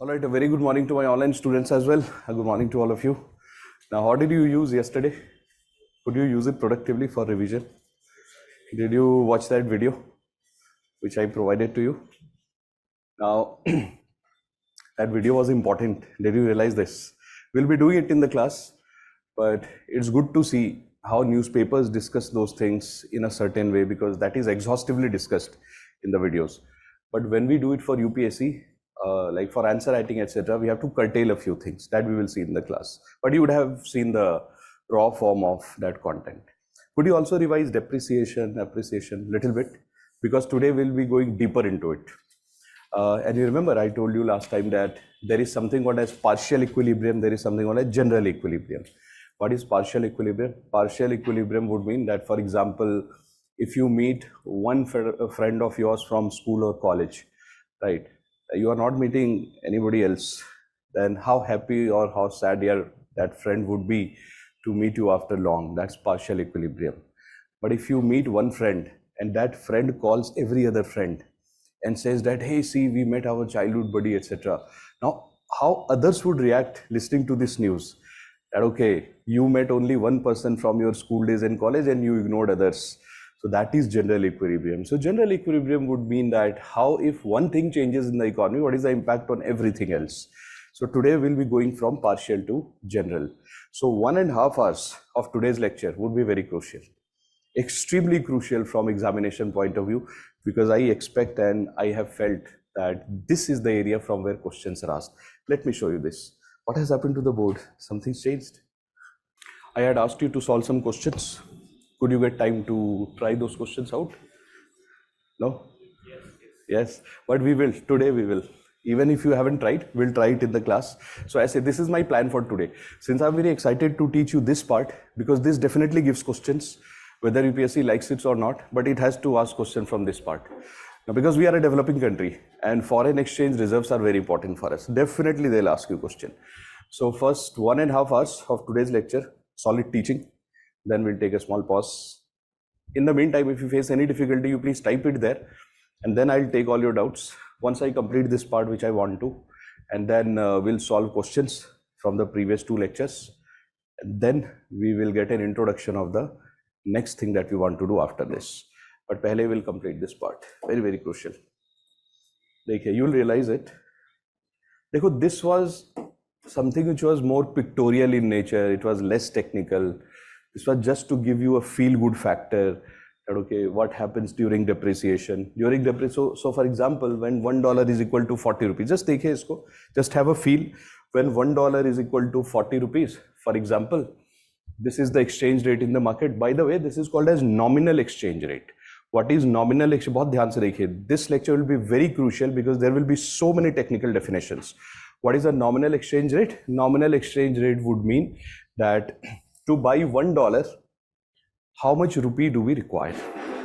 All right, a very good morning to my online students as well. A good morning to all of you. Now, how did you use yesterday? Could you use it productively for revision? Did you watch that video which I provided to you? Now, that video was important. Did you realize this? We'll be doing it in the class, but it's good to see how newspapers discuss those things in a certain way because that is exhaustively discussed in the videos. But when we do it for UPSC, like for answer writing, etc., we have to curtail a few things that we will see in the class. But you would have seen the raw form of that content. Could you also revise depreciation, appreciation little bit? Because today we'll be going deeper into it. And you remember I told you last time that there is something called as partial equilibrium, there is something called as general equilibrium. What is partial equilibrium? Partial equilibrium would mean that, for example, if you meet one friend of yours from school or college, right? You are not meeting anybody else, then how happy or how sad that friend would be to meet you after long. That's partial equilibrium. But if you meet one friend and that friend calls every other friend and says that, hey, see, we met our childhood buddy, etc. Now, how others would react listening to this news? That, okay, you met only one person from your school days in college and you ignored others. So that is general equilibrium. So general equilibrium would mean that how if one thing changes in the economy, what is the impact on everything else? So today we'll be going from partial to general. So 1.5 hours of today's lecture would be very crucial. Extremely crucial from examination point of view, because I expect and I have felt that this is the area from where questions are asked. Let me show you this. What has happened to the board? Something's changed. I had asked you to solve some questions. Could you get time to try those questions out? No? Yes. But we will. Today we will. Even if you haven't tried, we'll try it in the class. So I say this is my plan for today. Since I'm very excited to teach you this part, because this definitely gives questions, whether UPSC likes it or not, but it has to ask question from this part. Now, because we are a developing country and foreign exchange reserves are very important for us, definitely they'll ask you a question. So first 1.5 hours of today's lecture, solid teaching. Then we'll take a small pause. In the meantime, if you face any difficulty, you please type it there, and then I'll take all your doubts once I complete this part which I want to, and then we'll solve questions from the previous 2 lectures. And then we will get an introduction of the next thing that we want to do after this. But pehle we'll complete this part. Very, very crucial. Dekhiye, you'll realize it. Dekho, this was something which was more pictorial in nature. It was less technical. This was just to give you a feel-good factor that, okay, what happens during depreciation. So for example, when $1 is equal to 40 rupees, just take isko, just have a feel. When $1 is equal to 40 rupees, for example, this is the exchange rate in the market. By the way, this is called as nominal exchange rate. What is nominal exchange? बहुत ध्यान से देखिए. This lecture will be very crucial because there will be so many technical definitions. What is a nominal exchange rate? Nominal exchange rate would mean that to buy $1, how much rupee do we require?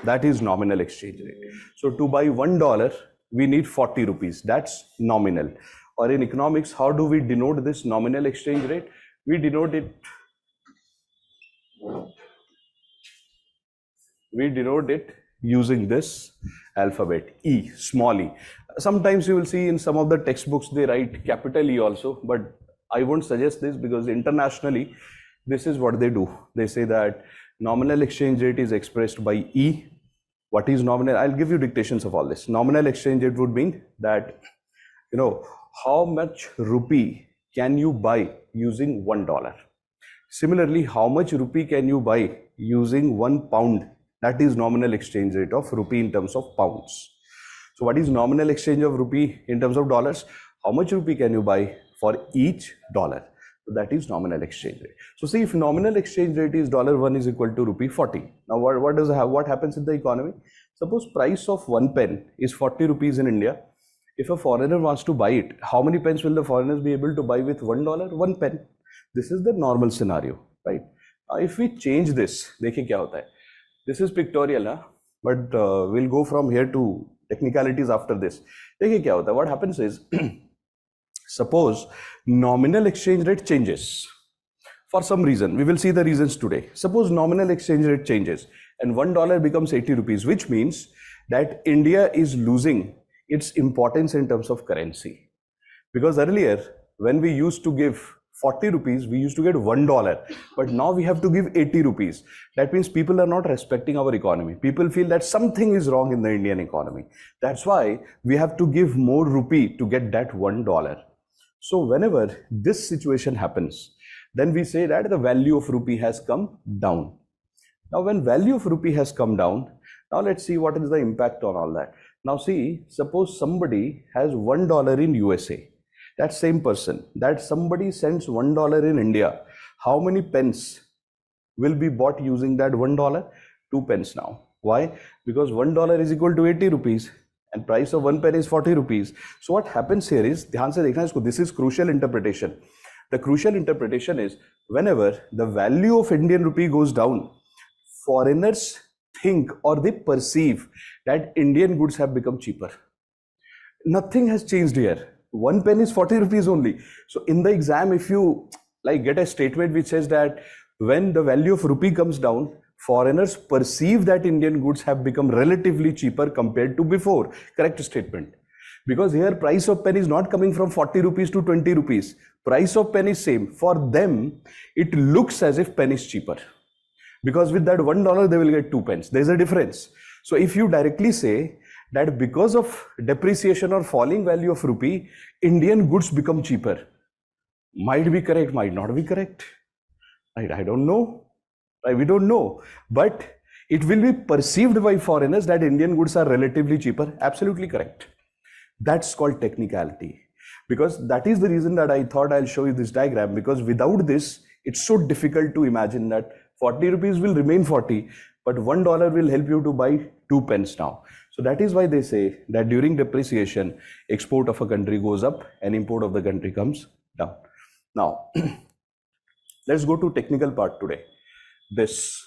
That is nominal exchange rate. So to buy $1, we need 40 rupees. That's nominal. Or in economics, how do we denote this nominal exchange rate? We denote it using this alphabet, E, small e. Sometimes you will see in some of the textbooks they write capital E also, but I won't suggest this because internationally this is what they do. They say that nominal exchange rate is expressed by E. What is nominal? I'll give you dictations of all this. Nominal exchange rate would mean that, you know, how much rupee can you buy using $1? Similarly, how much rupee can you buy using 1 pound? That is nominal exchange rate of rupee in terms of pounds. So what is nominal exchange of rupee in terms of dollars? How much rupee can you buy for each dollar? So that is nominal exchange rate. So see, if nominal exchange rate is $1 is equal to rupee 40. Now what happens in the economy? Suppose price of 1 pen is 40 rupees in India. If a foreigner wants to buy it, how many pens will the foreigners be able to buy with $1? 1 pen. This is the normal scenario, right? Now if we change this, देखिए क्या होता है? This is pictorial, huh? But we'll go from here to technicalities after this. देखिए क्या होता है? What happens is, suppose nominal exchange rate changes for some reason. We will see the reasons today. Suppose nominal exchange rate changes and $1 becomes 80 rupees, which means that India is losing its importance in terms of currency. Because earlier, when we used to give 40 rupees, we used to get $1. But now we have to give 80 rupees. That means people are not respecting our economy. People feel that something is wrong in the Indian economy. That's why we have to give more rupee to get that $1. So whenever this situation happens, then we say that the value of rupee has come down. Now, when value of rupee has come down, now let's see what is the impact on all that. Now see, suppose somebody has $1 in USA. That same person, that somebody sends $1 in India. How many pence will be bought using that $1? 2 pence now. Why? Because $1 is equal to 80 rupees and price of 1 penny is 40 rupees. So what happens here is, ध्यान से देखना इसको, this is crucial interpretation. The crucial interpretation is, whenever the value of Indian rupee goes down, foreigners think or they perceive that Indian goods have become cheaper. Nothing has changed here. 1 pen is 40 rupees only. So in the exam, if you like get a statement which says that when the value of rupee comes down, foreigners perceive that Indian goods have become relatively cheaper compared to before. Correct statement. Because here price of pen is not coming from 40 rupees to 20 rupees. Price of pen is same. For them, it looks as if pen is cheaper. Because with that $1, they will get 2 pence. There's a difference. So if you directly say that because of depreciation or falling value of rupee, Indian goods become cheaper, might be correct, might not be correct. Right? I don't know. Right? We don't know. But it will be perceived by foreigners that Indian goods are relatively cheaper. Absolutely correct. That's called technicality. Because that is the reason that I thought I'll show you this diagram, because without this, it's so difficult to imagine that 40 rupees will remain 40, but $1 will help you to buy 2 pence now. So that is why they say that during depreciation, export of a country goes up and import of the country comes down. Now, let's go to technical part today. This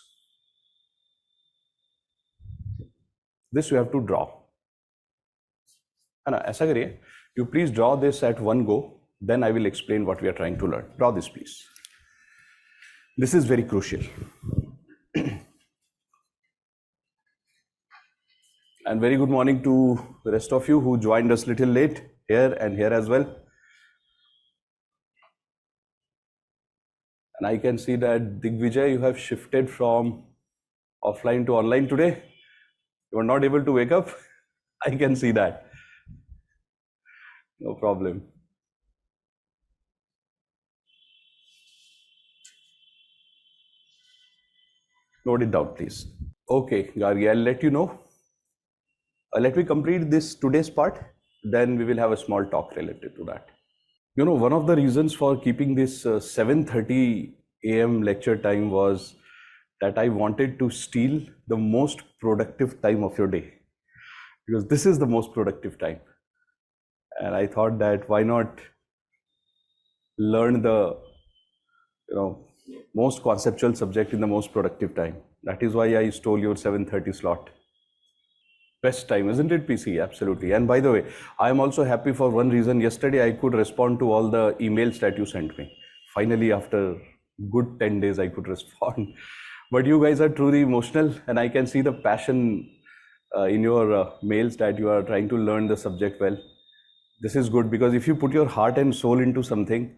you have to draw. ऐसा करिए, you please draw this at one go, then I will explain what we are trying to learn. Draw this, please. This is very crucial. And very good morning to the rest of you who joined us little late here and here as well. And I can see that Digvijay, you have shifted from offline to online today. You are not able to wake up. I can see that. No problem. Note it down, please. Okay, Gargi, I'll let you know. Let me complete this today's part, then we will have a small talk related to that. You know, one of the reasons for keeping this 7:30 a.m. lecture time was that I wanted to steal the most productive time of your day, because this is the most productive time. And I thought that why not learn the most conceptual subject in the most productive time. That is why I stole your 7:30 slot. Best time, isn't it, PC? Absolutely. And by the way, I am also happy for one reason. Yesterday, I could respond to all the emails that you sent me. Finally, after good 10 days, I could respond. But you guys are truly emotional, and I can see the passion in your mails that you are trying to learn the subject well. This is good, because if you put your heart and soul into something,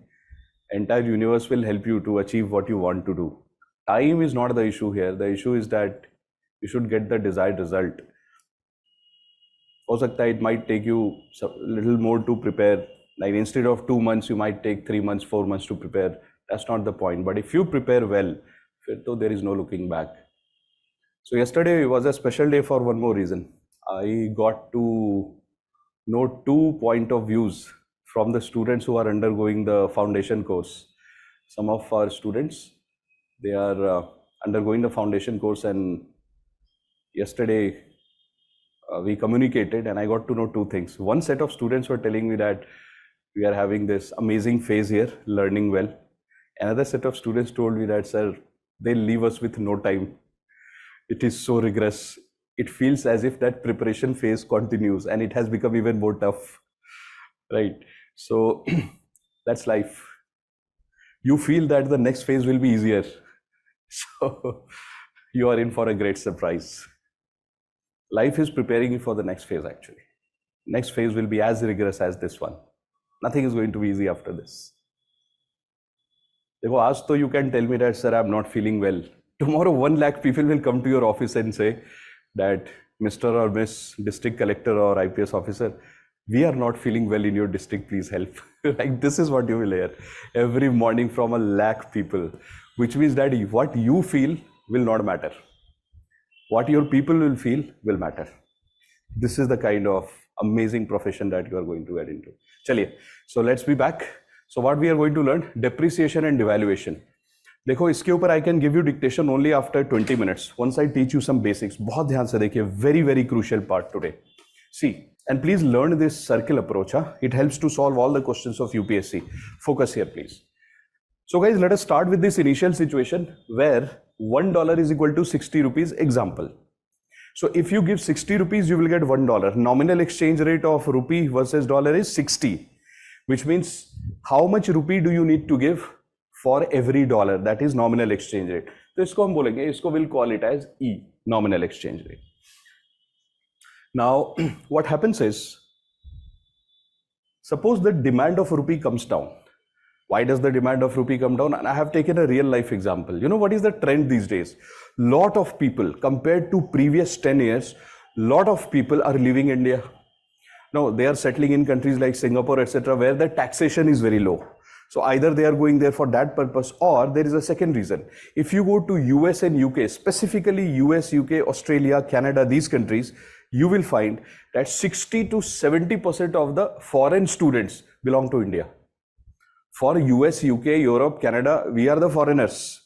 entire universe will help you to achieve what you want to do. Time is not the issue here. The issue is that you should get the desired result. It might take you a little more to prepare. Like instead of 2 months, you might take 3 months, 4 months to prepare. That's not the point. But if you prepare well, there is no looking back. So yesterday was a special day for one more reason. I got to know 2 point of views from the students who are undergoing the foundation course. Some of our students, they are undergoing the foundation course, and yesterday we communicated and I got to know 2 things. One set of students were telling me that we are having this amazing phase here, learning well. Another set of students told me that, sir, they'll leave us with no time. It is so rigorous. It feels as if that preparation phase continues and it has become even more tough, right? So that's life. You feel that the next phase will be easier. So you are in for a great surprise. Life is preparing you for the next phase actually. Next phase will be as rigorous as this one. Nothing is going to be easy after this. देखो आज तो you can tell me that sir I'm not feeling well. Tomorrow 1 lakh people will come to your office and say that Mr. or Miss District Collector or IPS officer, we are not feeling well in your district, please help. Like this is what you will hear every morning from 1 lakh people, which means that what you feel will not matter. What your people will feel will matter. This is the kind of amazing profession that you are going to get into. Chaliye, so let's be back. So what we are going to learn, depreciation and devaluation. देखो इसके ऊपर I can give you dictation only after 20 minutes. Once I teach you some basics. बहुत ध्यान से देखिए, very crucial part today. See, and please learn this circle approach. It helps to solve all the questions of UPSC. Focus here, please. So guys, let us start with this initial situation where $1 is equal to 60 rupees example. So if you give 60 rupees, you will get $1. Nominal exchange rate of rupee versus dollar is 60, which means how much rupee do you need to give for every dollar? That is nominal exchange rate. तो इसको हम बोलेंगे, इसको we'll call it as E, nominal exchange rate. Now, what happens is, suppose the demand of rupee comes down. Why does the demand of rupee come down? And I have taken a real life example. You know what is the trend these days? Lot of people, compared to previous 10 years, lot of people are leaving India. Now, they are settling in countries like Singapore, etc., where the taxation is very low. So either they are going there for that purpose, or there is a second reason. If you go to US and UK, specifically US, UK, Australia, Canada, these countries, you will find that 60 to 70% of the foreign students belong to India. For US, UK, Europe, Canada, we are the foreigners.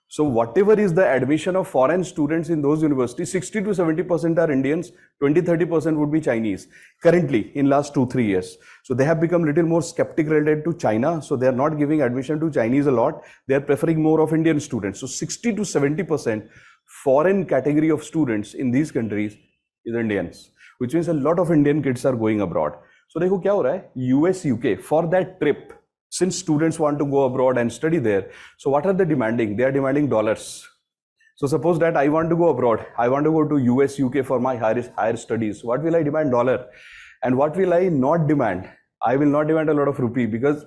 So whatever is the admission of foreign students in those universities, 60 to 70% are Indians, 20-30% would be Chinese currently in last 2-3 years. So they have become little more skeptical related to China. So they are not giving admission to Chinese a lot. They are preferring more of Indian students. So 60 to 70% foreign category of students in these countries is Indians, which means a lot of Indian kids are going abroad. So देखो क्या हो रहा है, US, UK, for that trip, since students want to go abroad and study there, so what are they demanding? They are demanding dollars. So suppose that I want to go abroad, I want to go to US, UK for my higher studies. What will I demand? Dollar. And what will I not demand? I will not demand a lot of rupee, because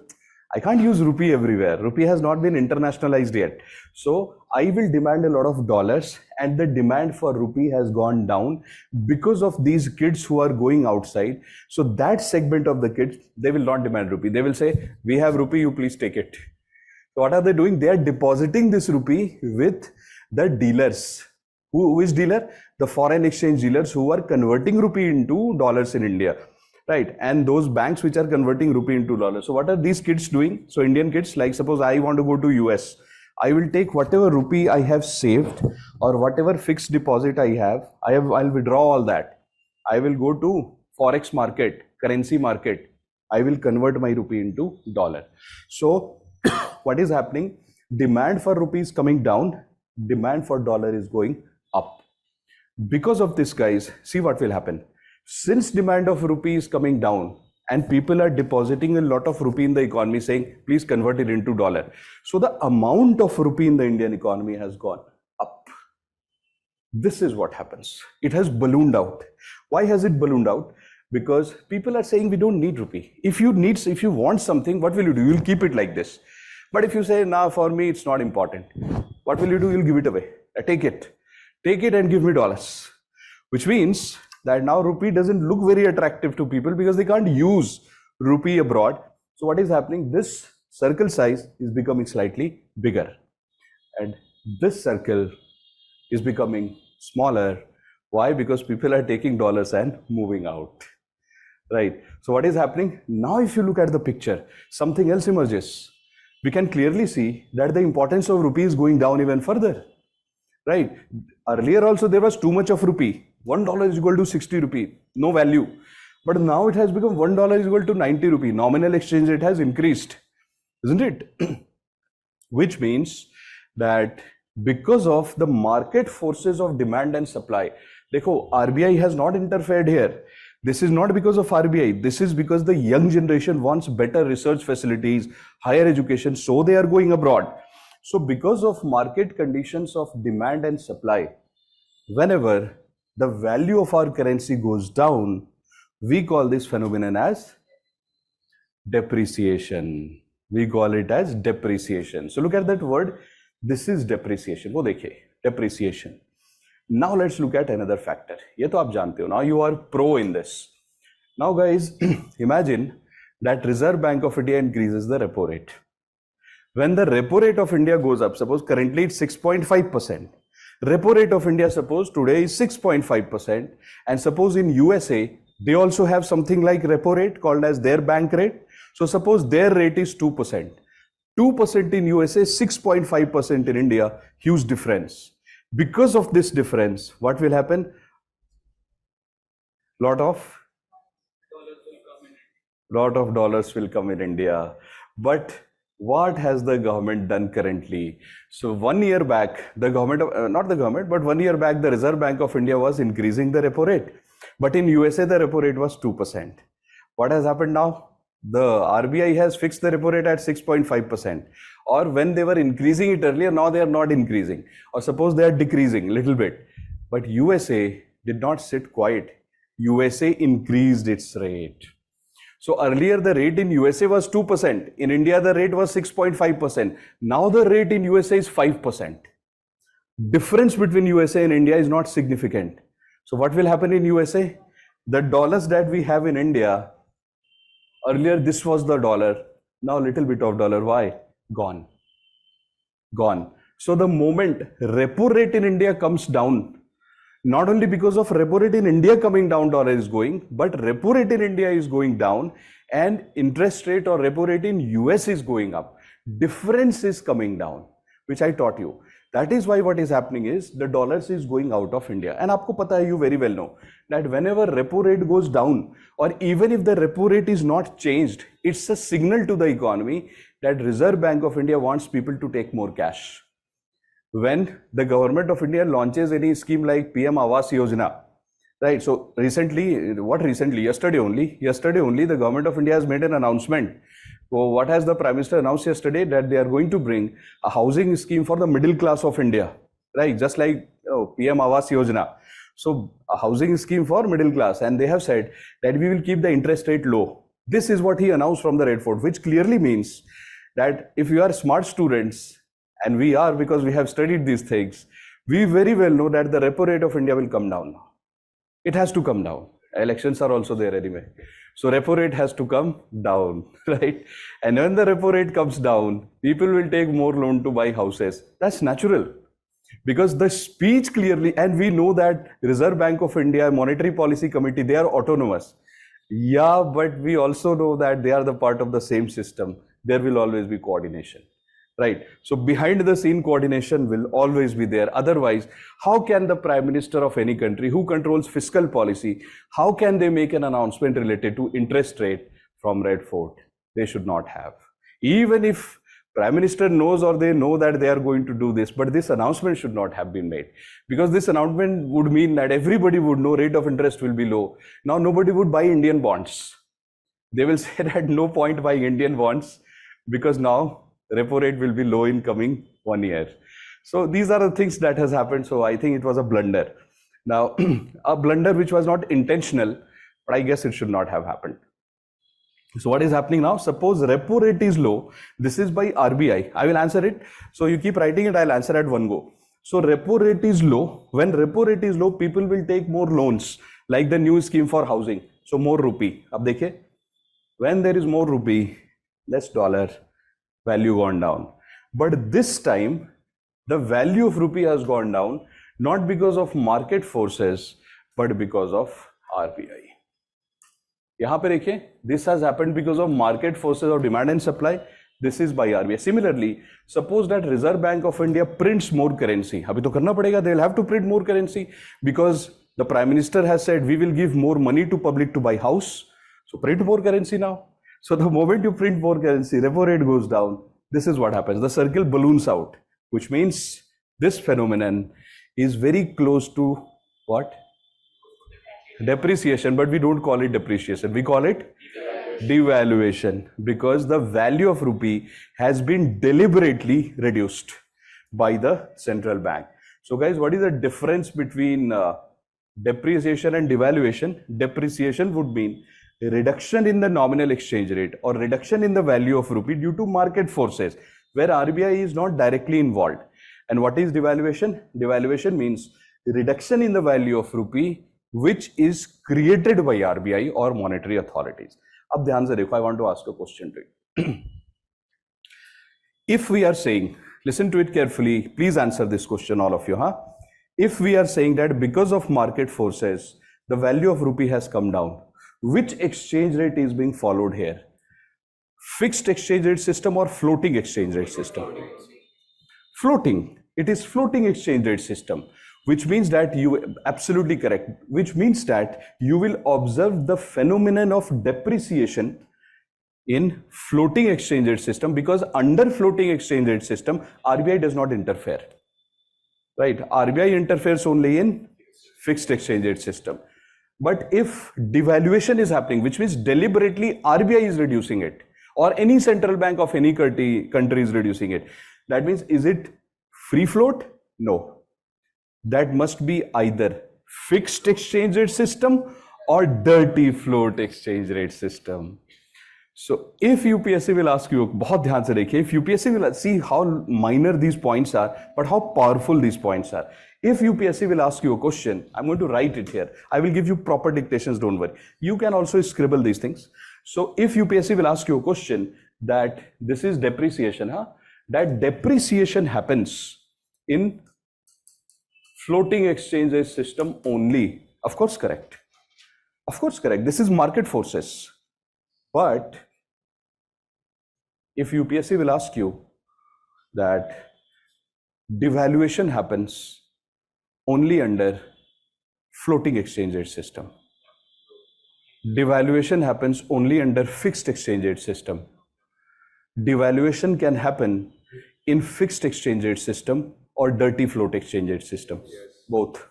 I can't use rupee everywhere. Rupee has not been internationalized yet. So I will demand a lot of dollars, and the demand for rupee has gone down because of these kids who are going outside. So that segment of the kids, they will not demand rupee. They will say, we have rupee, you please take it. So what are they doing? They are depositing this rupee with the dealers. Who is dealer? The foreign exchange dealers who are converting rupee into dollars in India. Right, and those banks which are converting rupee into dollars. So what are these kids doing? So Indian kids, like suppose I want to go to US, I will take whatever rupee I have saved or whatever fixed deposit I'll withdraw all that. I will go to forex market, currency market. I will convert my rupee into dollar. So what is happening? Demand for rupee is coming down, demand for dollar is going up. Because of this, guys, see what will happen. Since demand of rupee is coming down and people are depositing a lot of rupee in the economy saying, please convert it into dollar. So the amount of rupee in the Indian economy has gone up. This is what happens. It has ballooned out. Why has it ballooned out? Because people are saying we don't need rupee. If you want something, what will you do? You'll keep it like this. But if you say, nah, for me, it's not important. What will you do? You'll give it away. Take it and give me dollars. Which means that now rupee doesn't look very attractive to people because they can't use rupee abroad. So what is happening? This circle size is becoming slightly bigger, and this circle is becoming smaller. Why? Because people are taking dollars and moving out. Right. So what is happening? Now if you look at the picture, something else emerges. We can clearly see that the importance of rupee is going down even further. Right. Earlier also there was too much of rupee. $1 is equal to 60 rupee, no value. But now it has become $1 is equal to 90 rupee. Nominal exchange rate has increased, isn't it? Which means that because of the market forces of demand and supply, देखो, RBI has not interfered here. This is not because of RBI. This is because the young generation wants better research facilities, higher education, so they are going abroad. So because of market conditions of demand and supply, whenever the value of our currency goes down, we call this phenomenon as depreciation. We call it as depreciation. So look at that word. This is depreciation. वो देखिए, depreciation. Now let's look at another factor. ये तो आप जानते हो. Now you are pro in this. Now guys, imagine that Reserve Bank of India increases the repo rate. When the repo rate of India goes up, suppose currently it's 6.5%. Repo rate of India, suppose today is 6.5%, and suppose in USA, they also have something like repo rate called as their bank rate. So suppose their rate is 2%. 2% in USA, 6.5% in India, huge difference. Because of this difference, what will happen? Lot of dollars will come in India. But what has the government done currently? So 1 year back, the government, not the government, but 1 year back, the Reserve Bank of India was increasing the repo rate. But in USA, the repo rate was 2%. What has happened now? The RBI has fixed the repo rate at 6.5%. Or when they were increasing it earlier, now they are not increasing. Or suppose they are decreasing a little bit. But USA did not sit quiet. USA increased its rate. So earlier the rate in USA was 2%. In India, the rate was 6.5%. Now the rate in USA is 5%. Difference between USA and India is not significant. So what will happen in USA? The dollars that we have in India, earlier this was the dollar. Now little bit of dollar. Why? Gone. Gone. So the moment repo rate in India comes down, not only because of repo rate in India coming down, dollar is going, but repo rate in India is going down and interest rate or repo rate in US is going up. Difference is coming down, which I taught you. That is why what is happening is the dollars is going out of India. And आपको पता है, you very well know that whenever repo rate goes down, or even if the repo rate is not changed, it's a signal to the economy that Reserve Bank of India wants people to take more cash. When the government of India launches any scheme like PM Awas Yojana, right? So yesterday only, the government of India has made an announcement. So what has the Prime Minister announced yesterday? That they are going to bring a housing scheme for the middle class of India, right? Just like PM Awas Yojana. So a housing scheme for middle class, and they have said that we will keep the interest rate low. This is what he announced from the Red Fort, which clearly means that if you are smart students, and we are, because we have studied these things, we very well know that the repo rate of India will come down. It has to come down. Elections are also there anyway. So repo rate has to come down, right? And when the repo rate comes down, people will take more loan to buy houses. That's natural. Because the speech clearly, and we know that Reserve Bank of India, Monetary Policy Committee, they are autonomous. Yeah, but we also know that they are the part of the same system. There will always be coordination. Right. So behind the scene coordination will always be there. Otherwise, how can the Prime Minister of any country who controls fiscal policy, how can they make an announcement related to interest rate from Red Fort? They should not have. Even if Prime Minister knows or they know that they are going to do this, but this announcement should not have been made. Because this announcement would mean that everybody would know rate of interest will be low. Now nobody would buy Indian bonds. They will say that no point buying Indian bonds because now repo rate will be low in coming 1 year. So these are the things that has happened. So I think it was a blunder. Now, a blunder which was not intentional, but I guess it should not have happened. So what is happening now? Suppose repo rate is low. This is by RBI. I will answer it. So you keep writing it. I'll answer at one go. So repo rate is low. When repo rate is low, people will take more loans, like the new scheme for housing. So more rupee. Ab dekhe, when there is more rupee, less dollar, value gone down. But this time, the value of rupee has gone down, not because of market forces, but because of RBI. यहाँ पे देखिए, this has happened because of market forces of demand and supply. This is by RBI. Similarly, suppose that Reserve Bank of India prints more currency. अभी तो करना पड़ेगा. They will have to print more currency because the Prime Minister has said we will give more money to public to buy house. So print more currency now. So the moment you print more currency, repo rate goes down. This is what happens. The circle balloons out, which means this phenomenon is very close to what? Depreciation, but we don't call it depreciation. We call it devaluation because the value of rupee has been deliberately reduced by the central bank. So guys, what is the difference between depreciation and devaluation? Depreciation would mean reduction in the nominal exchange rate or reduction in the value of rupee due to market forces where RBI is not directly involved. And what is devaluation? Devaluation means reduction in the value of rupee which is created by RBI or monetary authorities. अब ध्यान से देखो, I want to ask a question to you. If we are saying, listen to it carefully, please answer this question, all of you, huh? If we are saying that because of market forces, the value of rupee has come down, which exchange rate is being followed here? Fixed exchange rate system or floating exchange rate system? Floating. It is floating exchange rate system, which means that you, absolutely correct, which means that you will observe the phenomenon of depreciation in floating exchange rate system, because under floating exchange rate system, RBI does not interfere, right? RBI interferes only in fixed exchange rate system. But if devaluation is happening, which means deliberately RBI is reducing it, or any central bank of any country is reducing it, that means, is it free float? No. That must be either fixed exchange rate system or dirty float exchange rate system. So if UPSC will ask you, बहुत ध्यान से देखिए, if UPSC will see how minor these points are, but how powerful these points are. If UPSC will ask you a question, I'm going to write it here. I will give you proper dictations, don't worry. You can also scribble these things. So if UPSC will ask you a question that this is depreciation, huh? That depreciation happens in floating exchange rate system only. Of course, correct. Of course, correct. This is market forces. But if UPSC will ask you that devaluation happens only under floating exchange rate system, devaluation happens only under fixed exchange rate system, devaluation can happen in fixed exchange rate system or dirty float exchange rate system, both.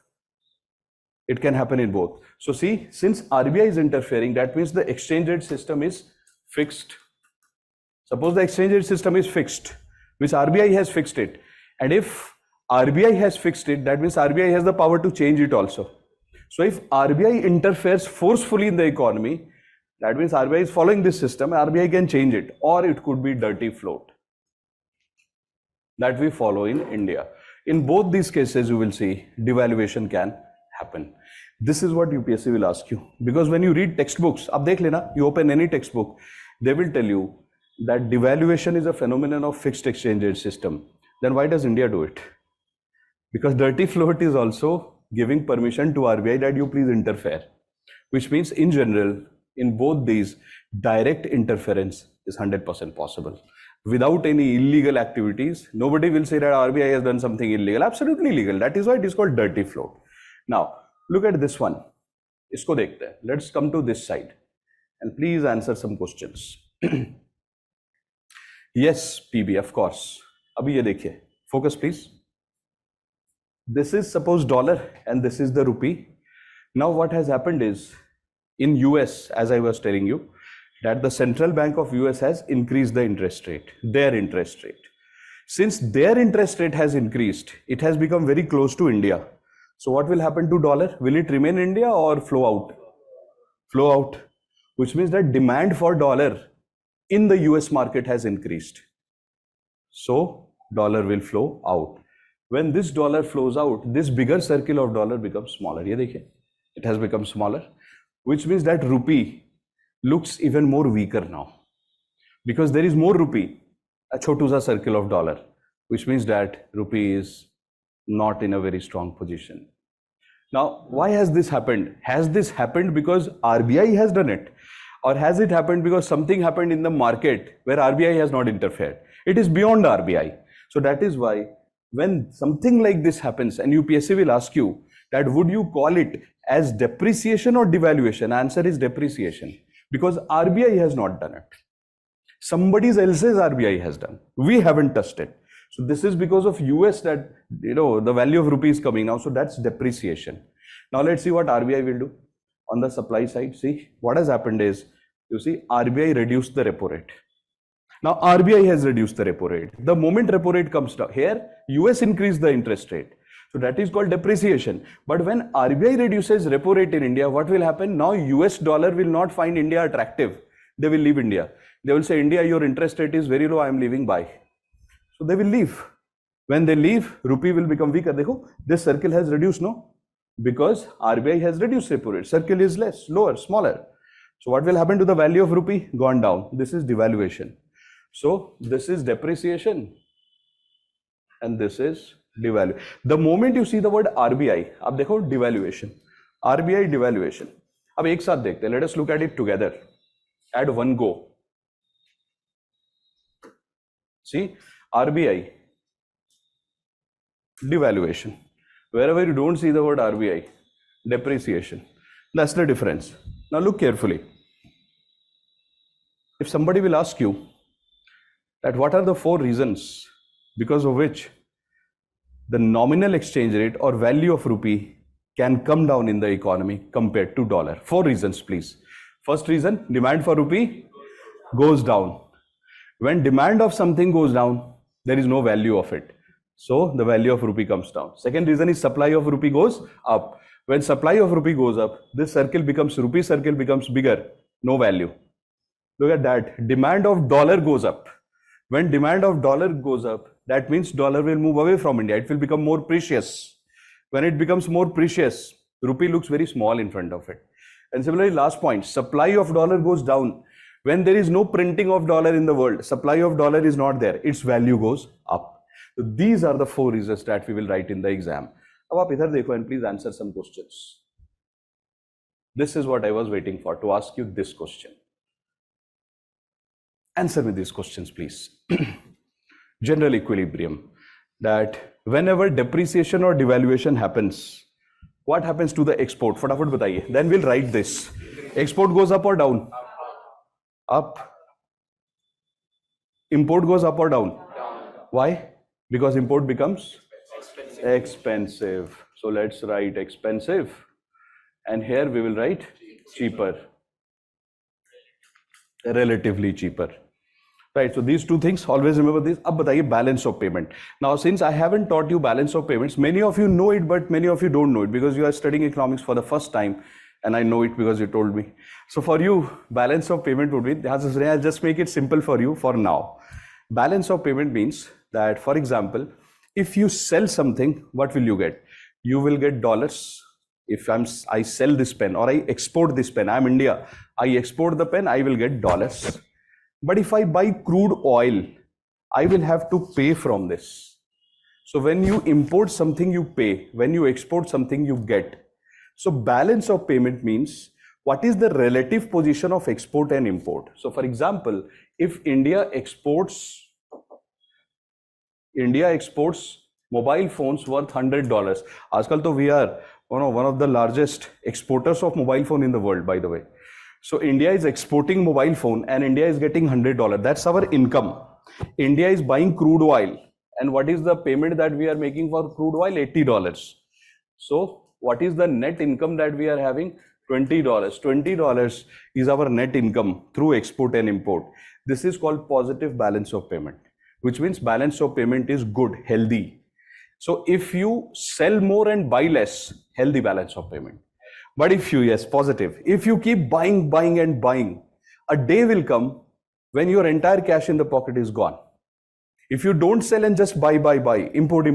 It can happen in both. So see, since RBI is interfering, that means the exchange rate system is fixed. Suppose the exchange rate system is fixed, which RBI has fixed it. And if RBI has fixed it, that means RBI has the power to change it also. So if RBI interferes forcefully in the economy, that means RBI is following this system, RBI can change it, or it could be dirty float that we follow in India. In both these cases, you will see devaluation can happen. This is what UPSC will ask you, because when you read textbooks, ab dekh lena, you open any textbook, they will tell you that devaluation is a phenomenon of fixed exchange rate system. Then why does India do it? Because dirty float is also giving permission to RBI that you please interfere, which means in general, in both these, direct interference is 100% possible. Without any illegal activities, nobody will say that RBI has done something illegal. Absolutely legal. That is why it is called dirty float. Now, look at this one. Isko dekhte hain. Let's come to this side and please answer some questions. Yes, PB, of course. Abhi ye dekhiye. Focus, please. This is suppose dollar and this is the rupee. Now what has happened is, in US, as I was telling you, that the central bank of US has increased the interest rate, their interest rate. Since their interest rate has increased, it has become very close to India. So what will happen to dollar? Will it remain in India or flow out? Flow out, which means that demand for dollar in the US market has increased. So dollar will flow out. When this dollar flows out, this bigger circle of dollar becomes smaller. Ye dekhiye, it has become smaller, which means that rupee looks even more weaker now, because there is more rupee, a chotu sa circle of dollar, which means that rupee is not in a very strong position. Now, why has this happened? Has this happened because RBI has done it? Or has it happened because something happened in the market where RBI has not interfered? It is beyond RBI. So that is why when something like this happens and UPSC will ask you that would you call it as depreciation or devaluation? Answer is depreciation, because RBI has not done it. Somebody else's RBI has done. We haven't touched it. So this is because of US that, the value of rupee is coming now. So that's depreciation. Now let's see what RBI will do on the supply side. See, what has happened is, you see, RBI reduced the repo rate. Now RBI has reduced the repo rate. The moment repo rate comes down, here US increased the interest rate. So that is called depreciation. But when RBI reduces repo rate in India, what will happen? Now US dollar will not find India attractive. They will leave India. They will say, India, your interest rate is very low, I am leaving, bye. So they will leave. When they leave, rupee will become weaker. Dekho, this circle has reduced, no? Because RBI has reduced repo rate. Circle is less, lower, smaller. So what will happen to the value of rupee? Gone down. This is devaluation. So this is depreciation and this is devaluation. The moment you see the word RBI, अब देखो devaluation, RBI devaluation. अब एक साथ देखते हैं. Let us look at it together at one go. See, RBI devaluation. Wherever you don't see the word RBI, depreciation. That's the difference. Now look carefully. If somebody will ask you that what are the 4 reasons because of which the nominal exchange rate or value of rupee can come down in the economy compared to dollar. 4 reasons, please. First reason, demand for rupee goes down. When demand of something goes down, there is no value of it. So the value of rupee comes down. Second reason is supply of rupee goes up. When supply of rupee goes up, this circle becomes, rupee circle becomes bigger, no value. Look at that. Demand of dollar goes up. When demand of dollar goes up, that means dollar will move away from India. It will become more precious. When it becomes more precious, rupee looks very small in front of it. And similarly, last point, supply of dollar goes down. When there is no printing of dollar in the world, supply of dollar is not there, its value goes up. So these are the 4 reasons that we will write in the exam. Now, आप इधर देखो and please answer some questions. This is what I was waiting for, to ask you this question. Answer me these questions, please. General equilibrium, that whenever depreciation or devaluation happens, what happens to the export? फटाफट बताइए. Then we'll write this. Export goes up or down? Up. Import goes up or down? Why? Because import becomes expensive. So let's write expensive. And here we will write cheaper. Relatively cheaper. Right, so these 2 things, always remember this. Ab bataiye balance of payment. Now, since I haven't taught you balance of payments, many of you know it, but many of you don't know it because you are studying economics for the first time, and I know it because you told me. So for you, balance of payment would be, I'll just make it simple for you for now. Balance of payment means that, for example, if you sell something, what will you get? You will get dollars. If I sell this pen or I export this pen, I'm India, I export the pen, I will get dollars. But if I buy crude oil, I will have to pay from this. So when you import something, you pay. When you export something, you get. So balance of payment means what is the relative position of export and import. So for example, if India exports mobile phones worth $100. Aajkal to we are one of the largest exporters of mobile phone in the world, by the way. So India is exporting mobile phone and India is getting $100. That's our income. India is buying crude oil. And what is the payment that we are making for crude oil? $80. So what is the net income that we are having? $20. $20 is our net income through export and import. This is called positive balance of payment, which means balance of payment is good, healthy. So if you sell more and buy less, healthy balance of payment. But if you, yes, positive. If you keep buying and buying, a day will come when your entire cash in the pocket is gone. If you don't sell and just buy, import,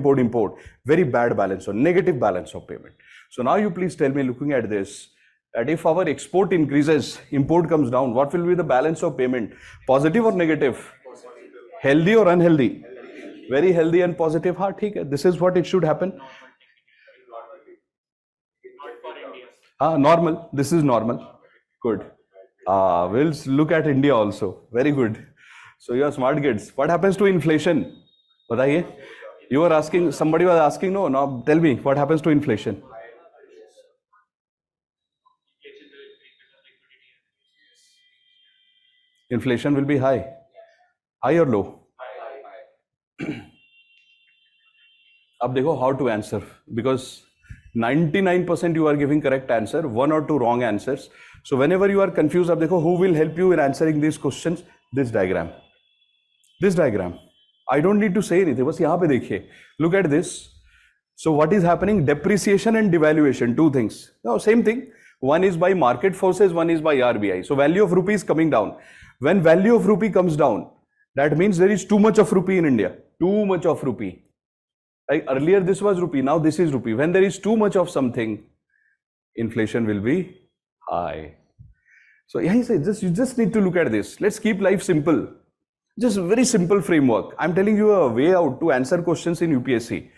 very bad balance or negative balance of payment. So now you please tell me, looking at this, that if our export increases, import comes down, what will be the balance of payment? Positive or negative? Healthy or unhealthy? Very healthy and positive. हाँ ठीक है. This is what it should happen. Normal. This is normal. Good. We'll look at India also. Very good. So you are smart kids. What happens to inflation? बताइए. You were asking. Somebody was asking. No. Now tell me what happens to inflation. Inflation will be high. High or low? अब देखो how to answer, because 99% you are giving correct answer, 1 or 2 wrong answers. So whenever you are confused, अब देखो who will help you in answering these questions? This diagram. This diagram. I don't need to say anything. बस यहाँ पे देखिए. Look at this. So what is happening? Depreciation and devaluation, two things. Now, same thing. One is by market forces, one is by RBI. So value of rupee is coming down. When value of rupee comes down, that means there is too much of rupee in India. Too much of rupee. Like earlier this was rupee, now this is rupee. When there is too much of something, inflation will be high. So yeah, he said, you just need to look at this. Let's keep life simple. Just a very simple framework. I'm telling you a way out to answer questions in UPSC.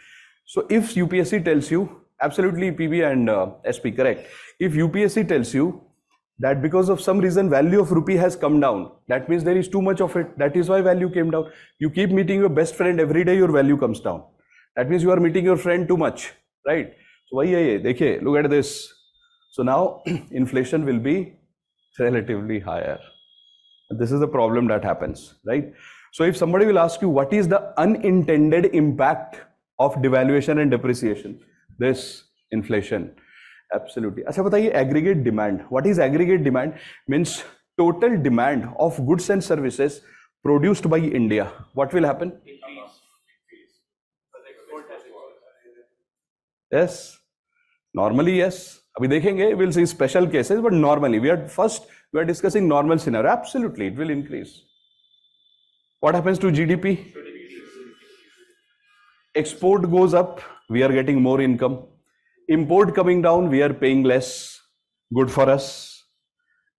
So if UPSC tells you, absolutely PB and SP, correct. If UPSC tells you that because of some reason value of rupee has come down, that means there is too much of it. That is why value came down. You keep meeting your best friend every day, your value comes down. That means you are meeting your friend too much, right? So why dekhiye, look at this. So now inflation will be relatively higher. This is the problem that happens, right? So if somebody will ask you what is the unintended impact of devaluation and depreciation, this inflation, absolutely. अच्छा बताइए aggregate demand. What is aggregate demand? Means total demand of goods and services produced by India. What will happen? Yes, normally yes. अभी देखेंगे, we'll see special cases, but normally we are discussing normal scenario. Absolutely, it will increase. What happens to GDP? Export goes up, we are getting more income. Import coming down, we are paying less. Good for us.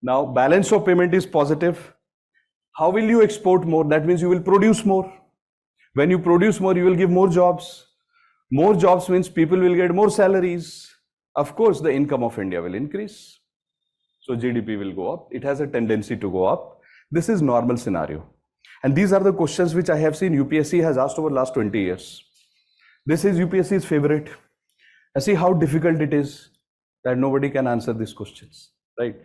Now, balance of payment is positive. How will you export more? That means you will produce more. When you produce more, you will give more jobs. More jobs means people will get more salaries. Of course, the income of India will increase. So GDP will go up. It has a tendency to go up. This is normal scenario. And these are the questions which I have seen UPSC has asked over the last 20 years. This is UPSC's favorite. I see how difficult it is that nobody can answer these questions, right?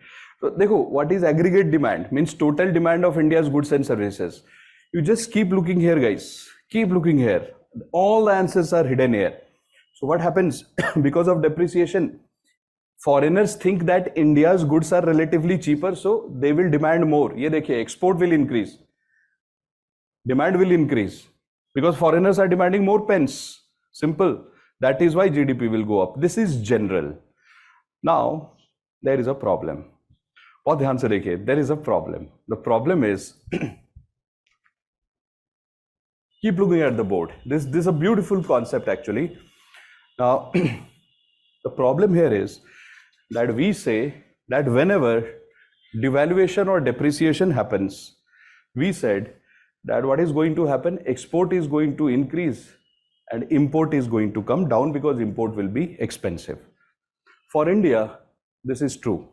So, dekho, what is aggregate demand? Means total demand of India's goods and services. You just keep looking here, guys. Keep looking here. All the answers are hidden here. So what happens? Because of depreciation, foreigners think that India's goods are relatively cheaper, so they will demand more. Ye dekhiye, export will increase. Demand will increase because foreigners are demanding more pens. Simple. That is why GDP will go up. This is general. Now, there is a problem. बहुत ध्यान से देखिए, there is a problem. The problem is, keep looking at the board. This is a beautiful concept actually. Now, the problem here is that we say that whenever devaluation or depreciation happens, we said that what is going to happen? Export is going to increase and import is going to come down because import will be expensive. For India, this is true.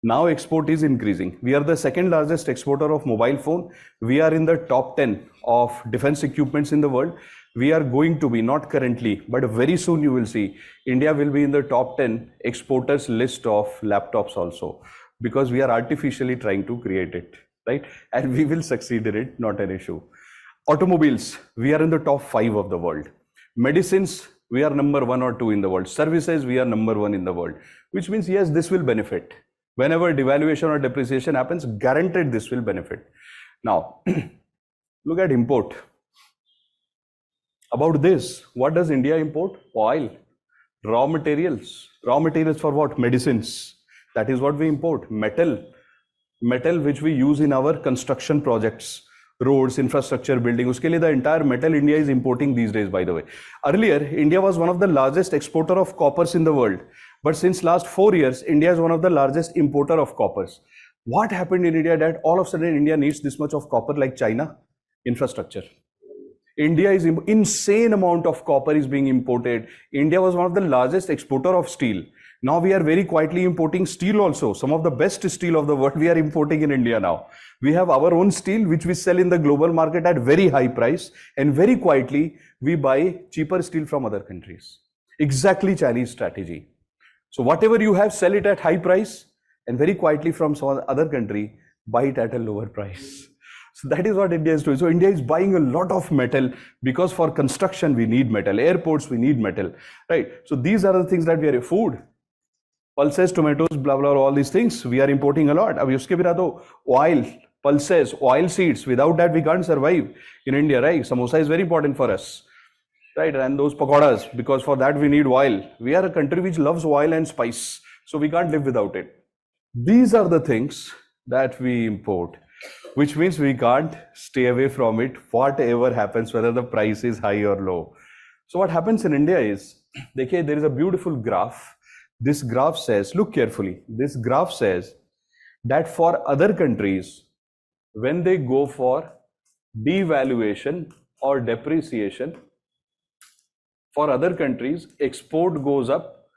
Now export is increasing. We are the second largest exporter of mobile phone. We are in the top 10 of defense equipments in the world. We are going to be, not currently, but very soon you will see, India will be in the top 10 exporters list of laptops also, because we are artificially trying to create it, right? And we will succeed in it, not an issue. Automobiles, we are in the top 5 of the world. Medicines, we are number 1 or 2 in the world. Services, we are number 1 in the world, which means yes, this will benefit. Whenever devaluation or depreciation happens, guaranteed this will benefit. Now, look at import. About this, what does India import? Oil, raw materials. Raw materials for what? Medicines. That is what we import. Metal which we use in our construction projects, roads, infrastructure, building. Uske liye the entire metal India is importing these days, by the way. Earlier, India was one of the largest exporter of coppers in the world. But since last 4 years, India is one of the largest importer of coppers. What happened in India that all of a sudden India needs this much of copper like China? Infrastructure. India is insane amount of copper is being imported. India was one of the largest exporter of steel. Now we are very quietly importing steel also. Some of the best steel of the world we are importing in India now. We have our own steel which we sell in the global market at very high price, and very quietly we buy cheaper steel from other countries. Exactly Chinese strategy. So whatever you have, sell it at high price, and very quietly from some other country, buy it at a lower price. So that is what India is doing. So India is buying a lot of metal because for construction we need metal, airports we need metal, right? So these are the things that we are, food, pulses, tomatoes, blah, blah, all these things we are importing a lot. Abhi uske bina to oil, pulses, oil seeds, without that we can't survive in India, right? Samosa is very important for us. right? And those pakoras, because for that we need oil. We are a country which loves oil and spice, so we can't live without it. These are the things that we import, which means we can't stay away from it, whatever happens, whether the price is high or low. So what happens in India is, okay, there is a beautiful graph. This graph says, look carefully, this graph says that for other countries, when they go for devaluation or depreciation, for other countries, export goes up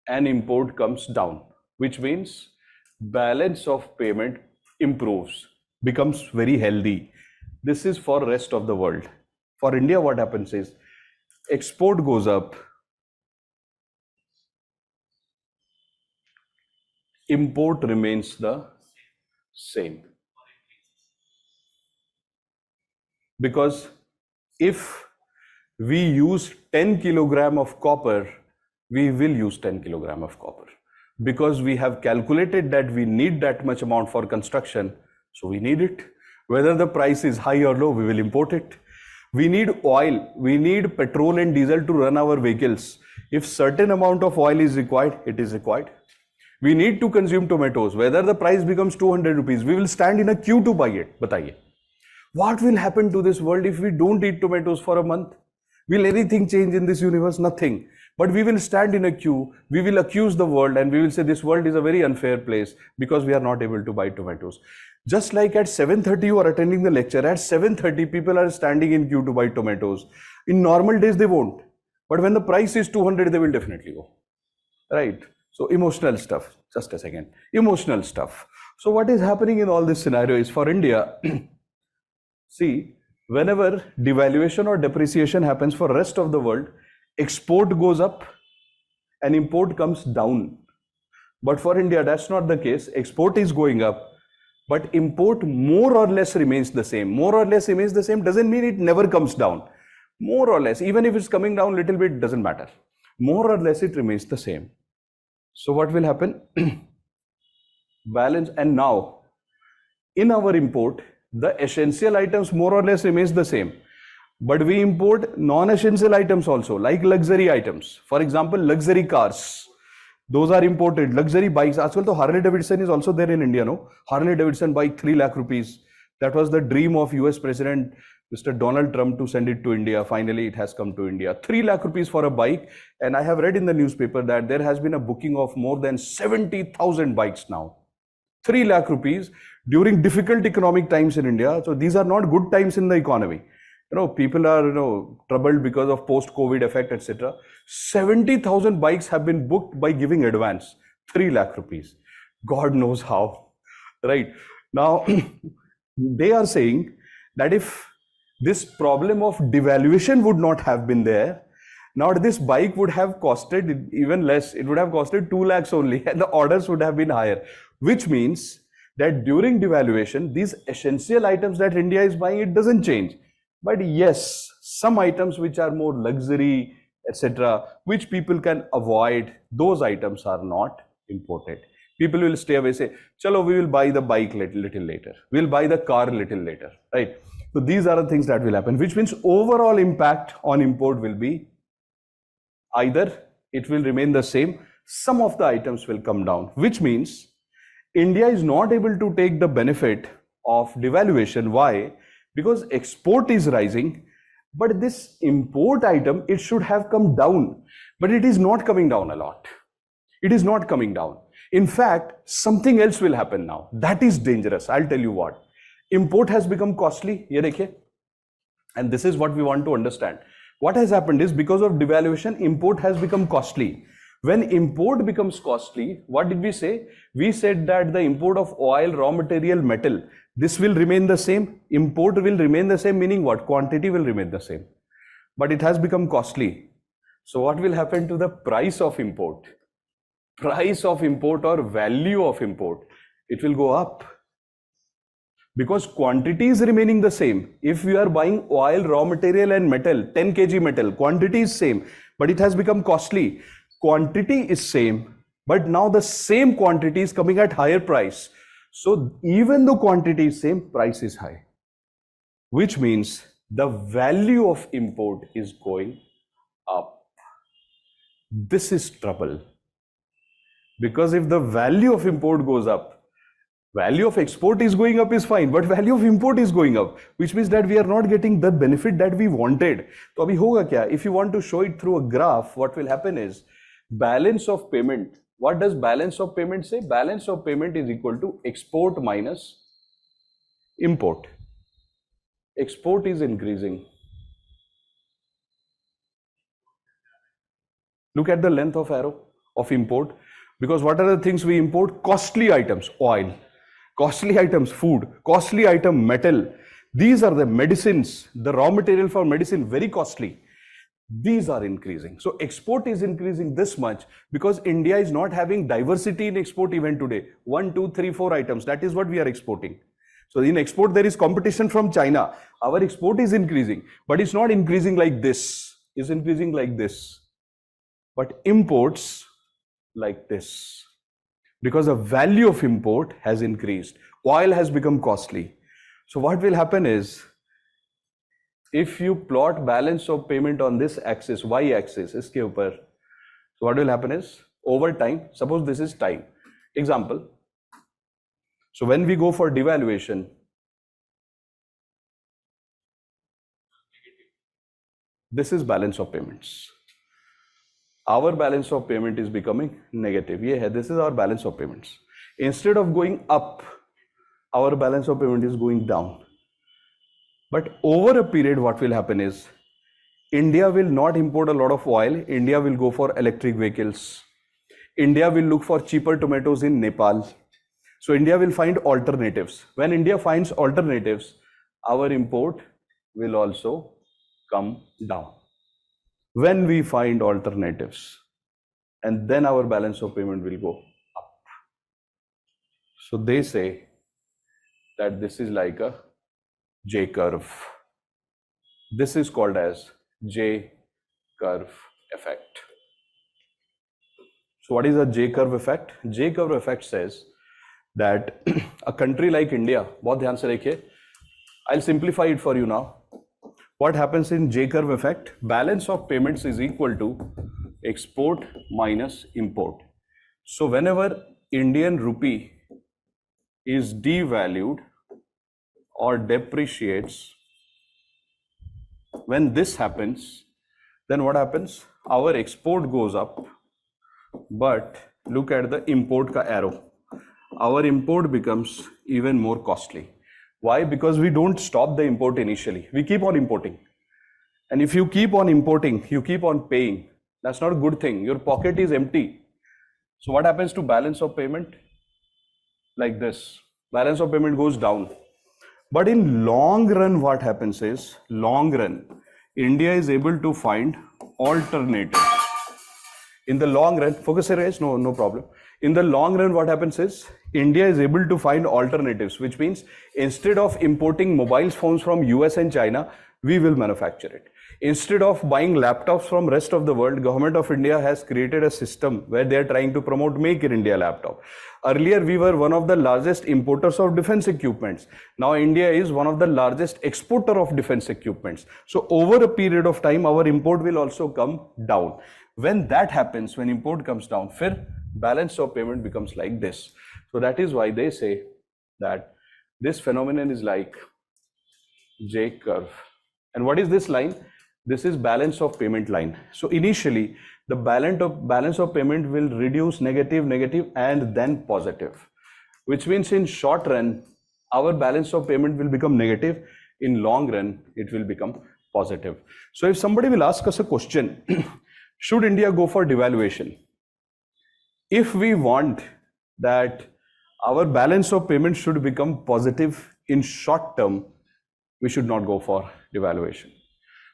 and import comes down, which means balance of payment improves, becomes very healthy. This is for rest of the world. For India, what happens is export goes up, import remains the same. Because if we use 10 kilogram of copper, we will use 10 kilogram of copper. Because we have calculated that we need that much amount for construction, so we need it. Whether the price is high or low, we will import it. We need oil, we need petrol and diesel to run our vehicles. If certain amount of oil is required, it is required. We need to consume tomatoes. Whether the price becomes 200 rupees, we will stand in a queue to buy it. Bataiye. What will happen to this world if we don't eat tomatoes for a month? Will anything change in this universe? Nothing. But we will stand in a queue, we will accuse the world, and we will say this world is a very unfair place because we are not able to buy tomatoes. Just like at 7:30 you are attending the lecture, at 7:30 people are standing in queue to buy tomatoes. In normal days they won't. But when the price is 200, they will definitely go. Right? So emotional stuff. Just a second. Emotional stuff. So what is happening in all this scenario is for India, see, whenever devaluation or depreciation happens for rest of the world, export goes up and import comes down. But for India, that's not the case. Export is going up, but import more or less remains the same. More or less remains the same doesn't mean it never comes down. More or less, even if it's coming down a little bit, doesn't matter. More or less, it remains the same. So what will happen? Balance. And now, in our import, the essential items more or less remains the same. But we import non-essential items also, like luxury items. For example, luxury cars. Those are imported. Luxury bikes. Aajkal to Harley Davidson is also there in India, no? Harley Davidson bike, 3 lakh rupees. That was the dream of US President Mr. Donald Trump to send it to India. Finally, it has come to India. 3 lakh rupees for a bike. And I have read in the newspaper that there has been a booking of more than 70,000 bikes now. 3 lakh rupees during difficult economic times in India. So these are not good times in the economy. People are, troubled because of post-COVID effect, etc. 70,000 bikes have been booked by giving advance. 3 lakh rupees. God knows how. Right? Now, they are saying that if this problem of devaluation would not have been there, now this bike would have costed even less. It would have costed 2 lakhs only, and the orders would have been higher. Which means that during devaluation, these essential items that India is buying, it doesn't change. But yes, some items which are more luxury, etc., which people can avoid, those items are not imported. People will stay away, say, chalo, we will buy the bike little later. We'll buy the car little later, right? So these are the things that will happen, which means overall impact on import will be either it will remain the same, some of the items will come down, which means India is not able to take the benefit of devaluation. Why? Because export is rising, but this import item, it should have come down, but it is not coming down a lot. It is not coming down. In fact, something else will happen now. That is dangerous. I'll tell you what. Import has become costly. Ye dekhiye. And this is what we want to understand. What has happened is because of devaluation, import has become costly. When import becomes costly, what did we say? We said that the import of oil, raw material, metal, this will remain the same. Import will remain the same, meaning what? Quantity will remain the same. But it has become costly. So what will happen to the price of import? Price of import or value of import, it will go up. Because quantity is remaining the same. If we are buying oil, raw material and metal, 10 kg metal, quantity is same, but it has become costly. Quantity is same, but now the same quantity is coming at higher price. So even though quantity is same, price is high. Which means the value of import is going up. This is trouble. Because if the value of import goes up, value of export is going up is fine, but value of import is going up, which means that we are not getting the benefit that we wanted. So abhi hoga kya? If you want to show it through a graph, what will happen is balance of payment. What does balance of payment say? Balance of payment is equal to export minus import. Export is increasing. Look at the length of arrow of import. Because what are the things we import? Costly items, oil. Costly items, food. Costly item, metal. These are the medicines, the raw material for medicine, very costly. These are increasing. So export is increasing this much because India is not having diversity in export even today. 1, 2, 3, 4 items. That is what we are exporting. So in export, there is competition from China. Our export is increasing, but it's not increasing like this. It's increasing like this. But imports like this. Because the value of import has increased. Oil has become costly. So what will happen is, if you plot balance of payment on this axis, y-axis, iske upar, so what will happen is, over time, suppose this is time. Example. So when we go for devaluation, this is balance of payments. Our balance of payment is becoming negative. Yeah, this is our balance of payments. Instead of going up, our balance of payment is going down. But over a period, what will happen is, India will not import a lot of oil. India will go for electric vehicles. India will look for cheaper tomatoes in Nepal. So India will find alternatives. When India finds alternatives, our import will also come down. When we find alternatives, and then our balance of payment will go up. So they say that this is like a J curve. This is called as J curve effect. So what is a J curve effect? J curve effect says that a country like India, bahut dhyan se dekhiye, I'll simplify it for you now. What happens in J curve effect? Balance of payments is equal to export minus import. So whenever Indian rupee is devalued or depreciates, when this happens, then what happens? Our export goes up, but look at the import ka arrow. Our import becomes even more costly. Why? Because we don't stop the import initially. We keep on importing. And if you keep on importing, you keep on paying. That's not a good thing. Your pocket is empty. So what happens to balance of payment? Like this. Balance of payment goes down. But in long run, what happens is, long run, India is able to find alternatives. In the long run, focus here guys, no problem. In the long run, what happens is, India is able to find alternatives, which means instead of importing mobile phones from US and China, we will manufacture it. Instead of buying laptops from rest of the world, Government of India has created a system where they are trying to promote Make in India laptop. Earlier, we were one of the largest importers of defense equipments. Now, India is one of the largest exporter of defense equipments. So over a period of time, our import will also come down. When that happens, when import comes down, फिर balance of payment becomes like this. So that is why they say that this phenomenon is like J curve. And what is this line? This is balance of payment line. So initially, the balance of payment will reduce negative, and then positive. Which means in short run, our balance of payment will become negative. In long run, it will become positive. So if somebody will ask us a question, should India go for devaluation? If we want that our balance of payment should become positive in short term, we should not go for devaluation.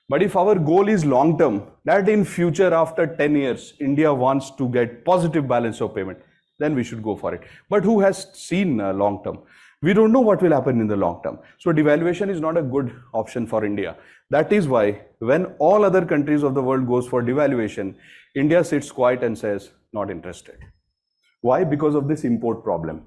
But if our goal is long term, that in future after 10 years, India wants to get positive balance of payment, then we should go for it. But who has seen long term? We don't know what will happen in the long term. So devaluation is not a good option for India. That is why when all other countries of the world goes for devaluation, India sits quiet and says, not interested. Why? Because of this import problem.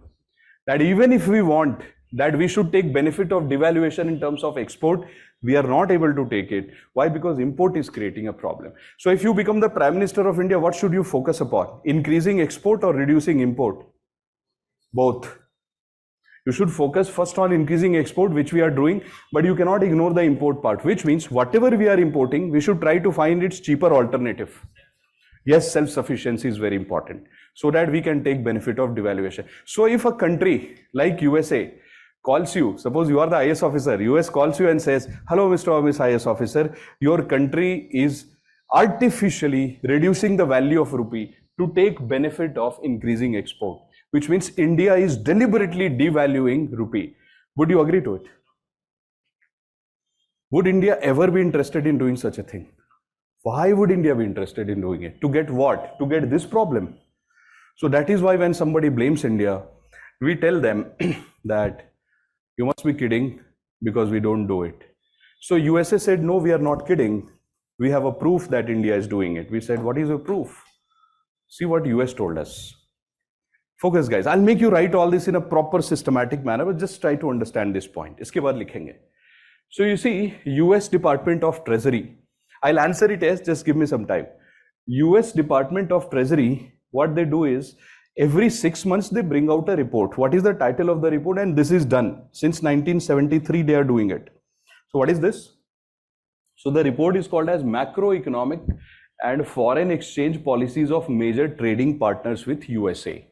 That even if we want that we should take benefit of devaluation in terms of export. We are not able to take it. Why? Because import is creating a problem. So if you become the Prime Minister of India, what should you focus upon? Increasing export or reducing import? Both. You should focus first on increasing export, which we are doing, but you cannot ignore the import part, which means whatever we are importing, we should try to find its cheaper alternative. Yes, self-sufficiency is very important so that we can take benefit of devaluation. So if a country like USA calls you, suppose you are the IS officer, US calls you and says, hello, Mr. or Miss IS officer, your country is artificially reducing the value of rupee to take benefit of increasing export, which means India is deliberately devaluing rupee. Would you agree to it? Would India ever be interested in doing such a thing? Why would India be interested in doing it? To get what? To get this problem. So that is why when somebody blames India, we tell them that you must be kidding because we don't do it. So USA said, no, we are not kidding. We have a proof that India is doing it. We said, what is your proof? See what US told us. Focus guys, I'll make you write all this in a proper systematic manner, but just try to understand this point. इसके बाद लिखेंगे. So you see, US Department of Treasury, I'll answer it as, just give me some time. US Department of Treasury, what they do is, every 6 months they bring out a report. What is the title of the report? And this is done. Since 1973, they are doing it. So what is this? So the report is called as Macroeconomic and Foreign Exchange Policies of Major Trading Partners with USA.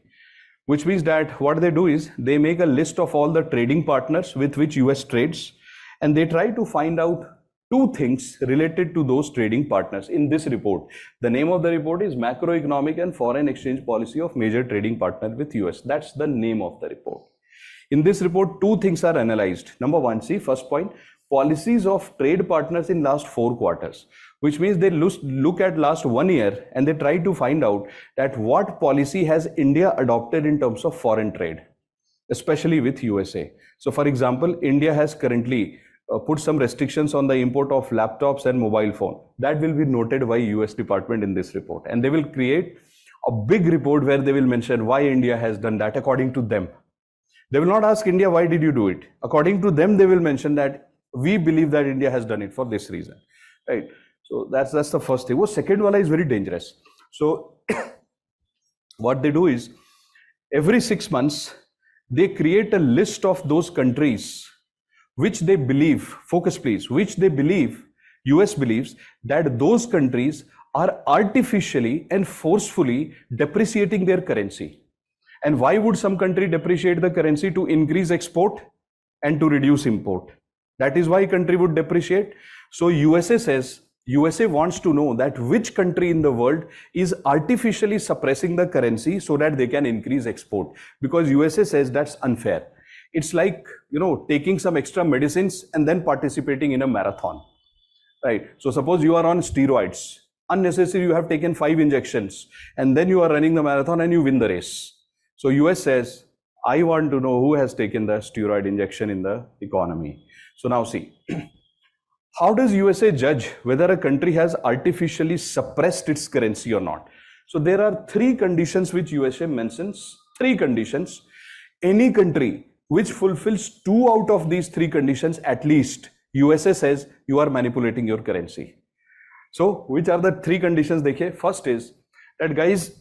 Which means that what they do is, they make a list of all the trading partners with which US trades, and they try to find out two things related to those trading partners in this report. The name of the report is Macroeconomic and Foreign Exchange Policy of Major Trading Partner with US. That's the name of the report. In this report, two things are analyzed. Number one, see, first point, policies of trade partners in last 4 quarters, which means they look at last 1 year and they try to find out that what policy has India adopted in terms of foreign trade, especially with USA. So for example, India has currently put some restrictions on the import of laptops and mobile phone. That will be noted by US Department in this report, and they will create a big report where they will mention why India has done that according to them. They will not ask India, why did you do it? According to them, they will mention that we believe that India has done it for this reason, right? So that's the first thing. Well, second one is very dangerous. So what they do is, every 6 months, they create a list of those countries which they believe, focus please, which they believe, US believes that those countries are artificially and forcefully depreciating their currency. And why would some country depreciate the currency? To increase export and to reduce import. That is why country would depreciate. So USA says, USA wants to know that which country in the world is artificially suppressing the currency so that they can increase export, because USA says that's unfair. It's like, you know, taking some extra medicines and then participating in a marathon, right? So suppose you are on steroids, unnecessary, you have taken 5 injections and then you are running the marathon and you win the race. So US says, I want to know who has taken the steroid injection in the economy. So now see, how does USA judge whether a country has artificially suppressed its currency or not? So there are 3 conditions which USA mentions, 3 conditions. Any country which fulfills 2 out of these 3 conditions, at least, USA says you are manipulating your currency. So which are the 3 conditions? देखिए, first is that guys,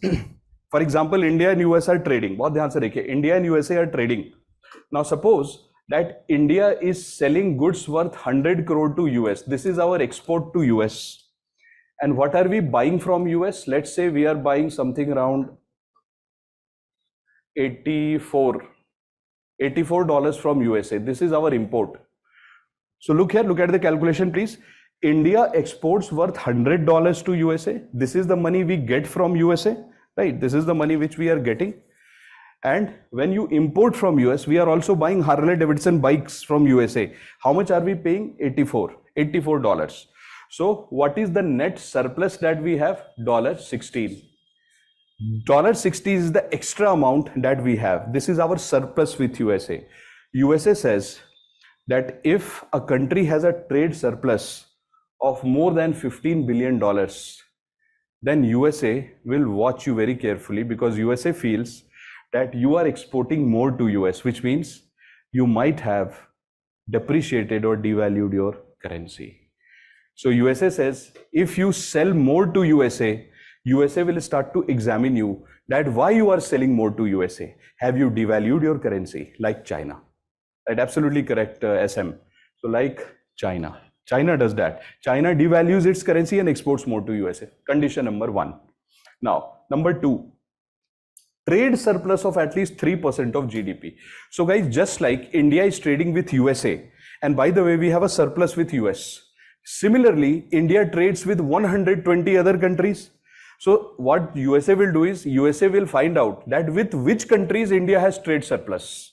for example, India and US are trading. बहुत ध्यान से देखिए, India and USA are trading. Now suppose that India is selling goods worth 100 crore to US. This is our export to US. And what are we buying from US? Let's say we are buying something around $84 from USA. This is our import. So look here, look at the calculation, please. India exports worth $100 to USA. This is the money we get from USA, right? This is the money which we are getting. And when you import from US, we are also buying Harley Davidson bikes from USA. How much are we paying? $84. So what is the net surplus that we have? $16. $60 is the extra amount that we have. This is our surplus with USA. USA says that if a country has a trade surplus of more than $15 billion, then USA will watch you very carefully, because USA feels that you are exporting more to US, which means you might have depreciated or devalued your currency. So USA says, if you sell more to USA, USA will start to examine you that why you are selling more to USA. Have you devalued your currency like China? Right, absolutely correct, SM. So like China. China does that. China devalues its currency and exports more to USA. Condition number one. Now, number two, trade surplus of at least 3% of GDP. So guys, just like India is trading with USA, and by the way, we have a surplus with US. Similarly, India trades with 120 other countries. So what USA will do is, USA will find out that with which countries India has trade surplus.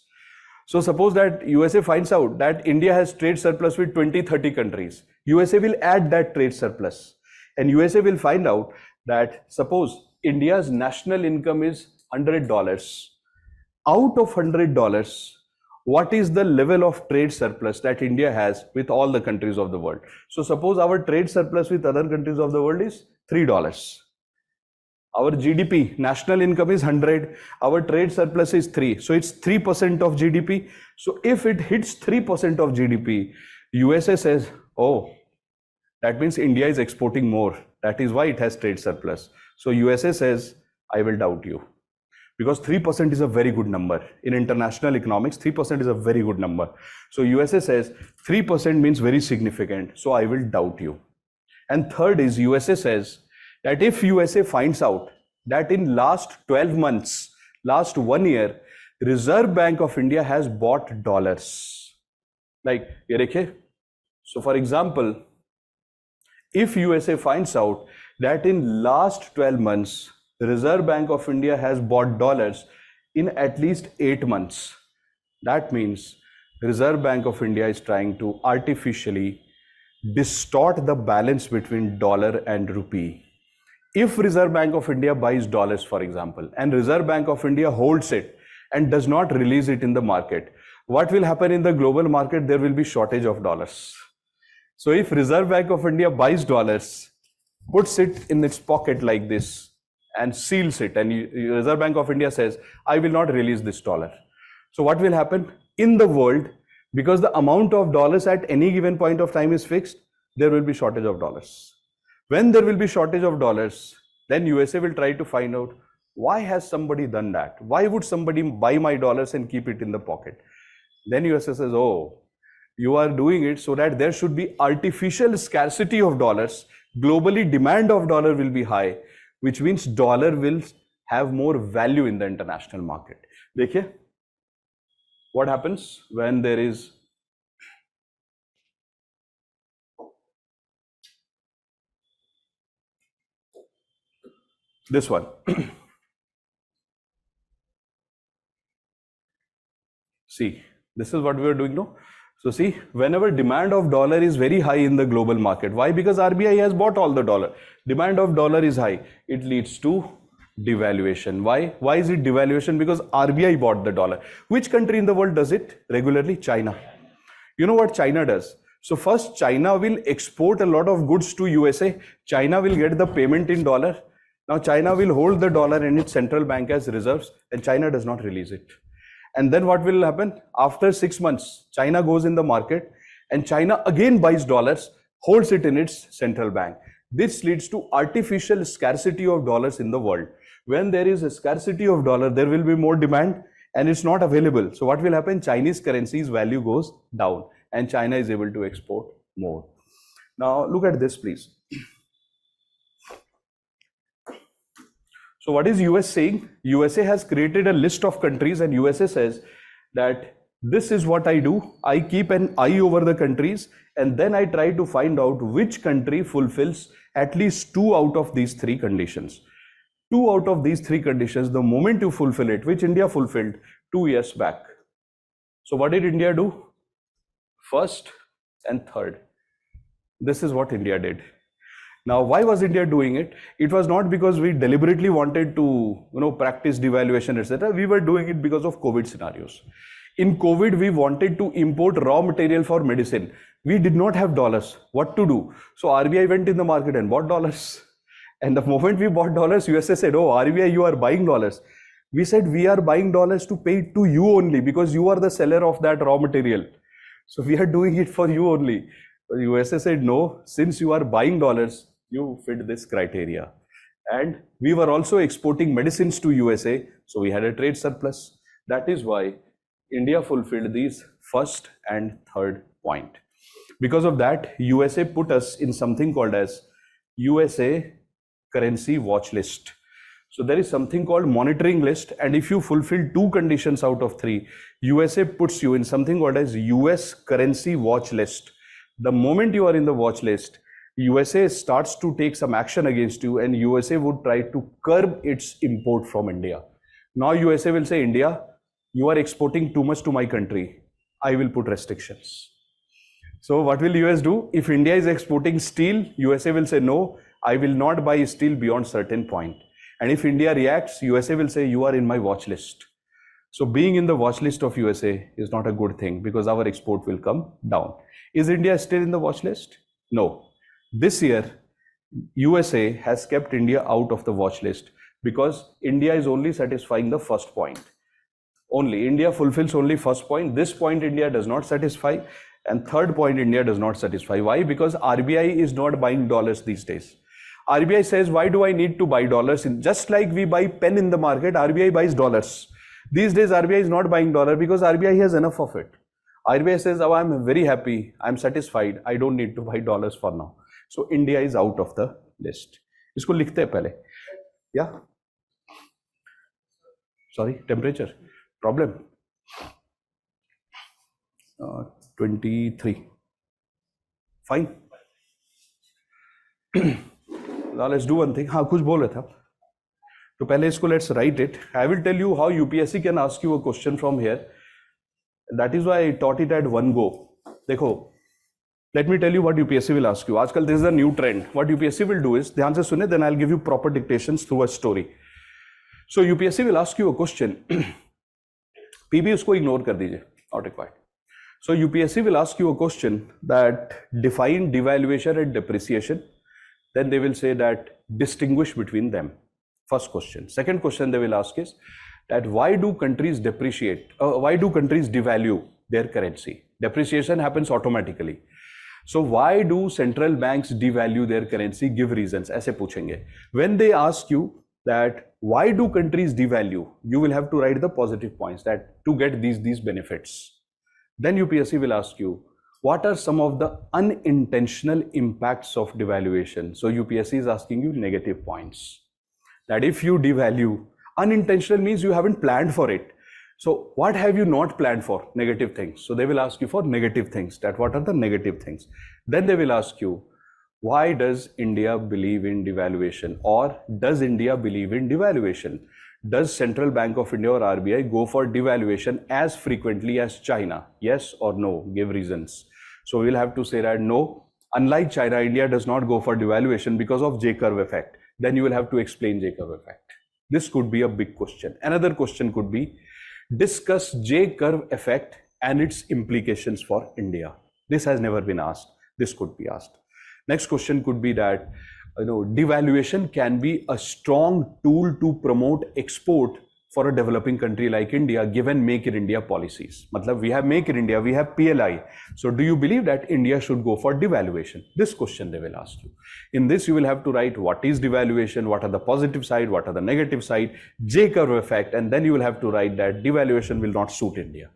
So suppose that USA finds out that India has trade surplus with 20-30 countries. USA will add that trade surplus. And USA will find out that suppose India's national income is $100. Out of $100, what is the level of trade surplus that India has with all the countries of the world? So suppose our trade surplus with other countries of the world is $3. Our GDP, national income is 100, our trade surplus is 3. So it's 3% of GDP. So if it hits 3% of GDP, USA says, oh, that means India is exporting more. That is why it has trade surplus. So USA says, I will doubt you. Because 3% is a very good number. In international economics, 3% is a very good number. So USA says 3% means very significant. So I will doubt you. And third is USA says that if USA finds out that in last 12 months, last 1 year, Reserve Bank of India has bought dollars. Like, so for example, if USA finds out that in last 12 months, the Reserve Bank of India has bought dollars in at least 8 months. That means the Reserve Bank of India is trying to artificially distort the balance between dollar and rupee. If Reserve Bank of India buys dollars, for example, and Reserve Bank of India holds it and does not release it in the market, what will happen in the global market? There will be shortage of dollars. So if Reserve Bank of India buys dollars, puts it in its pocket like this, and seals it, and Reserve Bank of India says, I will not release this dollar. So what will happen in the world? Because the amount of dollars at any given point of time is fixed, there will be shortage of dollars. When there will be shortage of dollars, then USA will try to find out, why has somebody done that? Why would somebody buy my dollars and keep it in the pocket? Then USA says, oh, you are doing it so that there should be artificial scarcity of dollars. Globally, demand of dollar will be high, which means dollar will have more value in the international market. Dekhiye, what happens when there is this one? See, this is what we are doing now. So see, whenever demand of dollar is very high in the global market, why? Because RBI has bought all the dollar. Demand of dollar is high. It leads to devaluation. Why? Why is it devaluation? Because RBI bought the dollar. Which country in the world does it regularly? China. You know what China does? So first, China will export a lot of goods to USA. China will get the payment in dollar. Now China will hold the dollar in its central bank as reserves, and China does not release it. And then what will happen? After 6 months, China goes in the market and China again buys dollars, holds it in its central bank. This leads to artificial scarcity of dollars in the world. When there is a scarcity of dollar, there will be more demand and it's not available. So what will happen? Chinese currency's value goes down and China is able to export more. Now look at this, please. So what is US saying? USA has created a list of countries and USA says that this is what I do. I keep an eye over the countries and then I try to find out which country fulfills at least 2 out of these 3 conditions. 2 out of these 3 conditions, the moment you fulfill it, which India fulfilled 2 years back. So what did India do? First and third. This is what India did. Now, why was India doing it? It was not because we deliberately wanted to, practice devaluation, etc. We were doing it because of COVID scenarios. In COVID, we wanted to import raw material for medicine. We did not have dollars. What to do? So RBI went in the market and bought dollars. And the moment we bought dollars, USA said, oh, RBI, you are buying dollars. We said we are buying dollars to pay it to you only because you are the seller of that raw material. So we are doing it for you only. But USA said no, since you are buying dollars, you fit this criteria. And we were also exporting medicines to USA, so we had a trade surplus. That is why India fulfilled these first and third point. Because of that, USA put us in something called as USA currency watch list. So there is something called monitoring list, and if you fulfill 2 conditions out of 3, USA puts you in something called as US currency watch list. The moment you are in the watch list, USA starts to take some action against you, and USA would try to curb its import from India. Now USA will say, India, you are exporting too much to my country. I will put restrictions. So what will US do? If India is exporting steel, USA will say, no, I will not buy steel beyond certain point. And if India reacts, USA will say, you are in my watch list. So being in the watch list of USA is not a good thing because our export will come down. Is India still in the watch list? No. This year, USA has kept India out of the watch list because India is only satisfying the first point. Only India fulfills only first point. This point India does not satisfy, and third point India does not satisfy. Why? Because RBI is not buying dollars these days. RBI says, why do I need to buy dollars? Just like we buy pen in the market, RBI buys dollars. These days RBI is not buying dollar because RBI has enough of it. RBI says, oh, I'm very happy, I'm satisfied, I don't need to buy dollars for now. So India is out of the list. इसको लिखते हैं पहले. Yeah. Sorry, temperature. Problem. 23. Fine. Now let's do one thing. हाँ कुछ बोल रहा था. तो पहले इसको let's write it. I will tell you how UPSC can ask you a question from here. That is why I taught it at one go. देखो, let me tell you what UPSC will ask you. आजकल this is a new trend. What UPSC will do is, ध्यान से सुने, then I'll give you proper dictations through a story. So UPSC will ask you a question. PB उसको ignore कर दीजिए, not required. So UPSC will ask you a question that define devaluation and depreciation. Then they will say that distinguish between them. First question. Second question they will ask is that why do countries depreciate? Why do countries devalue their currency? Depreciation happens automatically. So why do central banks devalue their currency? Give reasons. ऐसे पूछेंगे. When they ask you that why do countries devalue, you will have to write the positive points that to get these benefits. Then UPSC will ask you, what are some of the unintentional impacts of devaluation? So UPSC is asking you negative points. That if you devalue, unintentional means you haven't planned for it. So what have you not planned for? Negative things. So they will ask you for negative things. That what are the negative things? Then they will ask you, why does India believe in devaluation? Or does India believe in devaluation? Does Central Bank of India or RBI go for devaluation as frequently as China? Yes or no? Give reasons. So we'll have to say that no, unlike China, India does not go for devaluation because of J-curve effect. Then you will have to explain J-curve effect. This could be a big question. Another question could be, discuss J-curve effect and its implications for India. This has never been asked. This could be asked. Next question could be that, devaluation can be a strong tool to promote export for a developing country like India, given Make in India policies. Matlab, we have Make in India, we have PLI. So do you believe that India should go for devaluation? This question they will ask you. In this, you will have to write what is devaluation, what are the positive side, what are the negative side, J-curve effect, and then you will have to write that devaluation will not suit India.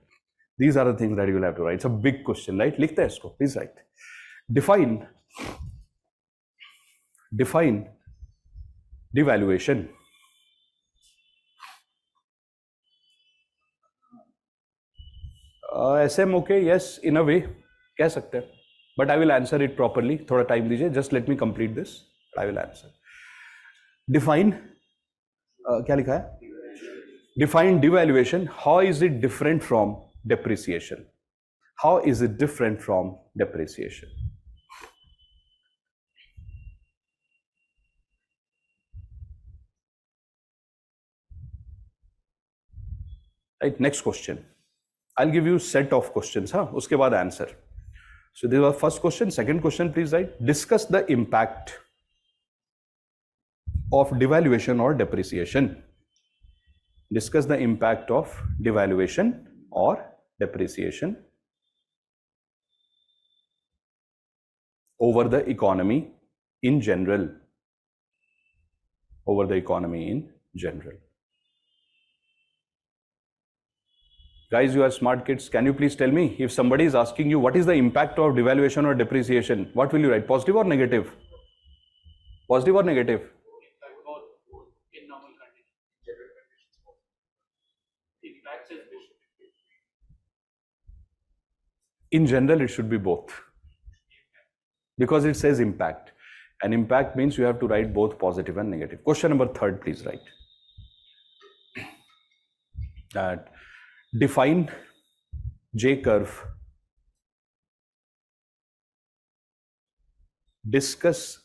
These are the things that you will have to write. It's a big question, right? Likhte hai isko, please write. Define devaluation. SM okay, yes, in a way, कह सकते हैं. But I will answer it properly. थोड़ा time दीजिए. Just let me complete this. I will answer. Define. क्या लिखा है? Define devaluation. How is it different from depreciation? How is it different from depreciation? Right, next question. I'll give you a set of questions, huh? Uske baad answer. So this was first question. Second question, please write. Discuss the impact of devaluation or depreciation. Discuss the impact of devaluation or depreciation over the economy in general. Over the economy in general. Guys, you are smart kids. Can you please tell me, if somebody is asking you what is the impact of devaluation or depreciation, what will you write? Positive or negative? Positive or negative? Both in normal conditions. General conditions. Impact is both. In general, it should be both. Because it says impact. And impact means you have to write both positive and negative. Question number 3, please write. That define J-curve. Discuss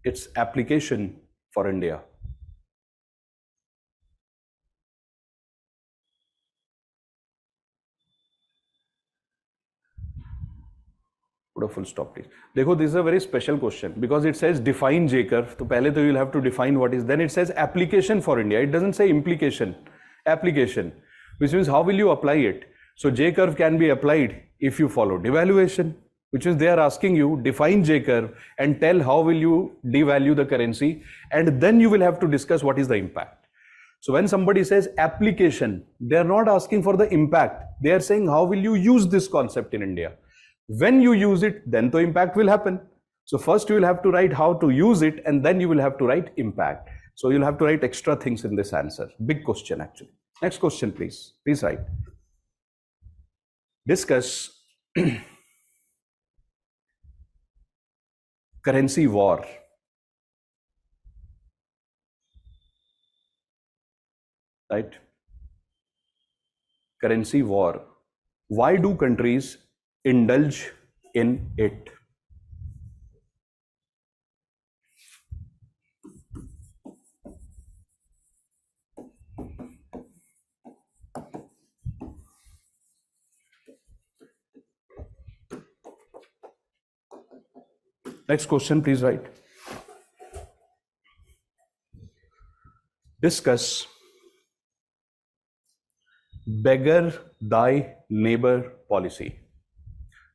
its application for India. Put a full stop, please. देखो, this is a very special question because it says define J-curve. तो पहले तो you'll have to define what is. Then it says application for India. It doesn't say implication. Application, which means how will you apply it? So J-curve can be applied if you follow devaluation, which is they are asking you define J-curve and tell how will you devalue the currency, and then you will have to discuss what is the impact. So when somebody says application, they are not asking for the impact. They are saying how will you use this concept in India. When you use it, then the impact will happen. So first you will have to write how to use it, and then you will have to write impact. So you'll have to write extra things in this answer. Big question actually. Next question, please. Please write. Discuss currency war. Right? Currency war. Why do countries indulge in it? Next question, please write. Discuss beggar thy neighbor policy.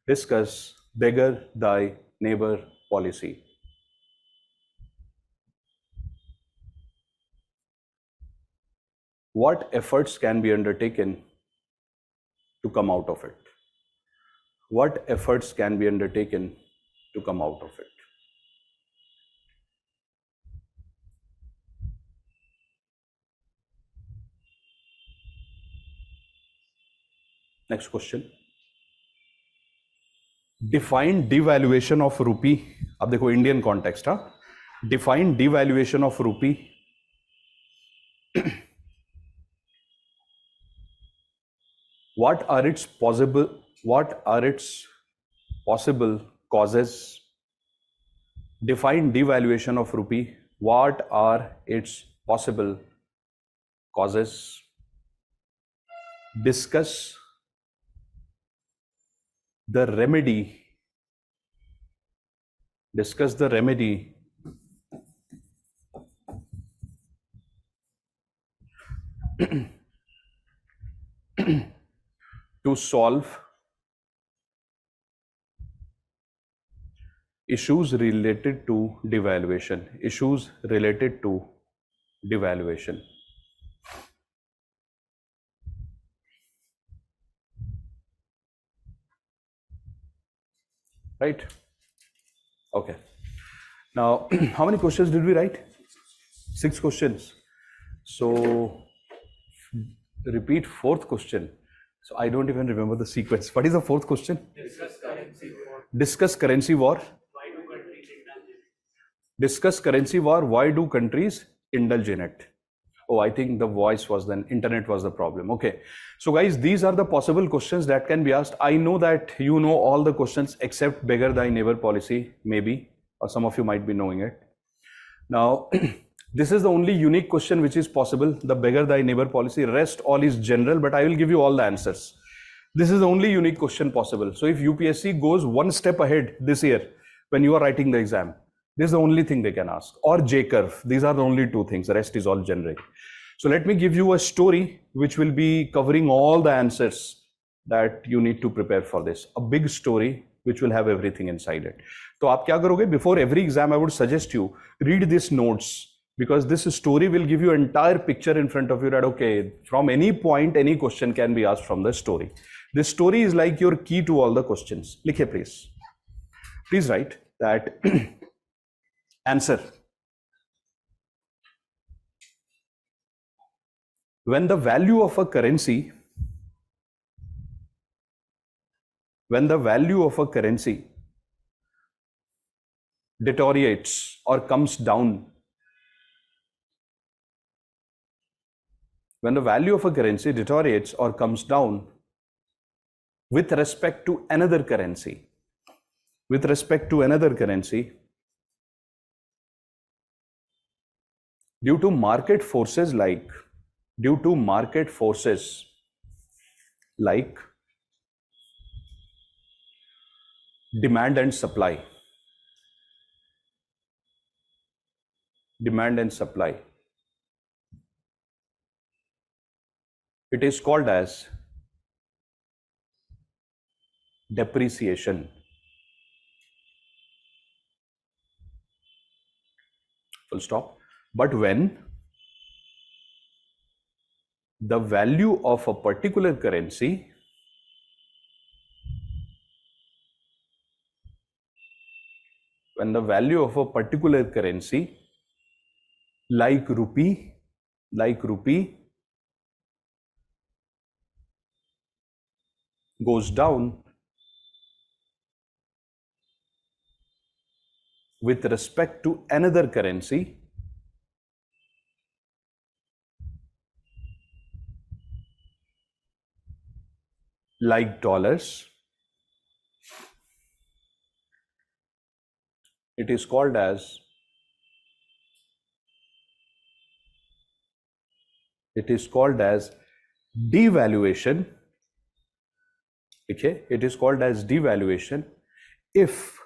Discuss beggar thy neighbor policy. What efforts can be undertaken to come out of it? What efforts can be undertaken to come out of it? Next question. Define devaluation of rupee. अब देखो Indian context. Define devaluation of rupee. What are its possible causes? Define devaluation of rupee. What are its possible causes? Discuss the remedy. Discuss the remedy to solve issues related to devaluation. Issues related to devaluation. Right? Okay. Now, how many questions did we write? 6 questions. So, repeat 4th question. So, I don't even remember the sequence. What is the 4th question? Discuss currency war. Discuss currency war. Why do countries indulge in it? Discuss currency war. Why do countries indulge in it? Oh, I think the voice was then, internet was the problem. Okay. So guys, these are the possible questions that can be asked. I know that you know all the questions except beggar thy neighbor policy, maybe, or some of you might be knowing it. Now, this is the only unique question which is possible, the beggar thy neighbor policy. Rest all is general, but I will give you all the answers. This is the only unique question possible. So if UPSC goes one step ahead this year, when you are writing the exam, this is the only thing they can ask. Or J-curve. These are the only 2 things. The rest is all generic. So let me give you a story which will be covering all the answers that you need to prepare for this. A big story which will have everything inside it. तो आप क्या करोगे? Before every exam, I would suggest you read these notes, because this story will give you entire picture in front of you that okay, from any point, any question can be asked from the story. This story is like your key to all the questions. लिखिए please. Please write that answer. When the value of a currency deteriorates or comes down, when the value of a currency deteriorates or comes down with respect to another currency, due to market forces like demand and supply, it is called as depreciation. Full stop. But when the value of a particular currency like rupee goes down with respect to another currency like dollars, it is called as devaluation. Okay, it is called as devaluation if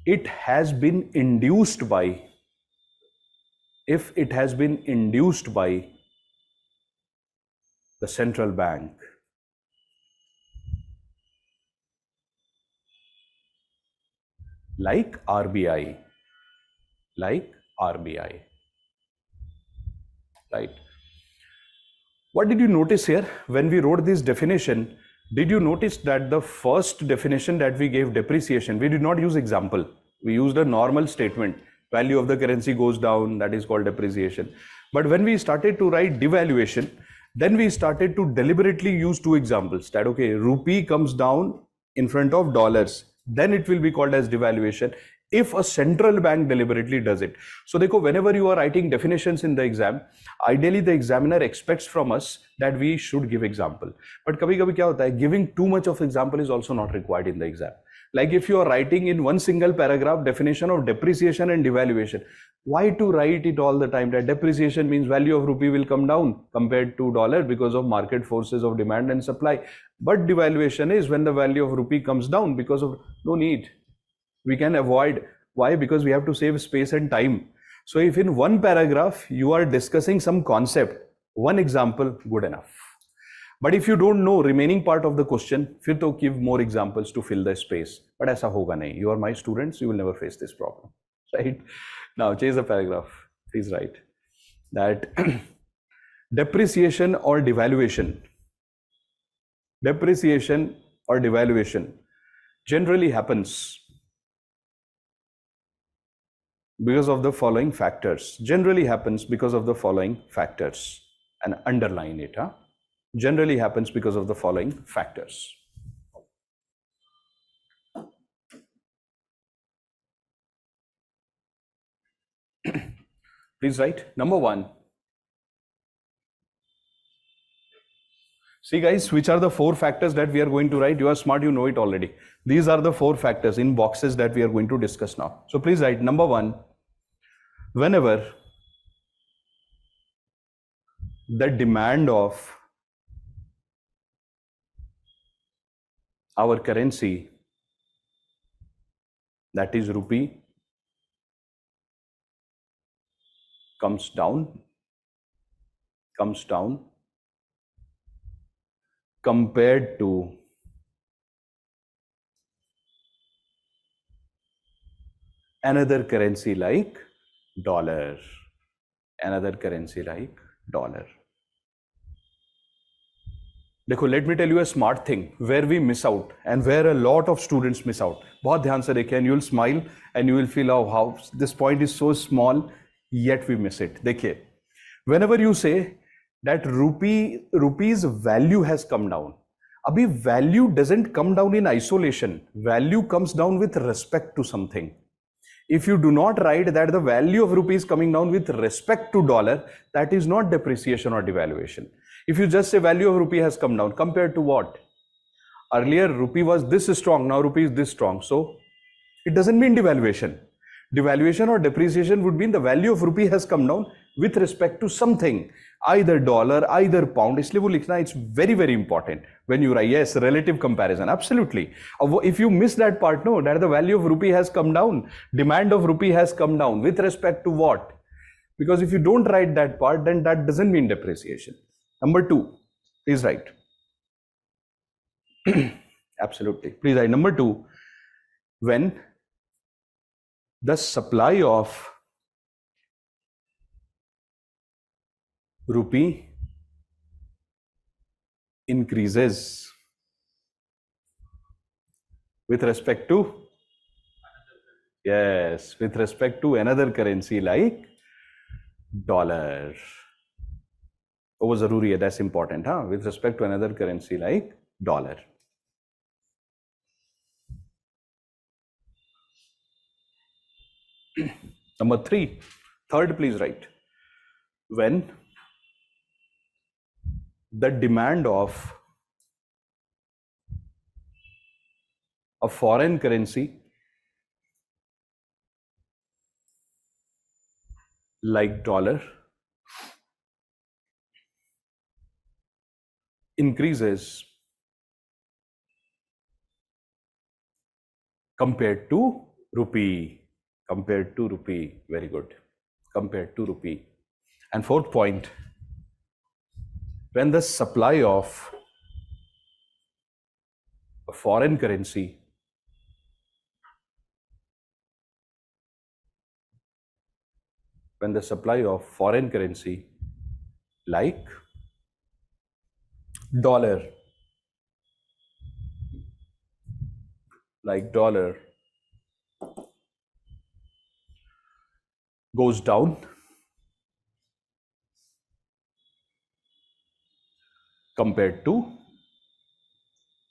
it has been induced by the central bank. Like RBI. Right. What did you notice here when we wrote this definition? Did you notice that the first definition that we gave, depreciation, we did not use example. We used a normal statement. Value of the currency goes down, that is called depreciation. But when we started to write devaluation, then we started to deliberately use two examples. That okay, rupee comes down in front of dollars, then it will be called as devaluation if a central bank deliberately does it. So देखो, whenever you are writing definitions in the exam, ideally the examiner expects from us that we should give example. But कभी-कभी क्या होता है, giving too much of example is also not required in the exam. Like if you are writing in one single paragraph definition of depreciation and devaluation, why to write it all the time that depreciation means value of rupee will come down compared to dollar because of market forces of demand and supply, but devaluation is when the value of rupee comes down because of no need. We can avoid. Why? Because we have to save space and time. So if in one paragraph you are discussing some concept, one example, good enough. But if you don't know remaining part of the question, फिर तो give more examples to fill the space. But ऐसा होगा नहीं. You are my students, you will never face this problem. Right? Now change the paragraph. Please write that depreciation or devaluation generally happens because of the following factors. And underline it. Generally happens because of the following factors. Please write. Number one. See guys, which are the four factors that we are going to write? You are smart, you know it already. These are the four factors in boxes that we are going to discuss now. So please write. Number one, whenever the demand of our currency, that is rupee, comes down compared to another currency like dollar. देखो, let me tell you a smart thing where we miss out and where a lot of students miss out. बहुत ध्यान से देखें and you will smile and you will feel how this point is so small yet we miss it. देखिए, whenever you say that rupee's value has come down, अभी value doesn't come down in isolation. Value comes down with respect to something. If you do not write that the value of rupee is coming down with respect to dollar, that is not depreciation or devaluation. If you just say value of rupee has come down, compared to what? Earlier rupee was this strong, now rupee is this strong. So it doesn't mean devaluation. Devaluation or depreciation would mean the value of rupee has come down with respect to something, either dollar, either pound. इसलिए वो लिखना, it's very, very important when you write. Yes, relative comparison, absolutely. If you miss that part, no, that the value of rupee has come down, demand of rupee has come down with respect to what? Because if you don't write that part, then that doesn't mean depreciation. Number 2, please write. Absolutely, please write. Number 2, when the supply of rupee increases with respect to, yes, with respect to another currency like dollar. वो जरूरी है, that's important, huh? With respect to another currency like dollar. Number 3, third, please write. When the demand of a foreign currency like dollar increases compared to rupee. Very good. Compared to rupee. And 4th point, when the supply of a foreign currency like dollar goes down compared to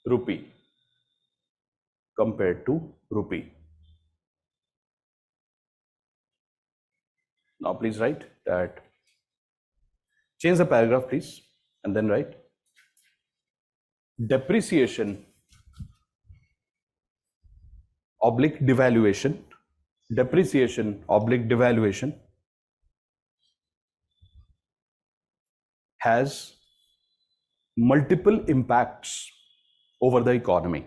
rupee. Now please write that. Change the paragraph, please, and then write depreciation oblique devaluation has multiple impacts over the economy.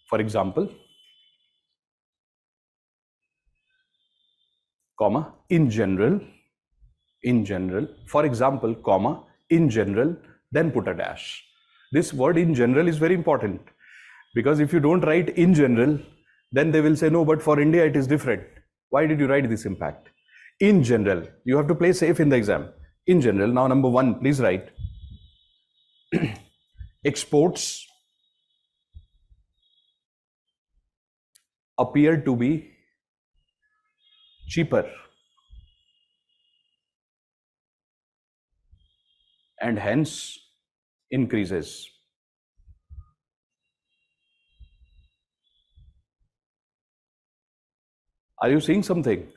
For example, comma, in general, for example, comma, in general, then put a dash. This word in general is very important, because if you don't write in general, then they will say, no, but for India it is different. Why did you write this impact? In general, you have to play safe in the exam. In general. Now number 1, please write exports appear to be cheaper and hence increases. Are you seeing something?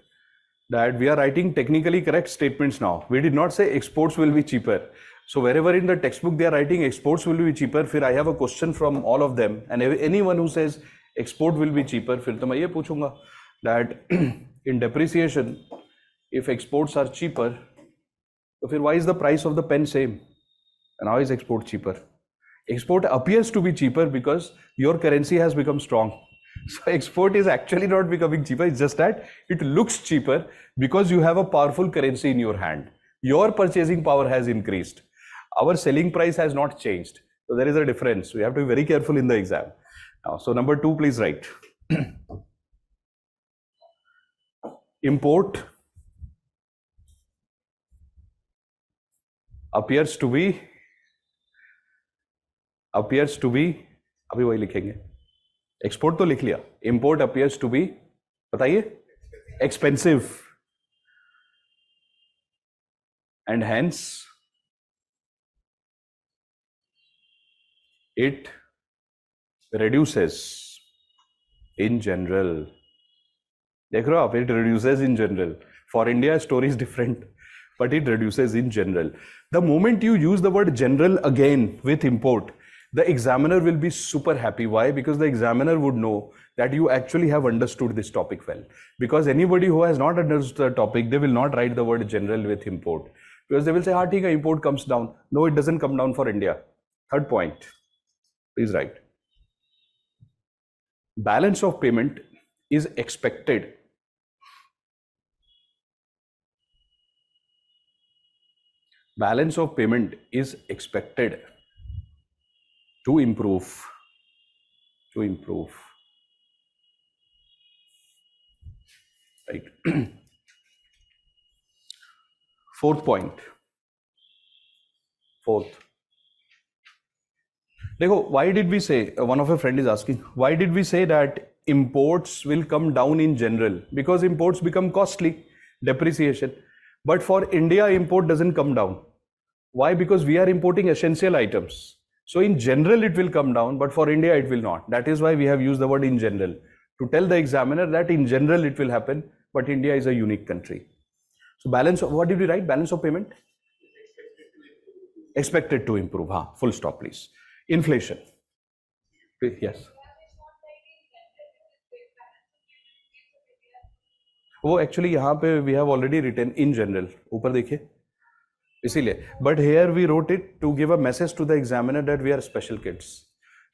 That we are writing technically correct statements now. We did not say exports will be cheaper. So wherever in the textbook they are writing exports will be cheaper, फिर I have a question from all of them, and anyone who says export will be cheaper, फिर तो मैं ये पूछूंगा that in depreciation, if exports are cheaper, तो फिर why is the price of the pen same? And how is export cheaper? Export appears to be cheaper because your currency has become strong. So export is actually not becoming cheaper. It's just that it looks cheaper because you have a powerful currency in your hand. Your purchasing power has increased. Our selling price has not changed. So there is a difference. We have to be very careful in the exam. Now, so number 2, please write. Import appears to be अभी वही लिखेंगे. Export तो लिख लिया. Import appears to be, बताइए, expensive, and hence it reduces in general. देख रहे हो आप, it reduces in general. For India, story is different, but it reduces in general. The moment you use the word general again with import, the examiner will be super happy. Why? Because the examiner would know that you actually have understood this topic well. Because anybody who has not understood the topic, they will not write the word general with import. Because they will say, "Ha, theek hai, import comes down." No, it doesn't come down for India. Third point, please write. Balance of payment is expected. Balance of payment is expected to improve. Right. Fourth point. Dekho, why did we say, one of a friend is asking, why did we say that imports will come down in general? Because imports become costly, depreciation. But for India, import doesn't come down. Why? Because we are importing essential items. So in general, it will come down, but for India, it will not. That is why we have used the word in general, to tell the examiner that in general, it will happen, but India is a unique country. So balance, what did we write? Balance of payment? Expected to improve. Full stop, please. Inflation. Yes. वो actually यहाँ पे we have already written in general, ऊपर देखिए, इसीलिए. But here we wrote it to give a message to the examiner that we are special kids.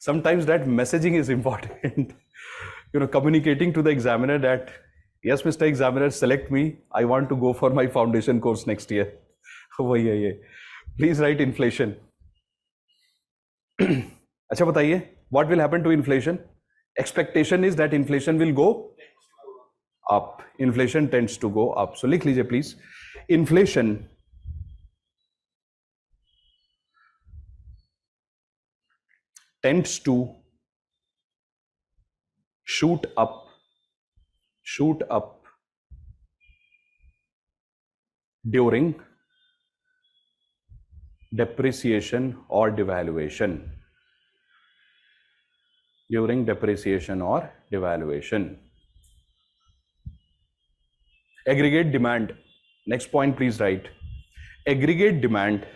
Sometimes that messaging is important. Communicating to the examiner that, yes, Mr. Examiner, select me. I want to go for my foundation course next year. वही है ये. Please write inflation. अच्छा बताइए, what will happen to inflation? Expectation is that inflation will go up. Inflation tends to go up. So लिख लीजिए please. Inflation tends to shoot up during depreciation or devaluation. Aggregate demand. Next point, please write. Aggregate demand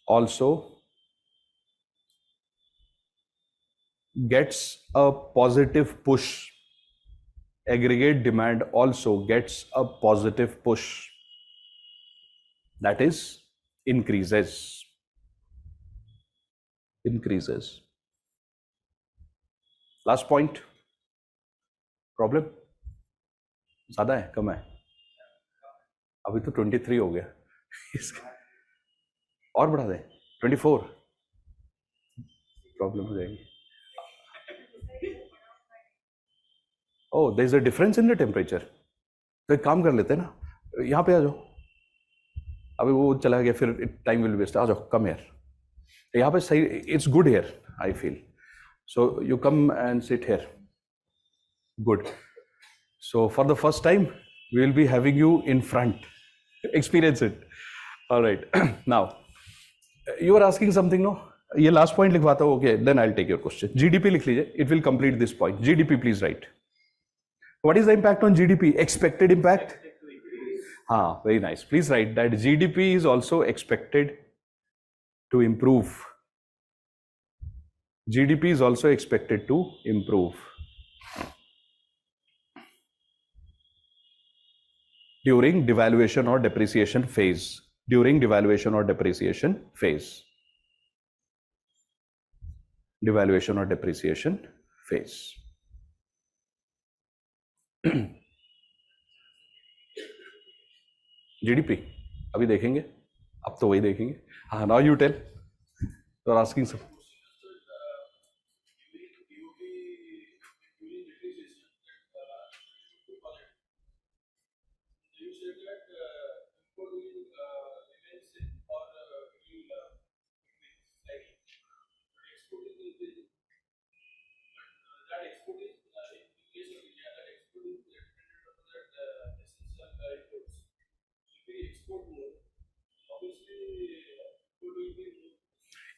also gets a positive push. Aggregate demand also gets a positive push. That is, increases. Last point. Problem? ज़्यादा है, कम है? अभी तो 23 हो गया. और बढ़ा दें 24. प्रॉब्लम हो जाएगी. Oh, there is a difference in the temperature. तो एक काम कर लेते हैं ना, यहाँ पे आ जाओ. अभी वो चला गया, फिर टाइम विल वेस्ट. आ जाओ, कम हियर. यहाँ पे सही, it's good here, I feel. So you come and sit here. Good. So for the first time, we will be having you in front. Experience it. All right. Now, you are asking something, no? ये last point लिखवाता हूँ. Okay, then I'll take your question. GDP लिख लीजिए. It will complete this point. GDP, please write. What is the impact on GDP? Expected impact? Very nice. Please write that GDP is also expected to improve. GDP is also expected to improve. during devaluation or depreciation phase. During devaluation or depreciation phase. Devaluation or depreciation phase. GDP अभी देखेंगे, अब तो वही देखेंगे. हाँ, now you tell. You are asking some.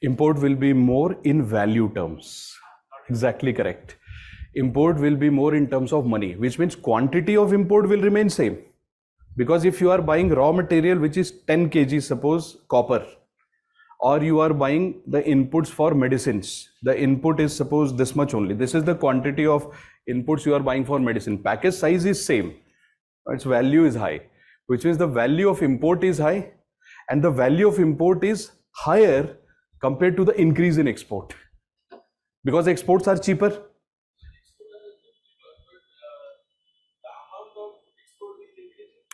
Import will be more in value terms. Exactly correct. Import will be more in terms of money, which means quantity of import will remain same. Because if you are buying raw material which is 10 kg, suppose copper, or you are buying the inputs for medicines, the input is suppose this much only. This is the quantity of inputs you are buying for medicine. Package size is same, its value is high, which means the value of import is high, and the value of import is higher compared to the increase in export, because exports are cheaper.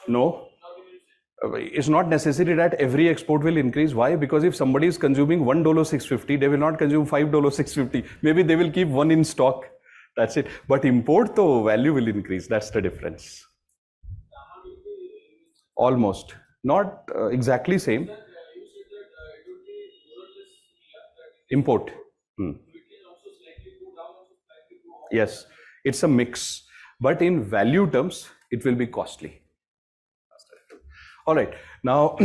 No, it's not necessary that every export will increase. Why? Because if somebody is consuming $1.650, they will not consume $5.650. Maybe they will keep one in stock. That's it. But import, the value will increase. That's the difference. Almost. Not exactly same. Import. Yes, it's a mix. But in value terms, it will be costly. All right. Now,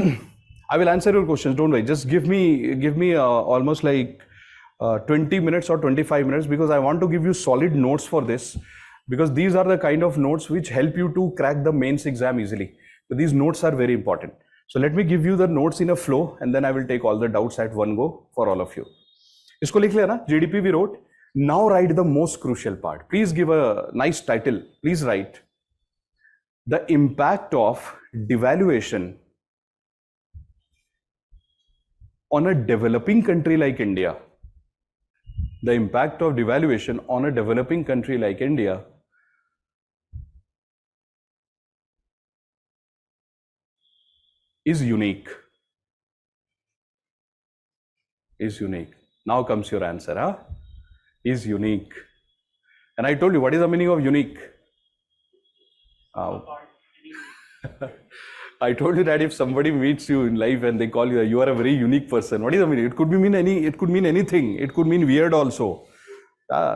I will answer your questions. Don't worry. Just give me almost like 20 minutes or 25 minutes, because I want to give you solid notes for this, because these are the kind of notes which help you to crack the mains exam easily. So these notes are very important. So let me give you the notes in a flow, and then I will take all the doubts at one go for all of you. Isko likh liya na? GDP we wrote. Now write the most crucial part. Please give a nice title. Please write the impact of devaluation on a developing country like India. The impact of devaluation on a developing country like India is unique. Is unique. Now comes your answer, huh? Is unique. And I told you, what is the meaning of unique? I told you that if somebody meets you in life and they call you, you are a very unique person. What is the meaning? It could mean anything. It could mean weird also.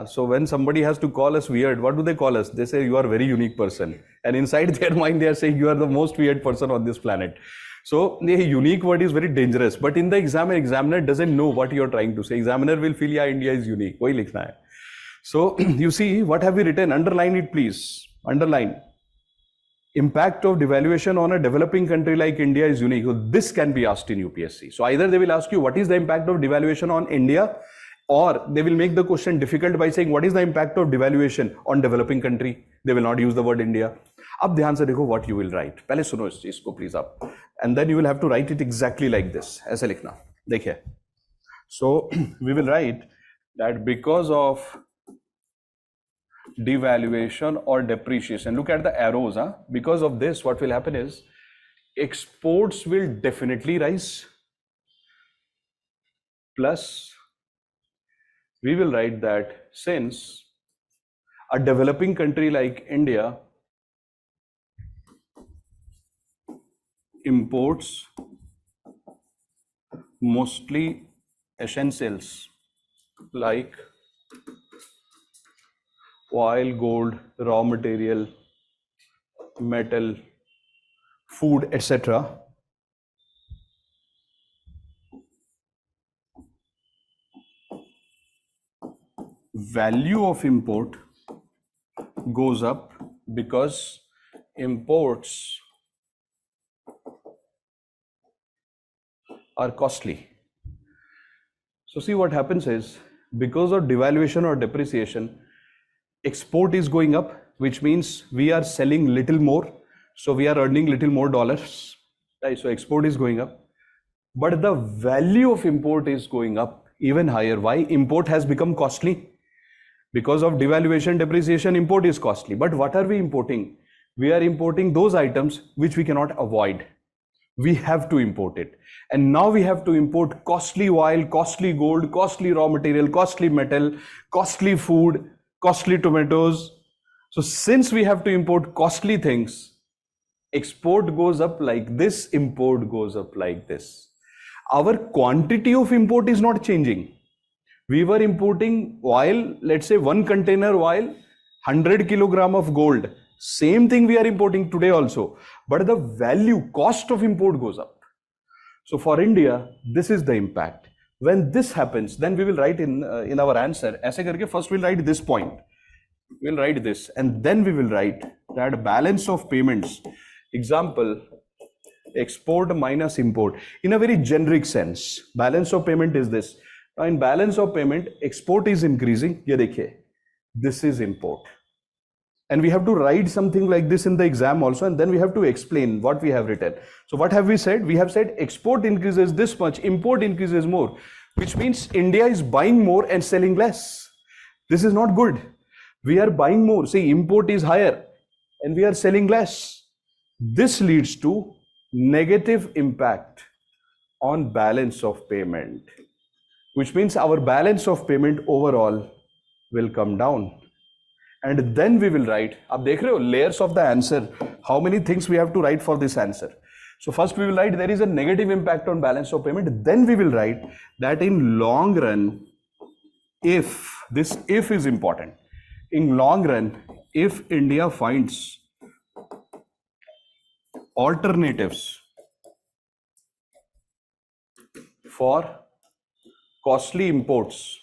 So when somebody has to call us weird, what do they call us? They say you are a very unique person. And inside their mind, they are saying you are the most weird person on this planet. So the unique word is very dangerous. But in the exam, examiner doesn't know what you are trying to say. Examiner will feel, yeah, India is unique. Wahi likhna hai. So you see, what have we written? Underline it, please. Underline. Impact of devaluation on a developing country like India is unique. So this can be asked in UPSC. So either they will ask you, what is the impact of devaluation on India? Or they will make the question difficult by saying, what is the impact of devaluation on developing country? They will not use the word India. अब ध्यान से देखो what you will write. पहले सुनो इस चीज को please आप. And then you will have to write it exactly like this. ऐसे लिखना. देखिए. So we will write that because of devaluation or depreciation, look at the arrows, huh? Because of this, what will happen is exports will definitely rise, plus we will write that since a developing country like India imports mostly essentials like oil, gold, raw material, metal, food, etc. Value of import goes up because imports are costly. So see, what happens is, because of devaluation or depreciation, export is going up, which means we are selling little more. So we are earning little more dollars, right? So export is going up, but the value of import is going up even higher. Why? Import has become costly. Because of devaluation, depreciation, import is costly. But what are we importing? We are importing those items which we cannot avoid. We have to import it. And now we have to import costly oil, costly gold, costly raw material, costly metal, costly food, costly tomatoes. So since we have to import costly things, export goes up like this, import goes up like this. Our quantity of import is not changing. We were importing oil, let's say 1 container oil, 100 kilogram of gold. Same thing we are importing today also. But the value, cost of import goes up. So for India, this is the impact. When this happens, then we will write in our answer, ऐसे करके first we'll write this point. We'll write this and then we will write that balance of payments. Example, export minus import. In a very generic sense, balance of payment is this. Now in balance of payment, export is increasing. ये देखिए, this is import. And we have to write something like this in the exam also, and then we have to explain what we have written. So what have we said? We have said export increases this much, import increases more, which means India is buying more and selling less. This is not good. We are buying more. See, import is higher and we are selling less. This leads to negative impact on balance of payment, which means our balance of payment overall will come down. And then we will write, आप देख रहे हो, layers of the answer, how many things we have to write for this answer. So first we will write there is a negative impact on balance of payment. Then we will write that in long run, if, this if is important, in long run, if India finds alternatives for costly imports,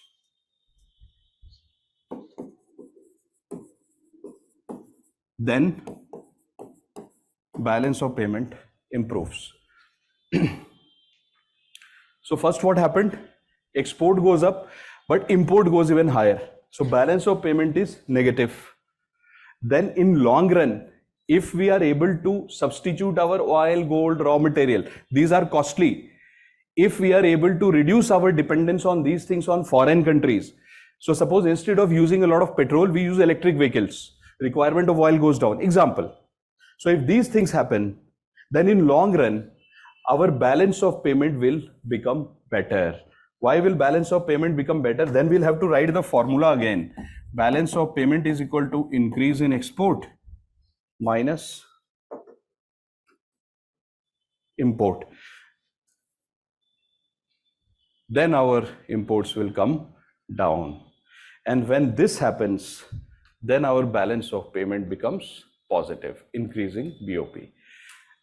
then balance of payment improves. So first what happened? Export goes up, but import goes even higher. So balance of payment is negative. Then in long run, if we are able to substitute our oil, gold, raw material, these are costly. If we are able to reduce our dependence on these things on foreign countries, so suppose instead of using a lot of petrol, we use electric vehicles, requirement of oil goes down. Example. So if these things happen, then in long run, our balance of payment will become better. Why will balance of payment become better? Then we'll have to write the formula again. Balance of payment is equal to increase in export minus import. Then our imports will come down. And when this happens, then our balance of payment becomes positive, increasing BOP.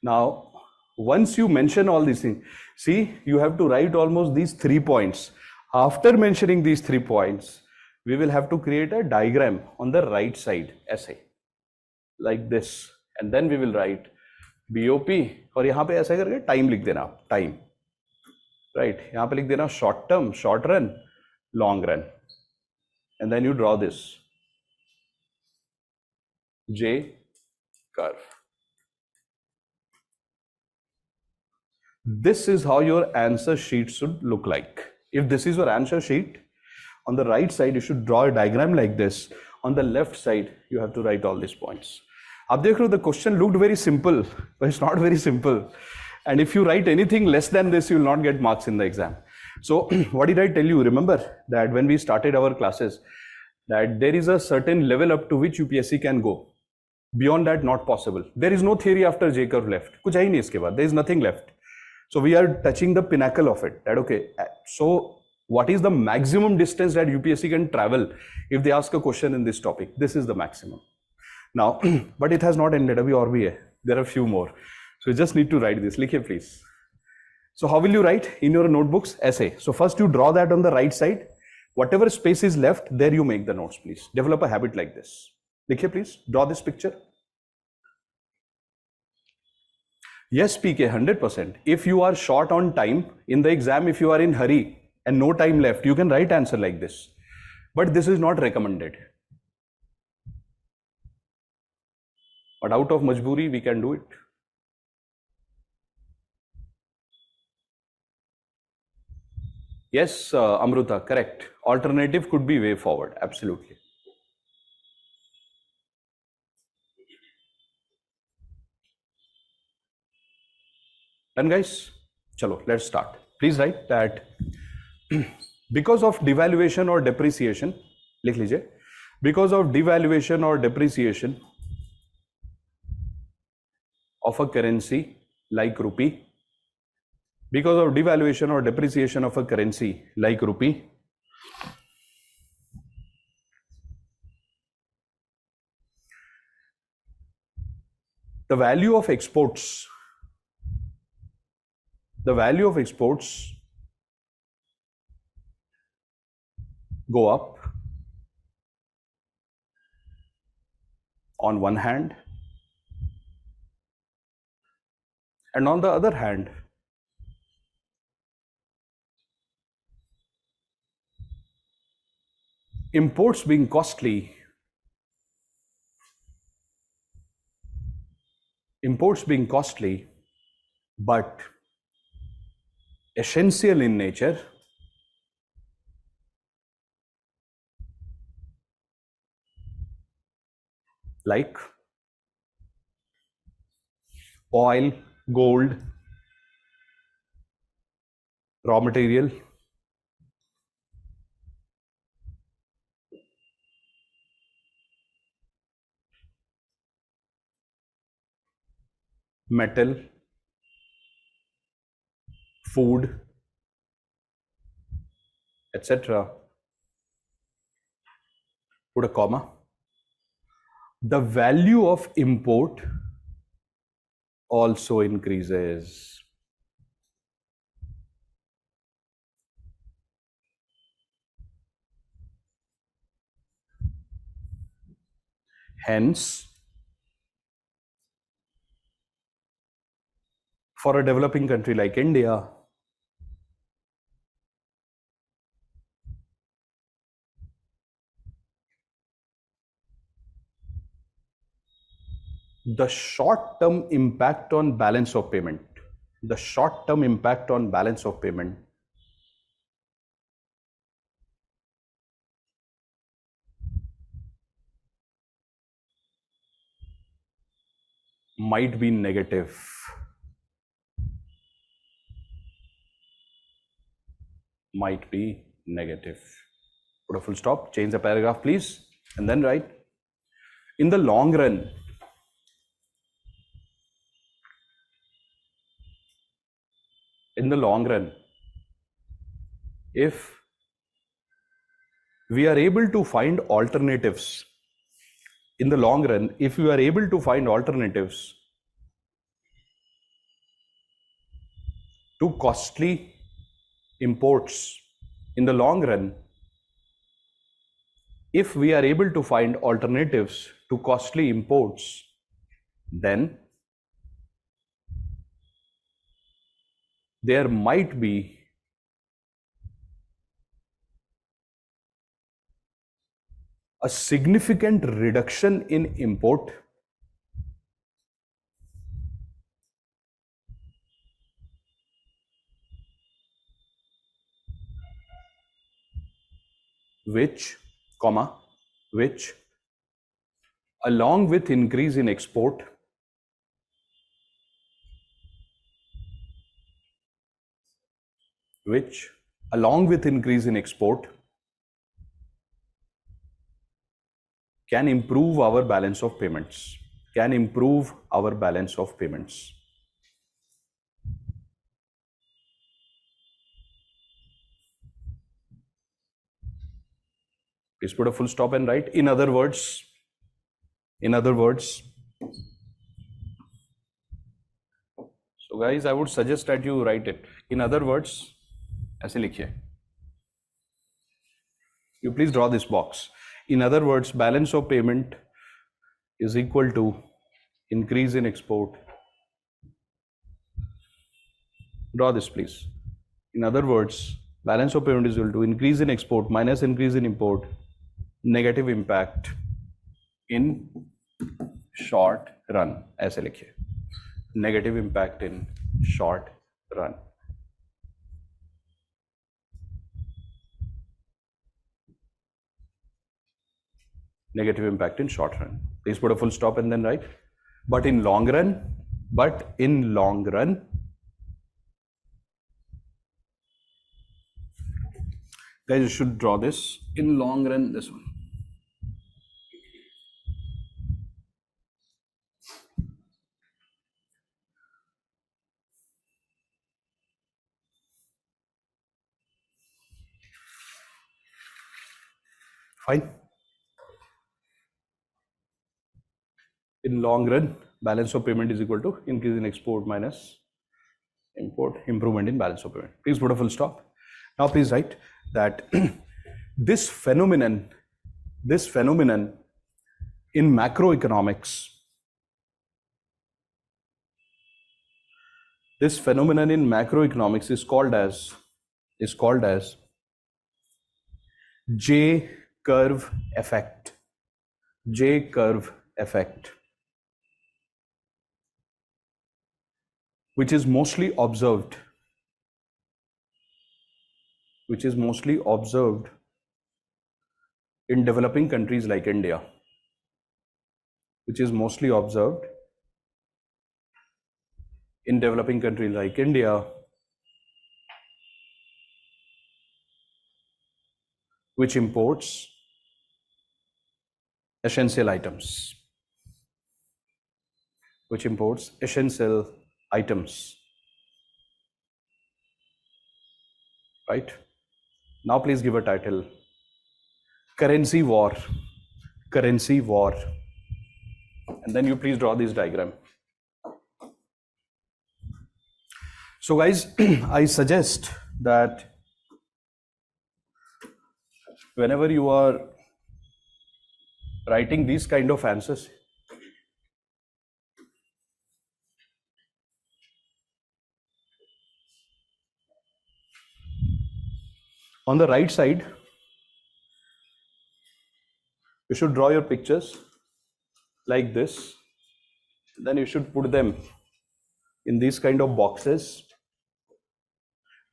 Now, once you mention all these things, see, you have to write almost these 3 points. After mentioning these 3 points, we will have to create a diagram on the right side, essay, like this. And then we will write BOP, और यहाँ पे ऐसा करके time लिख देना, time, right? यहाँ पे लिख देना short term, short run, long run. And then you draw this J curve. This is how your answer sheet should look like. If this is your answer sheet, on the right side you should draw a diagram like this. On the left side you have to write all these points. अब देख रहे हो, the question looked very simple, but it's not very simple. And if you write anything less than this, you will not get marks in the exam. So what did I tell you? Remember that when we started our classes, that there is a certain level up to which UPSC can go. Beyond that, not possible. There is no theory after J curve left. कुछ है ही नहीं इसके बाद. There is nothing left. So we are touching the pinnacle of it. That okay. So what is the maximum distance that UPSC can travel if they ask a question in this topic? This is the maximum. Now, but it has not ended. अभी और भी है. There are a few more. So you just need to write this. लिखिए please. So how will you write in your notebooks? Essay. So first you draw that on the right side. Whatever space is left, there you make the notes, please. Develop a habit like this. लिखिए please. Draw this picture. Yes, PK, 100%. If you are short on time in the exam, if you are in hurry and no time left, you can write answer like this. But this is not recommended. but out of majburi we can do it. Yes, Amruta, correct. Alternative could be way forward, absolutely. Done, guys? Chalo, let's start. Please write that because of devaluation or depreciation, लिख लीजिए, because of devaluation or depreciation of a currency like rupee, because of devaluation or depreciation of a currency like rupee, the value of exports go up on one hand, and on the other hand, imports being costly, but essential in nature, like oil, gold, raw material, metal, food, etc. Put a comma. The value of import also increases. Hence, for a developing country like India, the short-term impact on balance of payment, might be negative. Put a full stop, change the paragraph, please, and then write, in the long run, if we are able to find alternatives, to costly imports, in the long run, if we are able to find alternatives to costly imports, then there might be a significant reduction in import, which along with increase in export can improve our balance of payments. Please put a full stop and write, in other words, so guys, I would suggest that you write it. In other words, ऐसे लिखिए. You please draw this box. In other words, balance of payment is equal to increase in export. Draw this, please. In other words, balance of payment is equal to increase in export minus increase in import, negative impact in short run, ऐसे लिखिए, negative impact in short run. Negative impact in short run. Please put a full stop and then write. But in long run, guys, you should draw this. In long run, this one. Fine. In long run, balance of payment is equal to increase in export minus import, improvement in balance of payment. Please put a full stop. Now please write that this phenomenon in macroeconomics, is called as J curve effect. J curve effect, which is mostly observed in developing countries like India. Which imports essential items. Right? Now please give a title. Currency war. And then you please draw this diagram. So guys, I suggest that whenever you are writing these kind of answers, on the right side, you should draw your pictures like this. Then you should put them in these kind of boxes.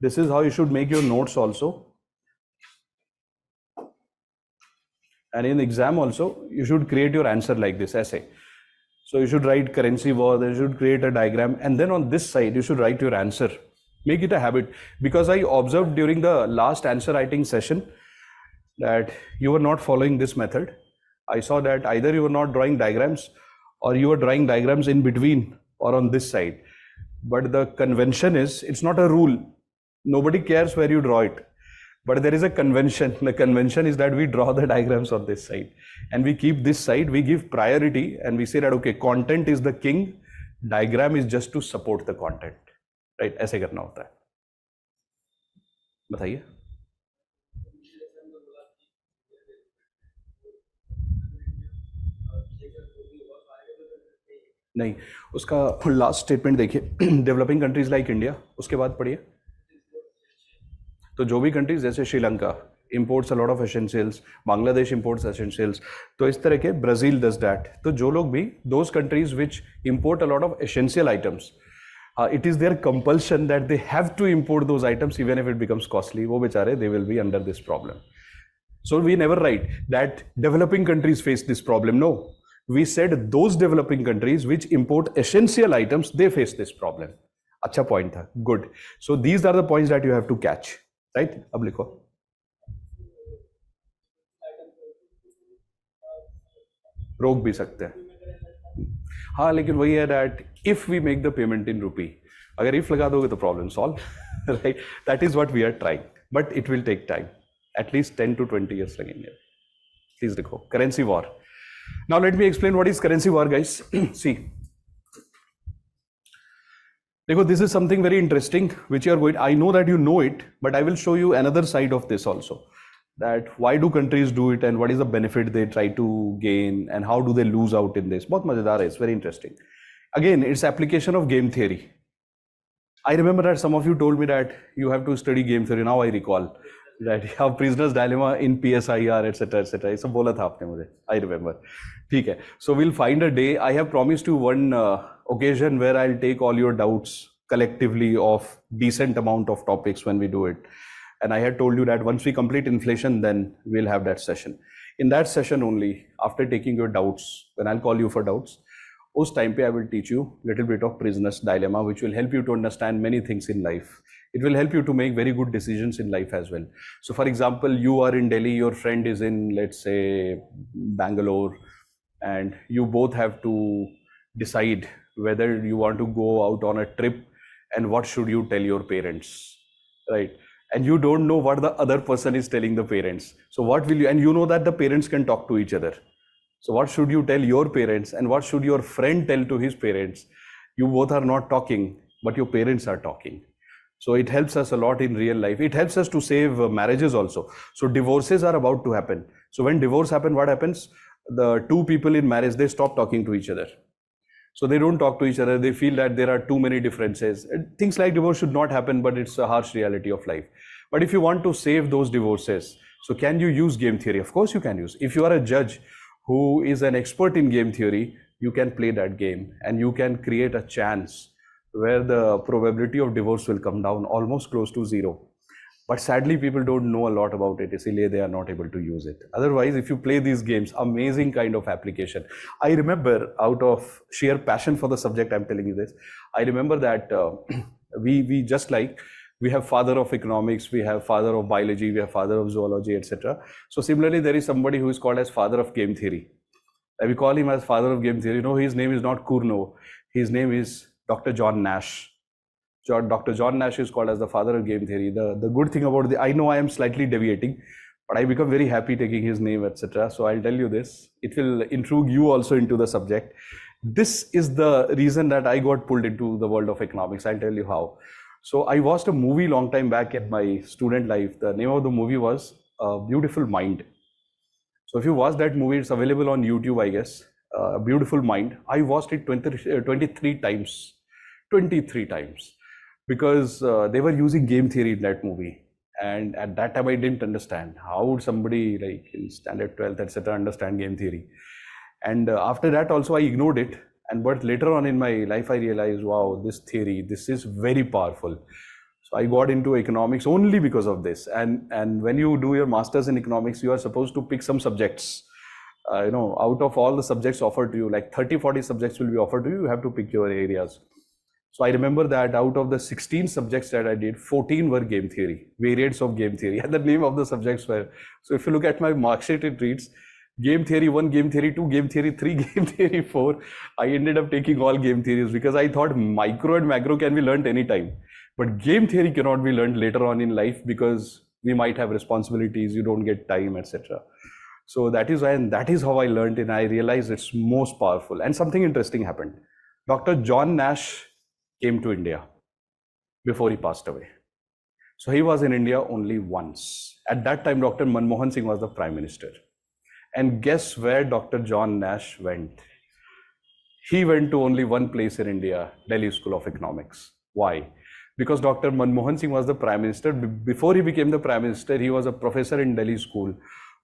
This is how you should make your notes also. And in exam also, you should create your answer like this, essay. So you should write currency war, then you should create a diagram, and then on this side, you should write your answer. Make it a habit, because I observed during the last answer writing session that you were not following this method. I saw that either you were not drawing diagrams or you were drawing diagrams in between or on this side. But the convention is, it's not a rule. Nobody cares where you draw it. But there is a convention. The convention is that we draw the diagrams on this side. And we keep this side, we give priority, and we say that, okay, content is the king, diagram is just to support the content. Right? ऐसे करना होता है. बताइए. नहीं, उसका last statement देखिए. Developing countries like India, उसके बाद पढ़िए. तो जो भी कंट्रीज जैसे Sri Lanka imports a lot of essentials, Bangladesh imports essentials, तो इस तरह के ब्राजील does that. तो जो लोग भी those countries which import a lot of essential items, it is their compulsion that they have to import those items even if it becomes costly. वो बेचारे, they will be under this problem. So we never write that developing countries face this problem. No, we said those developing countries which import essential items, they face this problem. अच्छा point था. Good. So these are the points that you have to catch. Right? अब लिखो. रोक भी सकते हैं. हाँ, लेकिन वही है that if we make the payment in rupee, अगर if लगा दोगे तो problem solve. Right? That is what we are trying. But it will take time. At least 10 to 20 years लगेंगे. Please लिखो. Currency war. Now let me explain what is currency war, guys. See. देखो, this is something very interesting which you are going, I know that you know it, but I will show you another side of this also, that why do countries do it and what is the benefit they try to gain and how do they lose out in this. बहुत मजेदार है, it's very interesting. Again, it's application of game theory. I remember that some of you told me that you have to study game theory. Now I recall Right, हाँ, prisoner's dilemma in PSIR, etc., etc. ये सब बोला था आपने मुझे. I remember. ठीक है. So we'll find a day. I have promised you one occasion where I'll take all your doubts collectively of decent amount of topics when we do it. And I had told you that once we complete inflation, then we'll have that session. In that session only, after taking your doubts, when I'll call you for doubts, उस time पे I will teach you little bit of prisoner's dilemma, which will help you to understand many things in life. It will help you to make very good decisions in life as well. So for example, you are in Delhi, your friend is in, let's say, Bangalore, and you both have to decide whether you want to go out on a trip and what should you tell your parents, right? And you don't know what the other person is telling the parents. So what will you, and you know that the parents can talk to each other. So what should you tell your parents and what should your friend tell to his parents? You both are not talking, but your parents are talking. So it helps us a lot in real life. It helps us to save marriages also. So divorces are about to happen. So when divorce happens, what happens? The two people in marriage, they stop talking to each other. So they don't talk to each other. They feel that there are too many differences. Things like divorce should not happen, but it's a harsh reality of life. But if you want to save those divorces, so can you use game theory? Of course you can use. If you are a judge who is an expert in game theory, you can play that game and you can create a chance where the probability of divorce will come down almost close to zero. But sadly, people don't know a lot about it, isliye they are not able to use it. Otherwise, if you play these games, amazing kind of application. I remember, out of sheer passion for the subject, I'm telling you this, I remember that we just like, we have father of economics, we have father of biology, we have father of zoology, etc. So similarly, there is somebody who is called as father of game theory. We call him as father of game theory. No, his name is not Cournot. His name is Dr. John Nash. Dr. John Nash is called as the father of game theory. The good thing about I know I am slightly deviating, but I become very happy taking his name, etc. So I'll tell you this. It will intrigue you also into the subject. This is the reason that I got pulled into the world of economics. I'll tell you how. So I watched a movie long time back in my student life. The name of the movie was A Beautiful Mind. So if you watch that movie, it's available on YouTube, I guess. A Beautiful Mind. I watched it 23 times. 23 times. Because they were using game theory in that movie. And at that time, I didn't understand. How would somebody like in standard 12th, etc., understand game theory? And after that also, I ignored it. But later on in my life, I realized, wow, this theory, this is very powerful. So I got into economics only because of this. And when you do your master's in economics, you are supposed to pick some subjects. Out of all the subjects offered to you, like 30, 40 subjects will be offered to you, you have to pick your areas. So I remember that out of the 16 subjects that I did, 14 were game theory, variants of game theory, and the name of the subjects were. So if you look at my mark sheet, it reads game theory 1, game theory 2, game theory 3, game theory 4. I ended up taking all game theories because I thought micro and macro can be learned anytime. But game theory cannot be learned later on in life because we might have responsibilities, you don't get time, etc. So that is why, and that is how I learned, and I realized it's most powerful. And something interesting happened. Dr. John Nash came to India before he passed away. So he was in India only once. At that time, Dr. Manmohan Singh was the Prime Minister. And guess where Dr. John Nash went? He went to only one place in India, Delhi School of Economics. Why? Because Dr. Manmohan Singh was the Prime Minister. Before he became the Prime Minister, he was a professor in Delhi School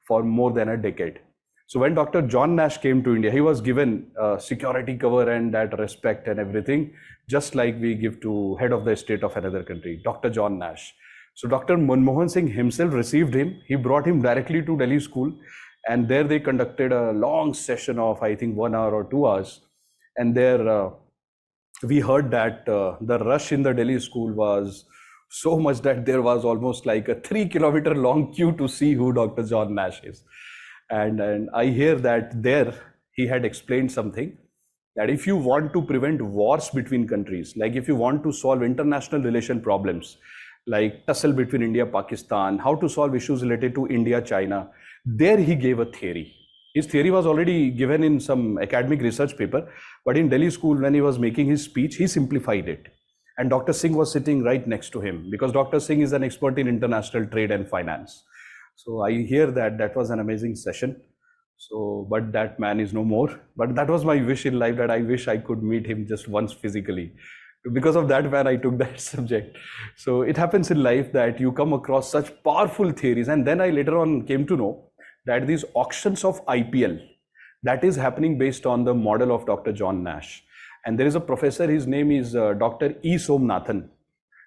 for more than a decade. So when Dr. John Nash came to India, he was given security cover and that respect and everything, just like we give to head of the state of another country, Dr. John Nash. So Dr. Manmohan Singh himself received him. He brought him directly to Delhi School, and there they conducted a long session of, I think, 1 hour or 2 hours. And there we heard that the rush in the Delhi School was so much that there was almost like a 3-kilometer long queue to see who Dr. John Nash is. And I hear that there he had explained something, that if you want to prevent wars between countries, like if you want to solve international relation problems, like tussle between India, Pakistan, how to solve issues related to India, China, there he gave a theory. His theory was already given in some academic research paper, but in Delhi School, when he was making his speech, he simplified it. And Dr. Singh was sitting right next to him because Dr. Singh is an expert in international trade and finance. So I hear that that was an amazing session. So, but that man is no more. But that was my wish in life, that I wish I could meet him just once physically Because of that man, I took that subject. So it happens in life that you come across such powerful theories, and then I later on came to know that these auctions of IPL, that is happening based on the model of Dr. John Nash. And there is a professor, his name is Dr. E. Somnathan.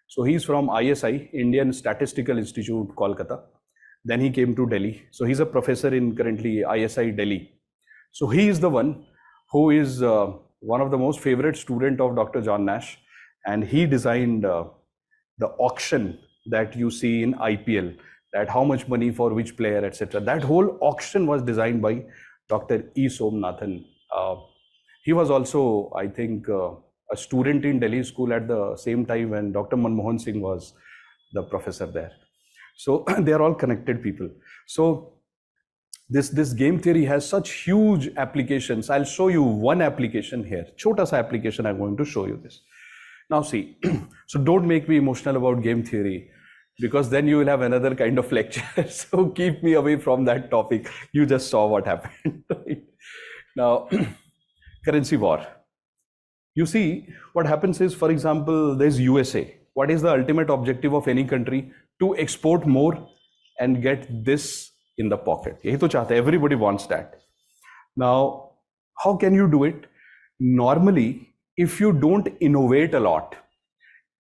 So he's from ISI, Indian Statistical Institute, Kolkata. Then he came to Delhi. So he's a professor in currently ISI Delhi. So he is the one who is one of the most favorite student of Dr. John Nash, and he designed the auction that you see in IPL, that how much money for which player, etc. That whole auction was designed by Dr. E. Somnathan. He was also, I think, a student in Delhi school at the same time when Dr. Manmohan Singh was the professor there. So they are all connected people. So this game theory has such huge applications. I'll show you one application here. Chota sa application, I'm going to show you this. Now see, so don't make me emotional about game theory, because then you will have another kind of lecture. So keep me away from that topic. You just saw what happened. Right? Now, currency war. You see, what happens is, for example, there's USA. What is the ultimate objective of any country? To export more and get this in the pocket. Yahi to chahte, everybody wants that. Now, how can you do it? Normally, if you don't innovate a lot,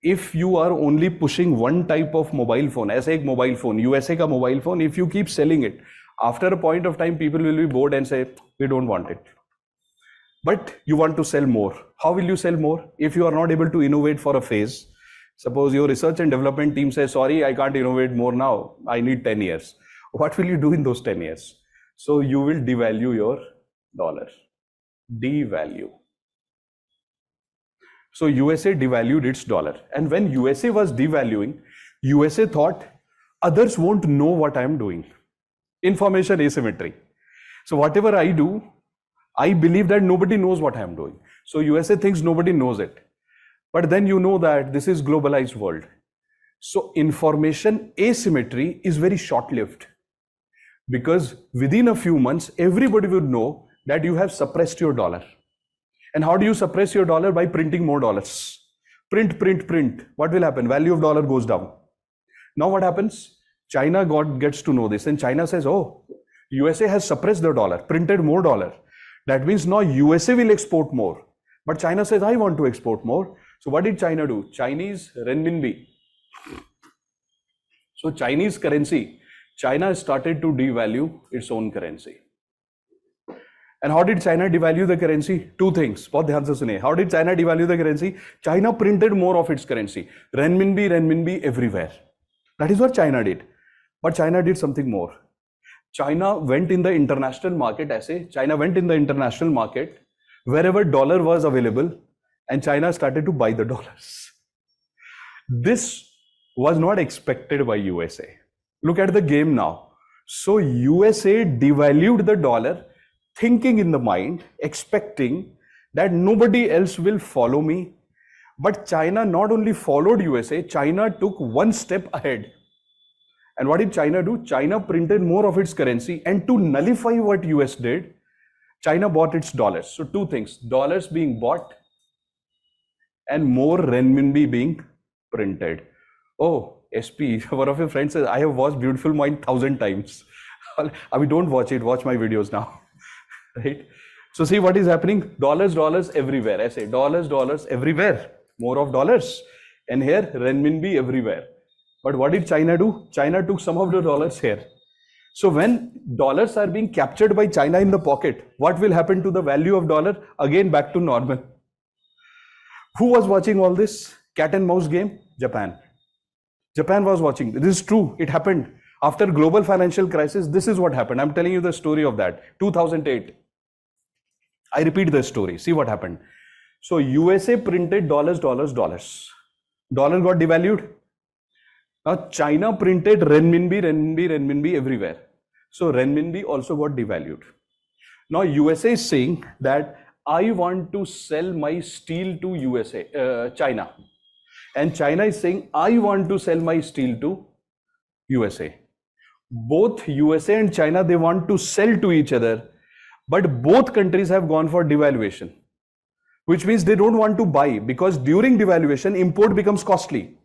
if you are only pushing one type of mobile phone, as a mobile phone, USA ka mobile phone, if you keep selling it, after a point of time, people will be bored and say, we don't want it. But you want to sell more. How will you sell more? If you are not able to innovate for a phase, suppose your research and development team says, sorry, I can't innovate more now, I need 10 years. What will you do in those 10 years? So you will devalue your dollar. Devalue. So USA devalued its dollar. And when USA was devaluing, USA thought others won't know what I'm doing. Information asymmetry. So whatever I do, I believe that nobody knows what I'm doing. So USA thinks nobody knows it. But then you know that this is globalized world. So information asymmetry is very short-lived, because within a few months, everybody would know that you have suppressed your dollar. And how do you suppress your dollar? By printing more dollars. Print, print, print. What will happen? Value of dollar goes down. Now what happens? China gets to know this, and China says, oh, USA has suppressed the dollar, printed more dollar. That means now USA will export more. But China says, I want to export more. So what did China do? Chinese renminbi. So Chinese currency, China started to devalue its own currency. And how did China devalue the currency? Two things. Bahut dhyan se sune. How did China devalue the currency? China printed more of its currency. Renminbi, renminbi everywhere. That is what China did. But China did something more. China went in the international market, China went in the international market wherever dollar was available, and China started to buy the dollars. This was not expected by USA. Look at the game now. So USA devalued the dollar, thinking in the mind, expecting that nobody else will follow me. But China not only followed USA, China took one step ahead. And what did China do? China printed more of its currency, and to nullify what US did, China bought its dollars. So two things, dollars being bought and more renminbi being printed. Oh, SP, one of your friends says, I have watched Beautiful Mind 1,000 times. I mean, don't watch it, watch my videos now. Right? So see what is happening? Dollars, dollars everywhere. I say dollars, dollars everywhere. More of dollars. And here, renminbi everywhere. But what did China do? China took some of the dollars here. So when dollars are being captured by China in the pocket, what will happen to the value of dollar? Again, back to normal. Who was watching all this? Cat and mouse game? Japan. Japan was watching. This is true. It happened. After global financial crisis, this is what happened. I'm telling you the story of that. 2008. I repeat the story. See what happened. So USA printed dollars, dollars, dollars. Dollar got devalued. Now China printed renminbi, renminbi, renminbi everywhere. So renminbi also got devalued. Now USA is saying that I want to sell my steel to China. And China is saying I want to sell my steel to USA. Both USA and China, they want to sell to each other, but both countries have gone for devaluation. which means they don't want to buy, because during devaluation, import becomes costly.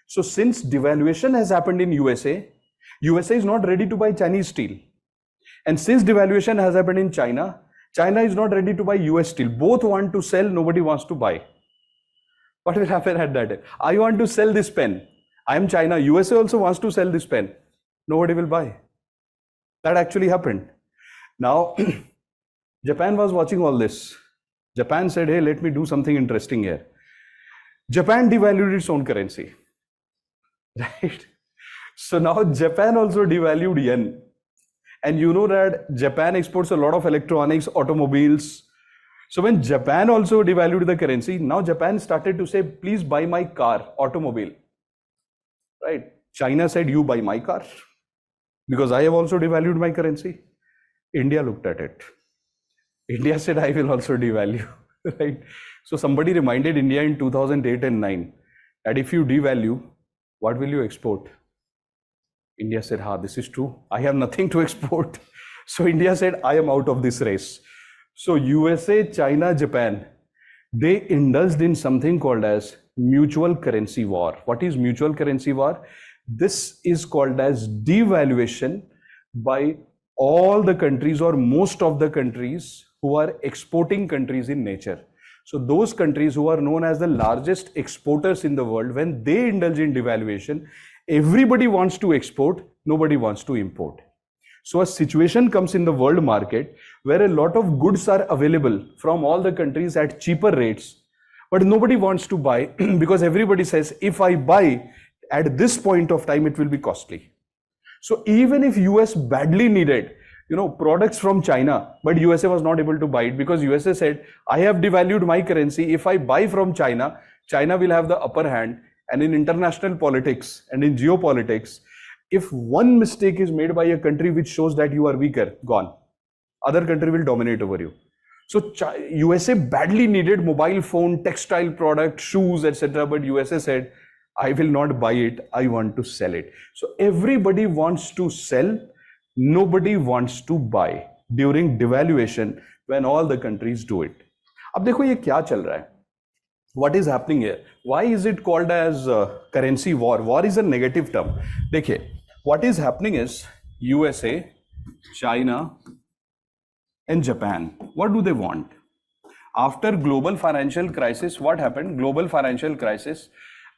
So since devaluation has happened in USA, USA is not ready to buy Chinese steel. And since devaluation has happened in China, China is not ready to buy US steel. Both want to sell, nobody wants to buy. What will happen at that time? I want to sell this pen. I am China. USA also wants to sell this pen. Nobody will buy. That actually happened. Now, Japan was watching all this. Japan said, hey, let me do something interesting here. Japan devalued its own currency. Right? So now Japan also devalued yen. And you know that Japan exports a lot of electronics, automobiles. So when Japan also devalued the currency, now Japan started to say, please buy my car, automobile. Right? China said, you buy my car, because I have also devalued my currency. India looked at it. India said, I will also devalue. Right? So somebody reminded India in 2008 and 9 that if you devalue, what will you export? India said, this is true. I have nothing to export. So India said, I am out of this race. So USA, China, Japan, they indulged in something called as mutual currency war. What is mutual currency war? This is called as devaluation by all the countries or most of the countries who are exporting countries in nature. So those countries who are known as the largest exporters in the world, when they indulge in devaluation, everybody wants to export, nobody wants to import. So a situation comes in the world market where a lot of goods are available from all the countries at cheaper rates, but nobody wants to buy because everybody says, if I buy at this point of time, it will be costly. So even if US badly needed, products from China, but USA was not able to buy it because USA said, I have devalued my currency. If I buy from China, China will have the upper hand. And in international politics and in geopolitics, if one mistake is made by a country which shows that you are weaker, gone. Other country will dominate over you. So USA badly needed mobile phone, textile product, shoes, etc. But USA said, I will not buy it. I want to sell it. So everybody wants to sell. Nobody wants to buy during devaluation when all the countries do it. अब देखो ये क्या चल रहा है? What is happening here? Why is it called as currency war? War is a negative term. देखिए, what is happening is USA, China, and Japan. What do they want? After global financial crisis, what happened? Global financial crisis.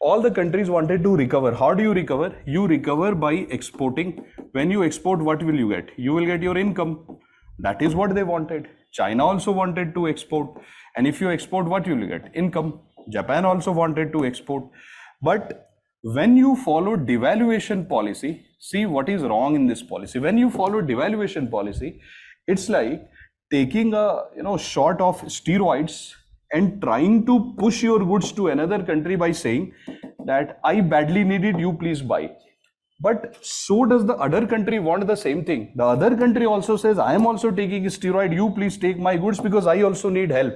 All the countries wanted to recover. How do you recover? You recover by exporting. When you export, what will you get? You will get your income. That is what they wanted. China also wanted to export. And if you export, what will you get? Income. Japan also wanted to export. But when you follow devaluation policy, see what is wrong in this policy. When you follow devaluation policy, it's like taking a shot of steroids and trying to push your goods to another country by saying that I badly need it, you please buy. But so does the other country want the same thing. The other country also says, I am also taking a steroid, you please take my goods because I also need help.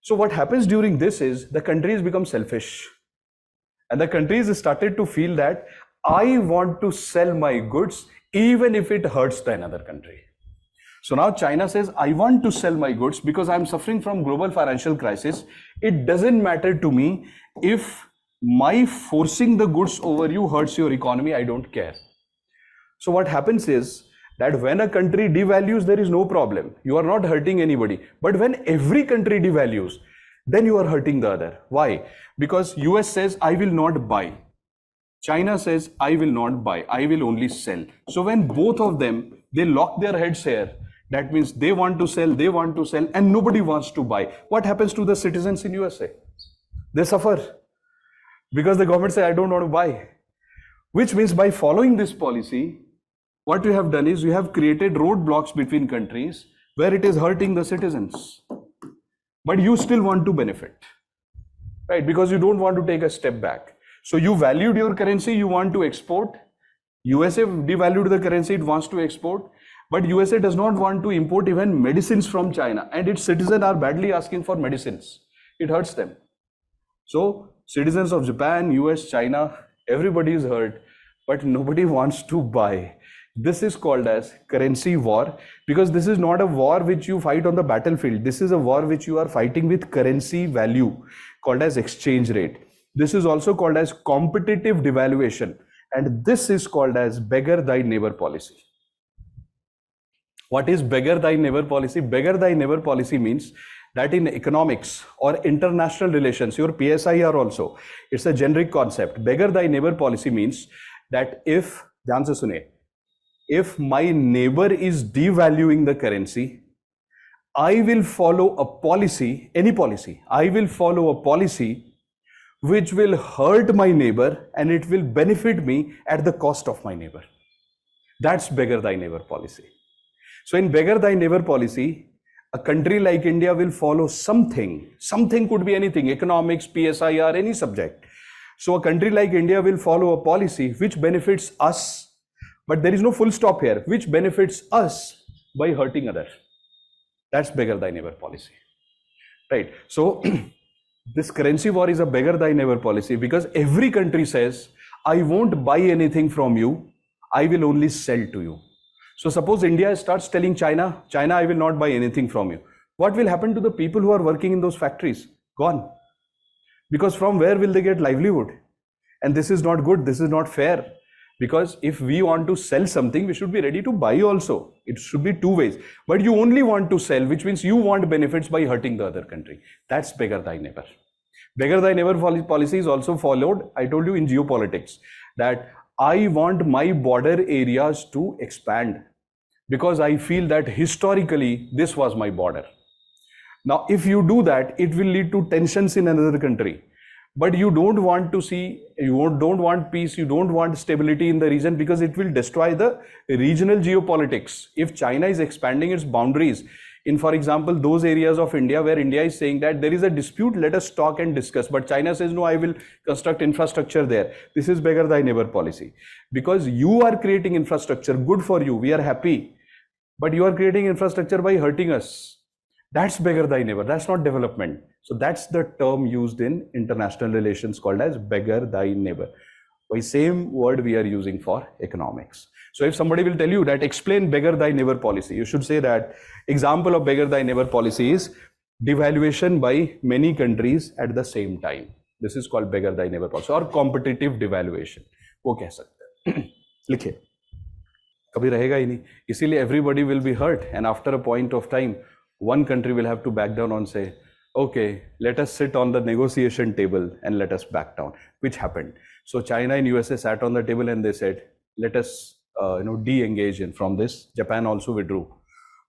So what happens during this is the countries become selfish. And the countries started to feel that I want to sell my goods even if it hurts the another country. So now China says, I want to sell my goods because I'm suffering from global financial crisis. It doesn't matter to me if my forcing the goods over you hurts your economy, I don't care. So what happens is that when a country devalues, there is no problem. You are not hurting anybody. But when every country devalues, then you are hurting the other. Why? Because US says, I will not buy. China says, I will not buy. I will only sell. So when both of them, they lock their heads here, that means they want to sell, and nobody wants to buy. What happens to the citizens in USA? They suffer because the government says, I don't want to buy. Which means by following this policy, what we have done is we have created roadblocks between countries where it is hurting the citizens. But you still want to benefit, right? Because you don't want to take a step back. So you valued your currency, you want to export. USA devalued the currency, it wants to export. But USA does not want to import even medicines from China. And its citizens are badly asking for medicines. It hurts them. So citizens of Japan, US, China, everybody is hurt. But nobody wants to buy. This is called as currency war, because this is not a war which you fight on the battlefield. This is a war which you are fighting with currency value, called as exchange rate. This is also called as competitive devaluation, and this is called as beggar thy neighbor policy. What is beggar thy neighbor policy? Beggar thy neighbor policy means that in economics or international relations, your PSIR also, it's a generic concept. Beggar thy neighbor policy means that if, ध्यान से सुनिए, if my neighbor is devaluing the currency, I will follow a policy, any policy, I will follow a policy which will hurt my neighbor and it will benefit me at the cost of my neighbor. That's beggar thy neighbor policy. So in beggar thy neighbor policy, a country like India will follow something could be anything, economics, PSIR, any subject. So a country like India will follow a policy which benefits us, but there is no full stop here, which benefits us by hurting others. That's beggar thy neighbor policy, right? So this currency war is a beggar thy neighbor policy, because every country says, I won't buy anything from you, I will only sell to you. So suppose India starts telling China, I will not buy anything from you. What will happen to the people who are working in those factories? Gone. Because from where will they get livelihood? And this is not good, this is not fair. Because if we want to sell something, we should be ready to buy also. It should be two ways. But you only want to sell, which means you want benefits by hurting the other country. That's beggar thy neighbor. Beggar thy neighbor policy is also followed, I told you, in geopolitics, that I want my border areas to expand, because I feel that historically this was my border. Now, if you do that, it will lead to tensions in another country. But you don't want to see, don't want peace, you don't want stability in the region, because it will destroy the regional geopolitics. If China is expanding its boundaries in, for example, those areas of India where India is saying that there is a dispute, let us talk and discuss. But China says, no, I will construct infrastructure there. This is beggar thy neighbor policy. Because you are creating infrastructure, good for you, we are happy. But you are creating infrastructure by hurting us. That's beggar thy neighbor. That's not development. So that's the term used in international relations called as beggar thy neighbor. The same word we are using for economics. So if somebody will tell you that explain beggar thy neighbor policy, you should say that example of beggar thy neighbor policy is devaluation by many countries at the same time. This is called beggar thy neighbor policy or competitive devaluation. वो कह सकते हैं. लिखिए. कभी रहेगा ही नहीं. इसीलिए everybody will be hurt, and after a point of time, one country will have to back down and say, okay, let us sit on the negotiation table and let us back down, which happened. So China and USA sat on the table and they said, let us de-engage from this. Japan also withdrew.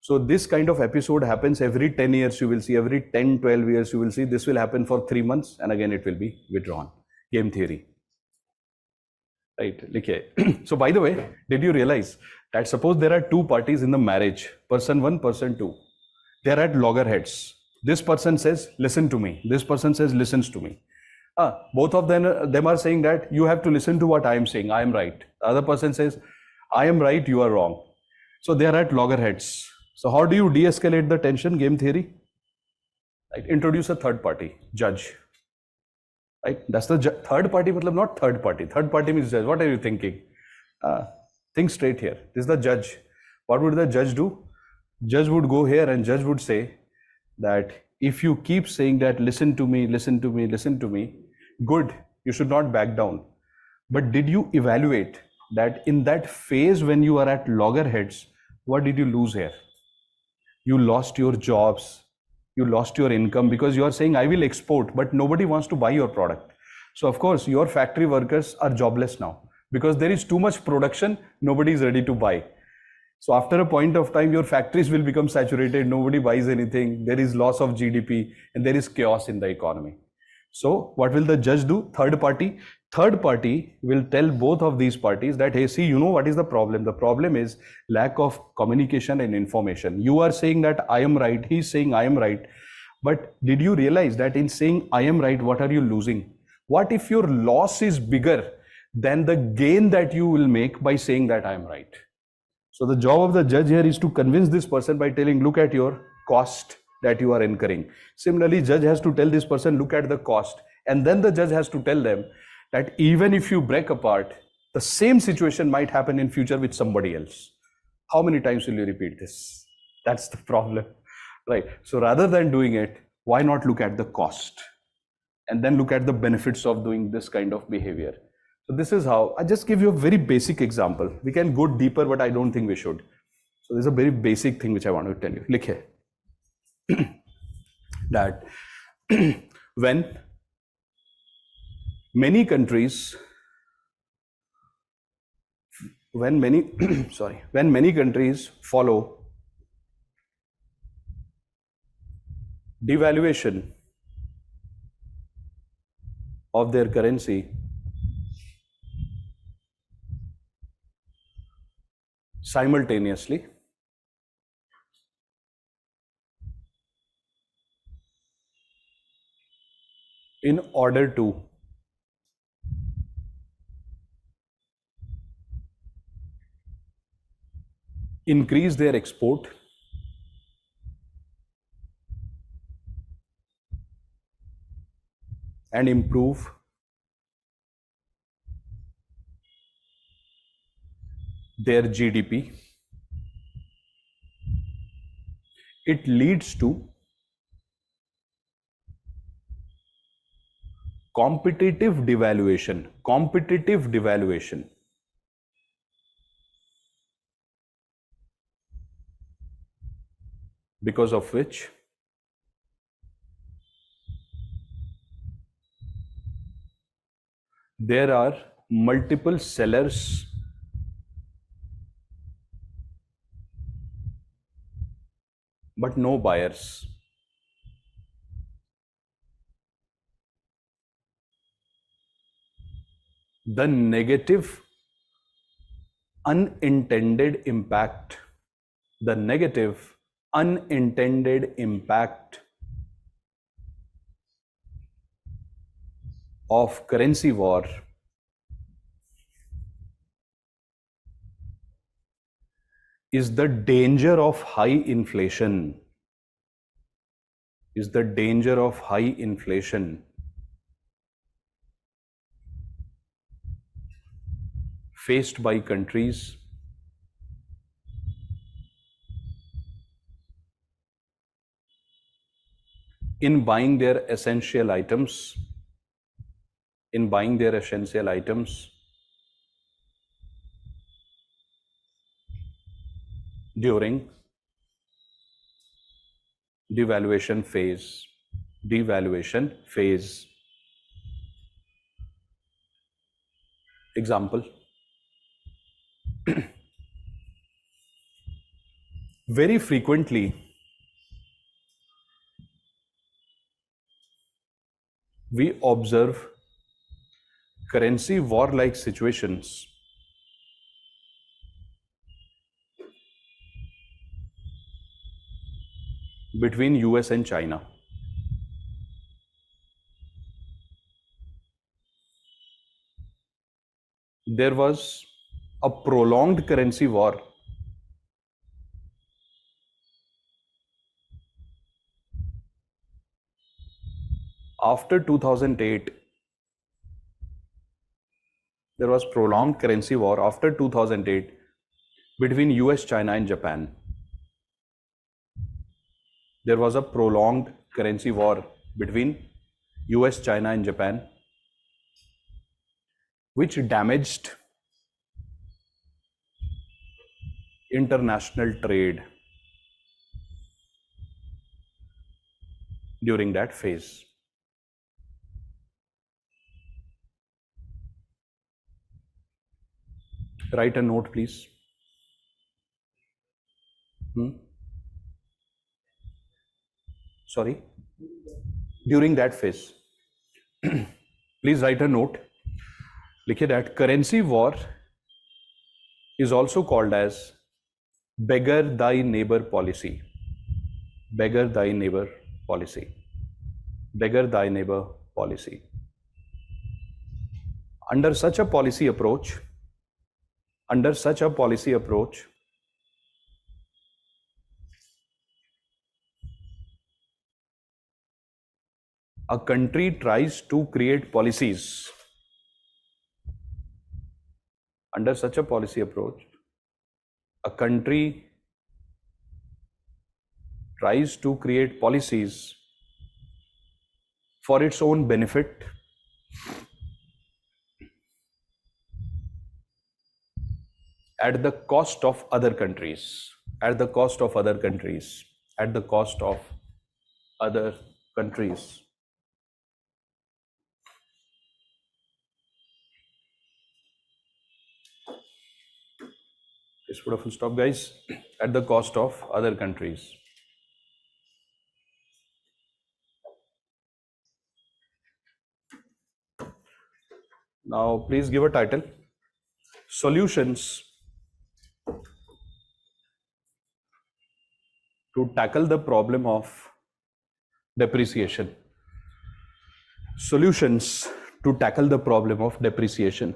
So this kind of episode happens every 10 years. You will see every 10, 12 years, you will see this will happen for 3 months and again it will be withdrawn. Game theory. Right. So by the way, did you realize that suppose there are two parties in the marriage, person 1, person 2. They are at loggerheads. This person says, listen to me. This person says, listens to me. Both of them are saying that you have to listen to what I am saying. I am right. The other person says, I am right, you are wrong. So they are at loggerheads. So how do you de-escalate the tension? Game theory. Right? Introduce a third party, judge. Right? That's the third party, but not third party. Third party means judge. What are you thinking? Think straight here. This is the judge. What would the judge do? Judge would go here and judge would say that if you keep saying that listen to me, listen to me, listen to me, good, you should not back down. But did you evaluate that in that phase when you are at loggerheads, what did you lose here? You lost your jobs, you lost your income, because you are saying I will export, but nobody wants to buy your product. So of course your factory workers are jobless now because there is too much production, nobody is ready to buy. So after a point of time, your factories will become saturated, nobody buys anything, there is loss of GDP and there is chaos in the economy. So what will the judge do? Third party will tell both of these parties that, hey, see, you know what is the problem? The problem is lack of communication and information. You are saying that I am right, he is saying I am right. But did you realize that in saying I am right, what are you losing? What if your loss is bigger than the gain that you will make by saying that I am right? So the job of the judge here is to convince this person by telling, look at your cost that you are incurring. Similarly, judge has to tell this person, look at the cost. And then the judge has to tell them that even if you break apart, The same situation might happen in future with somebody else. How many times will you repeat this? That's the problem, right? So rather than doing it, why not look at the cost and then look at the benefits of doing this kind of behavior? So this is how I just give you a very basic example. We can go deeper, but I don't think we should. So there's a very basic thing which I want to tell you. Likhe that when many countries when many countries follow devaluation of their currency simultaneously, in order to increase their export and improve their GDP, it leads to competitive devaluation, because of which there are multiple sellers but no buyers. The negative unintended impact of currency war is the danger of high inflation, faced by countries in buying their essential items during devaluation phase. Example: very frequently we observe currency war like situations between US and China. There was a prolonged currency war after 2008. There was prolonged currency war after 2008 between US, China and Japan. There was a prolonged currency war between US, China and Japan, which damaged international trade during that phase. Write a note, please. Sorry? During that phase. Please write a note. Likhe that currency war is also called as beggar thy neighbor policy. Beggar thy neighbor policy. Beggar thy neighbor policy. Under such a policy approach, a country tries to create policies Under such a policy approach, a country tries to create policies for its own benefit at the cost of other countries, at the cost of other countries, at the cost of other countries. Just put a full stop, guys. At the cost of other countries. Now, please give a title. Solutions to tackle the problem of depreciation. Solutions to tackle the problem of depreciation.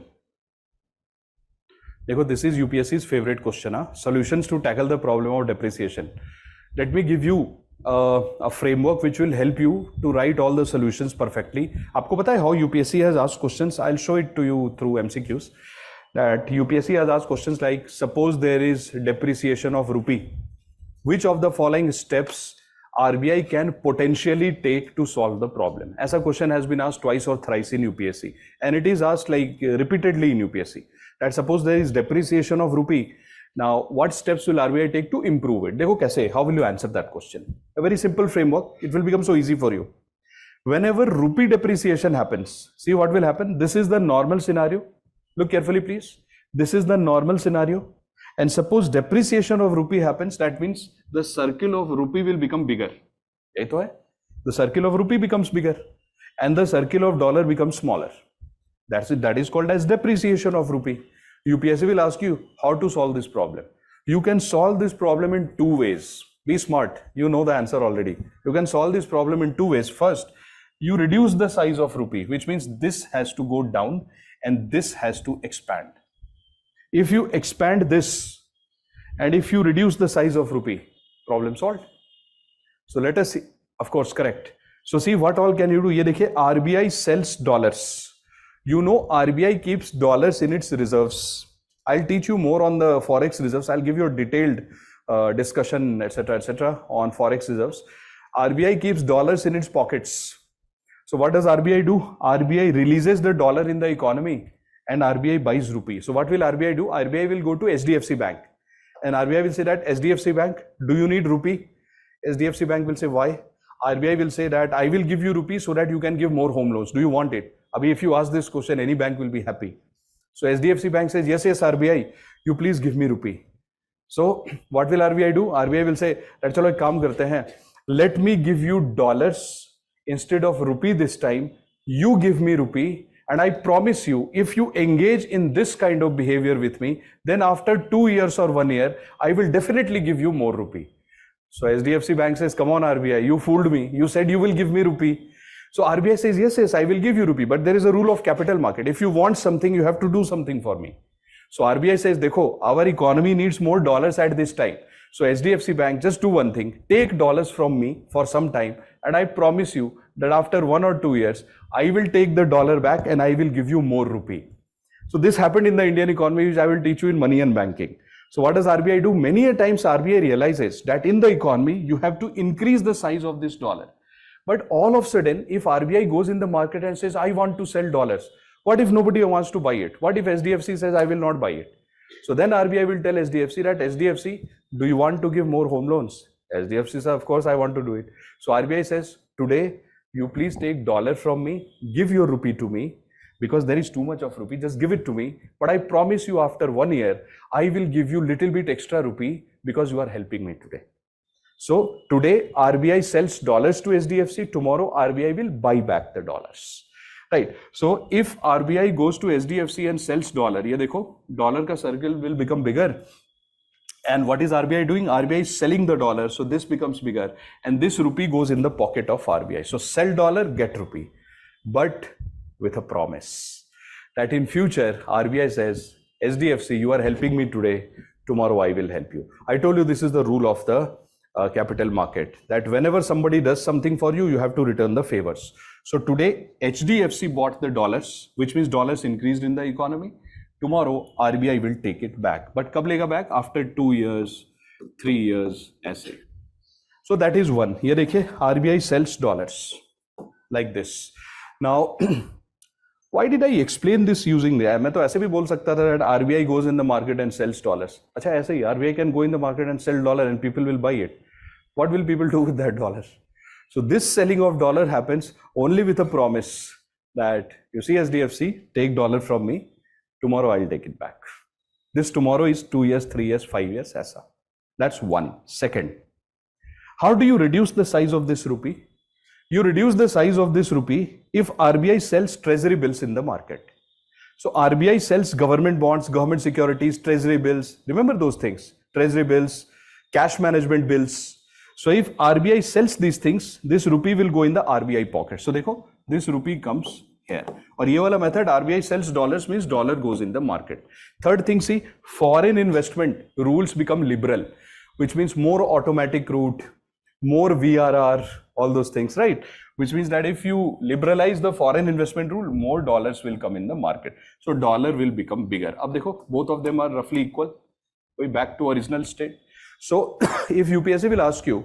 देखो, this is UPSC's favorite question. Solutions to tackle the problem of depreciation. Let me give you a framework which will help you to write all the solutions perfectly. आपको पता है how UPSC has asked questions? I'll show it to you through MCQs. That UPSC has asked questions like, suppose there is depreciation of rupee. Which of the following steps RBI can potentially take to solve the problem? ऐसा question has been asked twice or thrice in UPSC, and it is asked like repeatedly in UPSC. That suppose there is depreciation of rupee. Now, what steps will RBI take to improve it? देखो कैसे? How will you answer that question? A very simple framework. It will become so easy for you. Whenever rupee depreciation happens, see what will happen? This is the normal scenario. Look carefully, please. This is the normal scenario. And suppose depreciation of rupee happens, that means the circle of rupee will become bigger. यही तो है. The circle of rupee becomes bigger, and the circle of dollar becomes smaller. That's it. That is called as depreciation of rupee. UPSC will ask you how to solve this problem. You can solve this problem in two ways. Be smart. You know the answer already. You can solve this problem in two ways. First, you reduce the size of rupee, which means this has to go down and this has to expand. If you expand this and if you reduce the size of rupee, problem solved. So let us see. Of course, correct. So see what all can you do. ये देखिए, RBI sells dollars. You know RBI keeps dollars in its reserves. I'll teach you more on the forex reserves. I'll give you a detailed discussion, etc., on forex reserves. RBI keeps dollars in its pockets. So what does RBI do? RBI releases the dollar in the economy and RBI buys rupee. So what will RBI do? RBI will go to HDFC Bank and RBI will say that, HDFC Bank, do you need rupee? HDFC Bank will say, why? RBI will say that, I will give you rupee so that you can give more home loans. Do you want it? Abhi, if you ask this question, any bank will be happy. So HDFC Bank says, yes, RBI, you please give me rupee. So what will RBI do? RBI will say, chalo ek kaam karte hain. Let me give you dollars instead of rupee this time. You give me rupee, and I promise you, if you engage in this kind of behavior with me, then after 2 years or 1 year, I will definitely give you more rupee. So HDFC Bank says, come on RBI, you fooled me. You said you will give me rupee. So RBI says, yes, I will give you rupee, but there is a rule of capital market. If you want something, you have to do something for me. So RBI says, dekho, our economy needs more dollars at this time. So HDFC Bank, just do one thing, take dollars from me for some time, and I promise you that after 1 or 2 years, I will take the dollar back and I will give you more rupee. So this happened in the Indian economy, which I will teach you in money and banking. So what does RBI do? Many a times RBI realizes that in the economy, you have to increase the size of this dollar. But all of a sudden, if RBI goes in the market and says, I want to sell dollars, what if nobody wants to buy it? What if SDFC says, I will not buy it? So then RBI will tell SDFC that, SDFC, do you want to give more home loans? SDFC says, of course, I want to do it. So RBI says, today, you please take dollar from me, give your rupee to me, because there is too much of rupee, just give it to me. But I promise you after 1 year, I will give you little bit extra rupee because you are helping me today. So today RBI sells dollars to SDFC, tomorrow RBI will buy back the dollars, right? So if RBI goes to SDFC and sells dollar, ye dekho, dollar ka circle will become bigger. And what is RBI doing? RBI is selling the dollar, so this becomes bigger, and this rupee goes in the pocket of RBI. So sell dollar, get rupee, but with a promise that in future RBI says, SDFC, you are helping me today, tomorrow I will help you. I told you this is the rule of the capital market, that whenever somebody does something for you, you have to return the favors. So today HDFC bought the dollars, which means dollars increased in the economy. tomorrow RBI will take it back. But कब लेगा back? After 2 years, 3 years, ऐसे. So that is one. ये देखिए RBI sells dollars like this. Now why did I explain this using the? मैं तो ऐसे भी बोल सकता था that RBI goes in the market and sells dollars. अच्छा ऐसे ही RBI can go in the market and sell dollar and people will buy it. What will people do with that dollar? So this selling of dollar happens only with a promise that you see SDFC, take dollar from me, tomorrow I'll take it back. This tomorrow is 2 years, 3 years, 5 years, aisa. That's one. Second, how do you reduce the size of this rupee? You reduce the size of this rupee if RBI sells treasury bills in the market. So RBI sells government bonds, government securities, treasury bills. Remember those things, treasury bills, cash management bills. So if RBI sells these things, this rupee will go in the RBI pocket. So देखो, this rupee comes here. और ये वाला method RBI sells dollars means dollar goes in the market. Third thing, see, foreign investment rules become liberal, which means more automatic route, more VRR, all those things, right? Which means that if you liberalize the foreign investment rule, more dollars will come in the market. So dollar will become bigger. अब देखो, both of them are roughly equal. Way back to original state. So if UPSC will ask you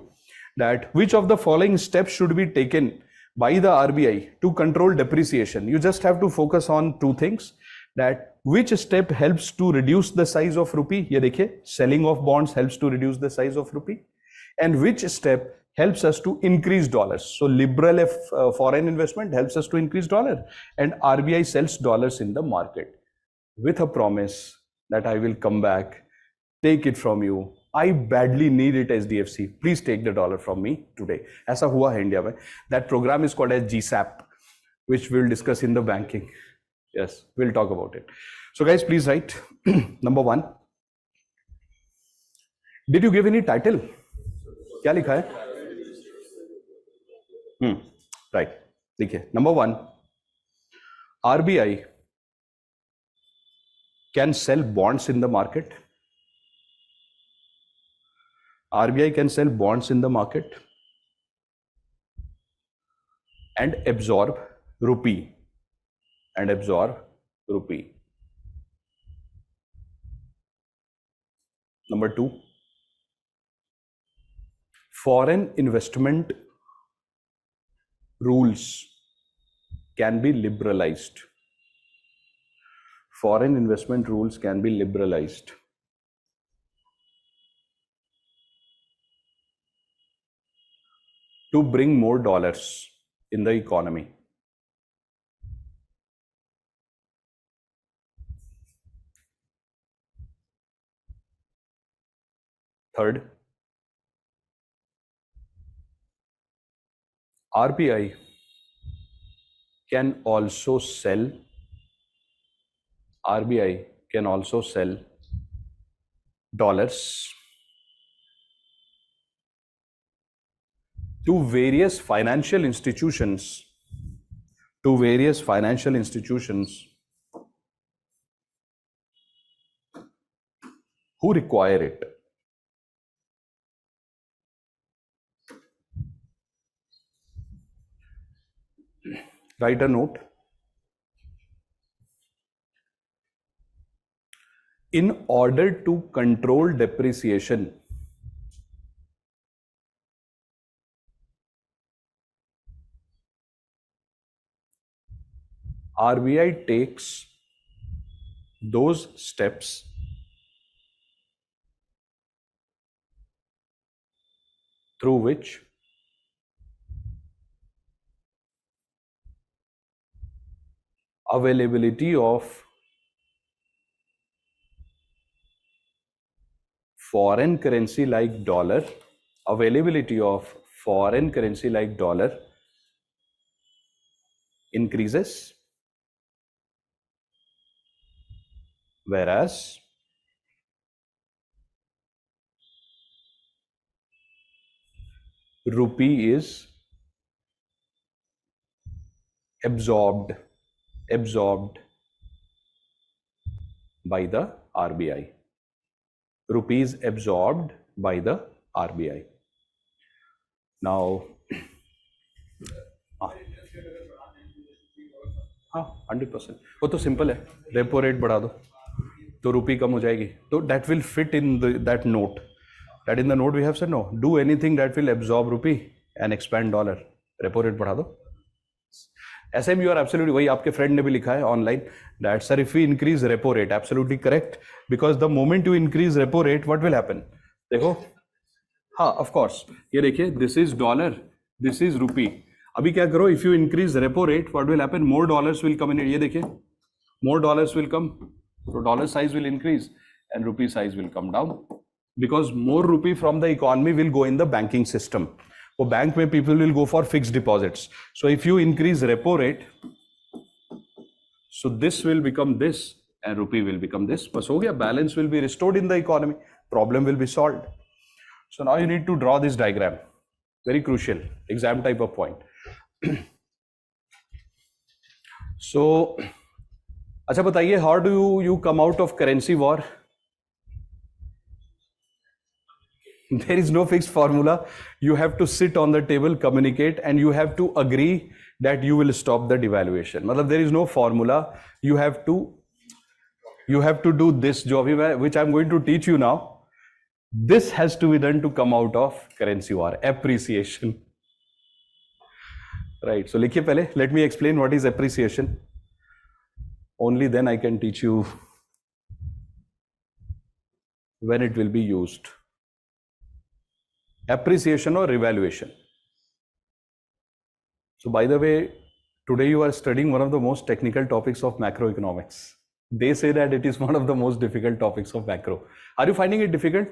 that which of the following steps should be taken by the RBI to control depreciation, you just have to focus on two things. That which step helps to reduce the size of rupee? ये देखिए, selling of bonds helps to reduce the size of rupee. And which step helps us to increase dollars? So liberal foreign investment helps us to increase dollar, and RBI sells dollars in the market with a promise that I will come back, take it from you. I badly need it SDFC. Please take the dollar from me today. ऐसा हुआ है India में. That program is called as GSAP, which we'll discuss in the banking. Yes, we'll talk about it. So guys, please write. Number one. Did you give any title? क्या लिखा है? Right. देखिए. Number one. RBI can sell bonds in the market. RBI can sell bonds in the market and absorb rupee. Number two, foreign investment rules can be liberalized. Foreign investment rules can be liberalized. To bring more dollars in the economy. Third, RBI can also sell dollars to various financial institutions who require it. Write a note. In order to control depreciation, RBI takes those steps through which availability of foreign currency like dollar increases, whereas rupee is absorbed by the RBI. Rupee is absorbed by the RBI. Now, हाँ 100%. वो तो simple है, repo rate बढ़ा दो, तो रुपी कम हो जाएगी. तो that will fit in that note. That in the note we have said no. Do anything that will absorb rupee and expand dollar. Repo rate बढ़ा दो. ऐसे में you are absolutely, वही आपके फ्रेंड ने भी लिखा है online, that sir if we increase repo rate, absolutely correct, because the moment you increase repo rate what will happen. देखो, हाँ of course, ये देखिए this is dollar, this is rupee. अभी क्या करो, if you increase repo rate what will happen, more dollars will come in it. ये देखिए, more dollars will come, so dollar size will increase and rupee size will come down because more rupee from the economy will go in the banking system. So bank में people will go for fixed deposits. So if you increase repo rate, so this will become this and rupee will become this. बस हो गया, balance will be restored in the economy. Problem will be solved. So now you need to draw this diagram. Very crucial, exam type of point. So, अच्छा बताइए, how do you come out of currency war? There is no fixed formula. You have to sit on the table, communicate, and you have to agree that you will stop the devaluation. मतलब there is no formula. You have to do this job, which I'm going to teach you now. This has to be done to come out of currency war. Appreciation. Right. So लिखिए पहले. Let me explain what is appreciation. Only then I can teach you when it will be used. Appreciation or revaluation. So by the way, today you are studying one of the most technical topics of macroeconomics. They say that it is one of the most difficult topics of macro. Are you finding it difficult?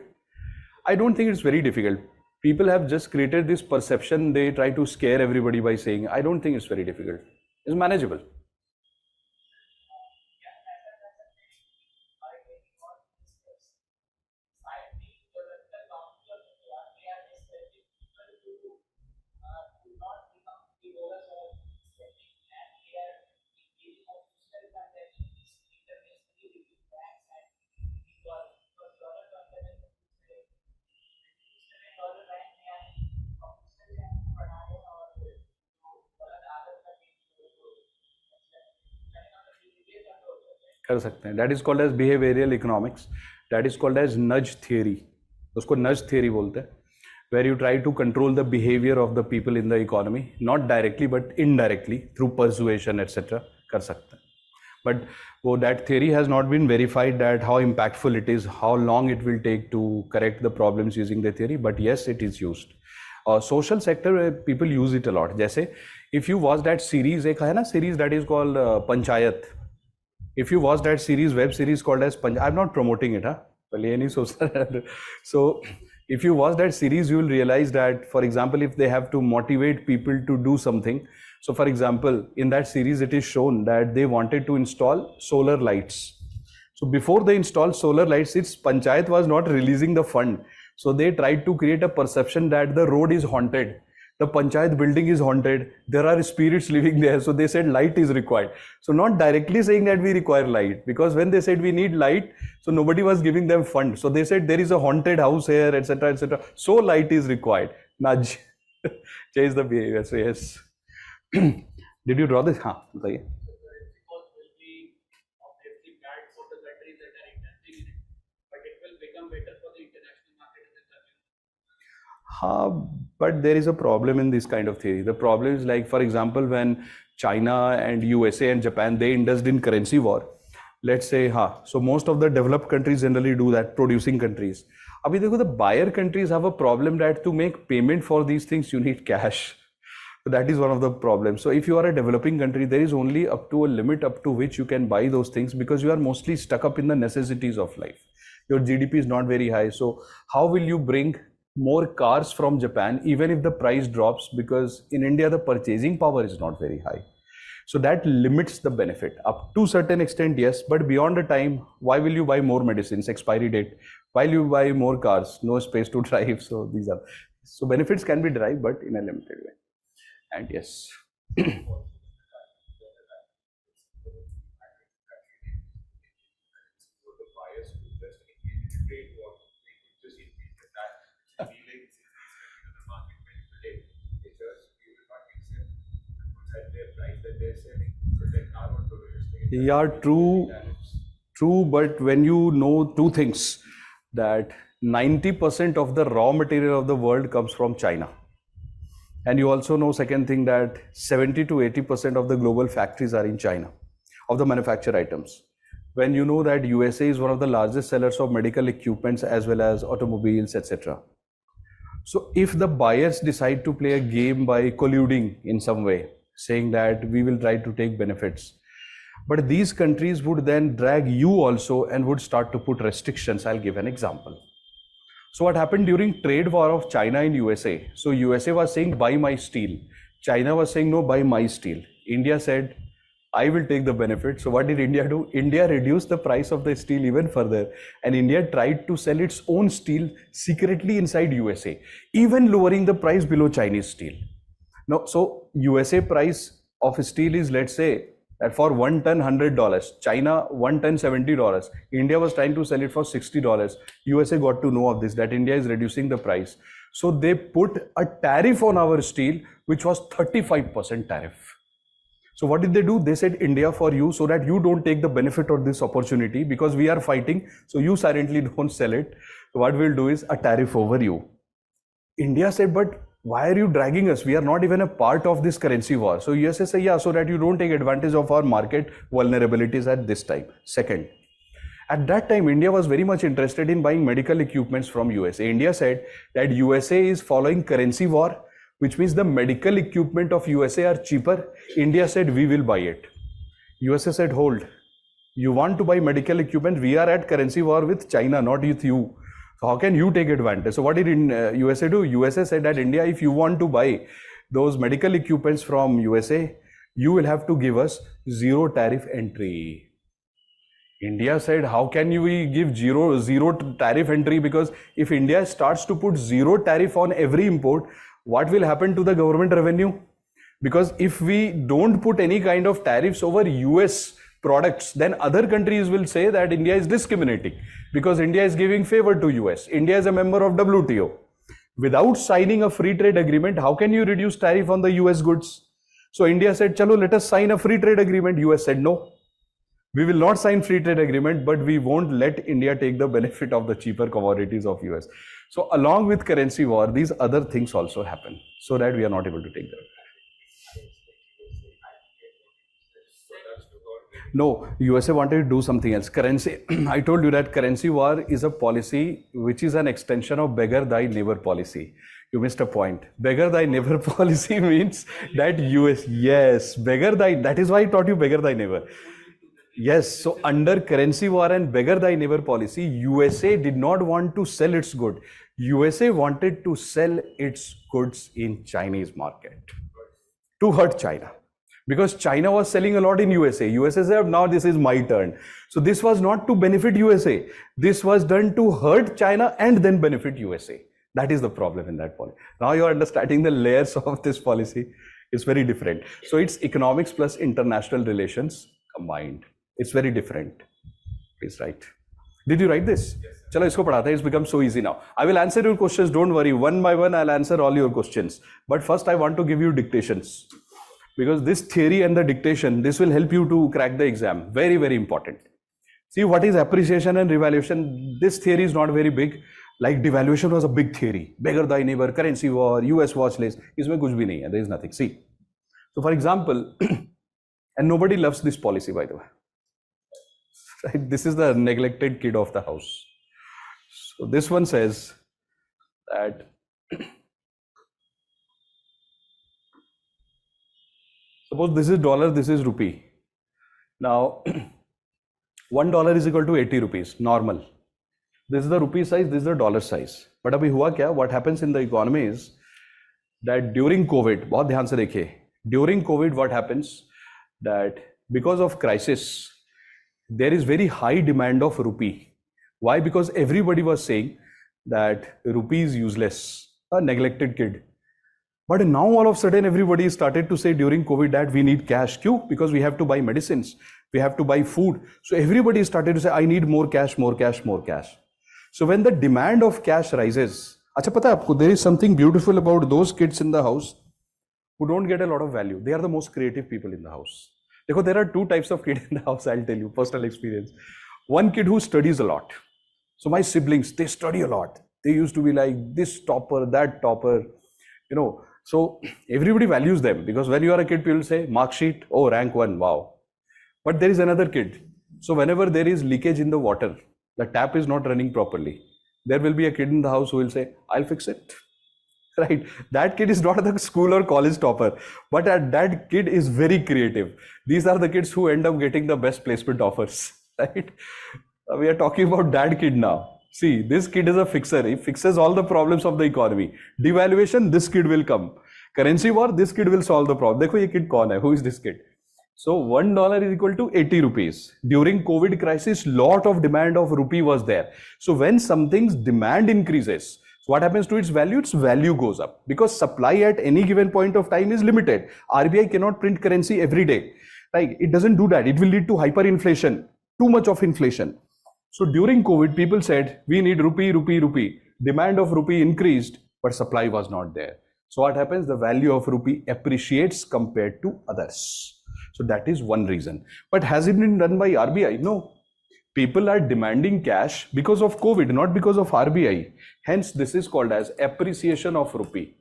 I don't think it's very difficult. People have just created this perception. They try to scare everybody by saying, I don't think it's very difficult. It's manageable. कर सकते हैं. That is called as behavioral economics. That is called as nudge theory. उसको nudge theory बोलते हैं, where you try to control the behavior of the people in the economy, not directly but indirectly through persuasion etc. कर सकते हैं. But that theory has not been verified that how impactful it is, how long it will take to correct the problems using the theory. But yes, it is used. Social sector people use it a lot. जैसे if you watch that series, एक है ना series that is called Panchayat. If you watch that series, web series called as Panchayat, I'm not promoting it, पहले ये नहीं सोचता. So if you watch that series, you will realize that, for example, if they have to motivate people to do something. So for example, in that series, it is shown that they wanted to install solar lights. So before they installed solar lights, its Panchayat was not releasing the fund. So they tried to create a perception that the road is haunted. The Panchayat building is haunted. There are spirits living there. So they said light is required. So not directly saying that we require light, because when they said we need light, so nobody was giving them fund. So they said there is a haunted house here, etc., etc. So light is required. Nudge. Change the behavior. So yes. Did you draw this? हाँ, बताइए. But there is a problem in this kind of theory. The problem is, like, for example, when China and USA and Japan, they indulged in currency war. Let's say, so most of the developed countries generally do that, producing countries. Abhi dekho, the buyer countries have a problem that to make payment for these things, you need cash. So that is one of the problems. So if you are a developing country, there is only up to a limit up to which you can buy those things, because you are mostly stuck up in the necessities of life. Your GDP is not very high. So how will you bring more cars from Japan, even if the price drops, because in India, the purchasing power is not very high. So that limits the benefit up to a certain extent, yes, but beyond the time, why will you buy more medicines, expiry date, while you buy more cars, no space to drive. So these are, so benefits can be derived, but in a limited way. And yes. Yeah, true True, but when you know two things, that 90% of the raw material of the world comes from China. And you also know second thing, that 70 to 80% of the global factories are in China, of the manufactured items. When you know that USA is one of the largest sellers of medical equipments as well as automobiles, etc. So if the buyers decide to play a game by colluding in some way, saying that we will try to take benefits, but these countries would then drag you also and would start to put restrictions. I'll give an example. So what happened during trade war of China and USA? So USA was saying, buy my steel. China was saying, no, buy my steel. India said, I will take the benefit. So what did India do? India reduced the price of the steel even further, and India tried to sell its own steel secretly inside USA, even lowering the price below Chinese steel. Now, so USA price of steel is, let's say, that for 1 ton $100, China 1 ton $70. India was trying to sell it for $60. USA got to know of this, that India is reducing the price. So they put a tariff on our steel, which was 35% tariff. So what did they do? They said, India for you, so that you don't take the benefit of this opportunity, because we are fighting, so you silently don't sell it. So what we'll do is a tariff over you. India said, but why are you dragging us? We are not even a part of this currency war. So USA said, yeah, so that you don't take advantage of our market vulnerabilities at this time. Second, at that time, India was very much interested in buying medical equipments from USA. India said that USA is following currency war, which means the medical equipment of USA are cheaper. India said, we will buy it. USA said, hold, you want to buy medical equipment? We are at currency war with China, not with you. So how can you take advantage? So what did USA do? USA said that India, if you want to buy those medical equipments from USA, you will have to give us zero tariff entry. India said, how can we give zero tariff entry? Because if India starts to put zero tariff on every import, what will happen to the government revenue? Because if we don't put any kind of tariffs over US products, then other countries will say that India is discriminating because India is giving favor to US. India is a member of WTO. Without signing a free trade agreement, how can you reduce tariff on the US goods? So India said, chalo, let us sign a free trade agreement. US said, no, we will not sign free trade agreement, but we won't let India take the benefit of the cheaper commodities of US. So along with currency war, these other things also happen, so that we are not able to take them. No, USA wanted to do something else. Currency, I told you that currency war is a policy which is an extension of beggar thy neighbor policy. You missed a point. Beggar thy neighbor policy means that yes, beggar thy, that is why I taught you beggar thy neighbor. Yes, so under currency war and beggar thy neighbor policy, USA did not want to sell its good. USA wanted to sell its goods in Chinese market to hurt China. Because China was selling a lot in USA. USA said, now this is my turn. So this was not to benefit USA. This was done to hurt China and then benefit USA. That is the problem in that policy. Now you are understanding the layers of this policy. It's very different. So it's economics plus international relations combined. It's very different. Please write. Did you write this? Yes. Chalo, isko padhate. It's become so easy now. I will answer your questions. Don't worry. One by one, I'll answer all your questions. But first, I want to give you dictations. Because this theory and the dictation, this will help you to crack the exam. Very, very important. See, what is appreciation and revaluation? This theory is not very big. Like devaluation was a big theory. Beggar thy neighbor, currency war, US watch list. Isme kuch bhi nahi hai. There is nothing. See. So for example, and nobody loves this policy, by the way. Right? This is the neglected kid of the house. So this one says that suppose this is dollar, this is rupee. Now, $1 is equal to 80 rupees, normal. This is the rupee size, this is the dollar size. But abhi hua kya? What happens in the economy is that during COVID, bahut dhyan se dekhiye, during COVID what happens? That because of crisis, there is very high demand of rupee. Why? Because everybody was saying that rupee is useless, a neglected kid. But now all of a sudden everybody started to say during COVID that we need cash. Kyun? Because we have to buy medicines, we have to buy food. So everybody started to say, I need more cash, more cash, more cash. So when the demand of cash rises, acha pata hai aapko, there is something beautiful about those kids in the house who don't get a lot of value. They are the most creative people in the house. There are two types of kids in the house, I'll tell you, personal experience. one kid who studies a lot. So my siblings, they study a lot. They used to be like this topper, that topper, So everybody values them because when you are a kid, people say mark sheet, oh, rank 1, wow. But there is another kid. So whenever there is leakage in the water, the tap is not running properly, there will be a kid in the house who will say, I'll fix it. Right? That kid is not the school or college topper, but that kid is very creative. These are the kids who end up getting the best placement offers. Right? We are talking about that kid now. See, this kid is a fixer. He fixes all the problems of the economy. Devaluation, this kid will come. Currency war, this kid will solve the problem. Dekho ye kid kaun hai? Who is this kid? So $1 is equal to 80 rupees. During COVID crisis, lot of demand of rupee was there. So when something's demand increases, what happens to its value? Its value goes up because supply at any given point of time is limited. RBI cannot print currency every day. Right? It doesn't do that. It will lead to hyperinflation, too much of inflation. So during COVID, people said, we need rupee, rupee, rupee. Demand of rupee increased, but supply was not there. So what happens? The value of rupee appreciates compared to others. So that is one reason. But has it been done by RBI? No. People are demanding cash because of COVID, not because of RBI. Hence, this is called as appreciation of rupee.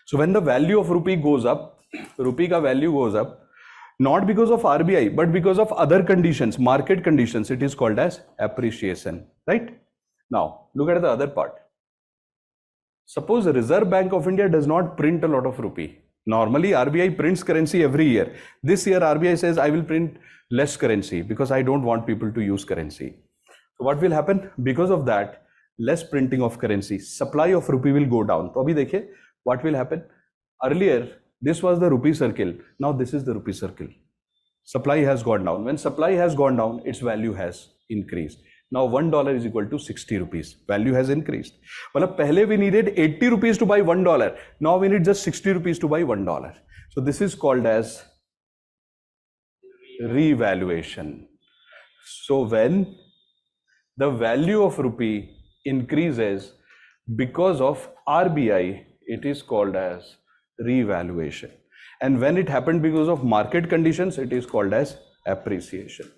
So when the value of rupee goes up, rupee ka value goes up, not because of RBI, but because of other conditions, market conditions, it is called as appreciation, right? Now, look at the other part. Suppose the Reserve Bank of India does not print a lot of rupee. Normally, RBI prints currency every year. This year, RBI says, I will print less currency because I don't want people to use currency. So what will happen? Because of that, less printing of currency, supply of rupee will go down. So, abhi dekhiye, what will happen? Earlier, this was the rupee circle. Now this is the rupee circle. Supply has gone down. When supply has gone down, its value has increased. Now $1 is equal to 60 rupees. Value has increased. Well, pehle we needed 80 rupees to buy $1. Now we need just 60 rupees to buy $1. So this is called as revaluation. So when the value of rupee increases because of RBI, it is called as revaluation. And when it happened because of market conditions, it is called as appreciation.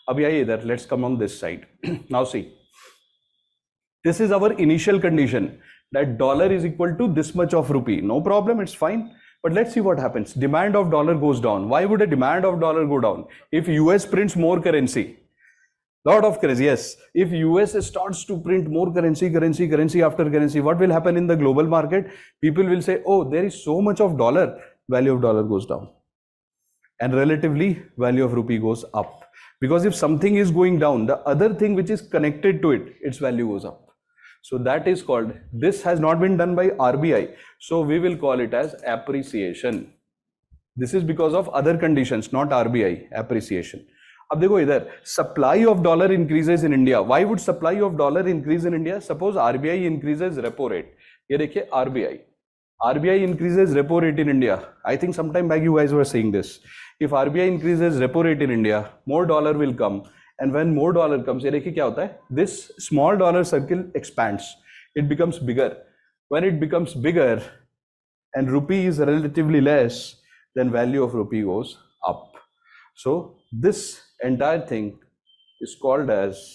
Abhi aaye idhar, let's come on this side. Now see, this is our initial condition that dollar is equal to this much of rupee. No problem, it's fine. But let's see what happens. Demand of dollar goes down. Why would a demand of dollar go down? If US prints more currency, lot of currency, yes. If US starts to print more currency after currency, what will happen in the global market? People will say, oh, there is so much of dollar, value of dollar goes down. And relatively, value of rupee goes up. Because if something is going down, the other thing which is connected to it, its value goes up. So that is called, this has not been done by RBI. So we will call it as appreciation. This is because of other conditions, not RBI, appreciation. अब देखो इधर supply of dollar increases in India. Why would supply of dollar increase in India? Suppose RBI increases repo rate. ये देखिए RBI increases repo rate in India. I think sometime back you guys were saying this. If RBI increases repo rate in India, more dollar will come. And when more dollar comes, ये देखिए क्या होता है? This small dollar circle expands. It becomes bigger. When it becomes bigger and rupee is relatively less, then value of rupee goes up. So this entire thing is called as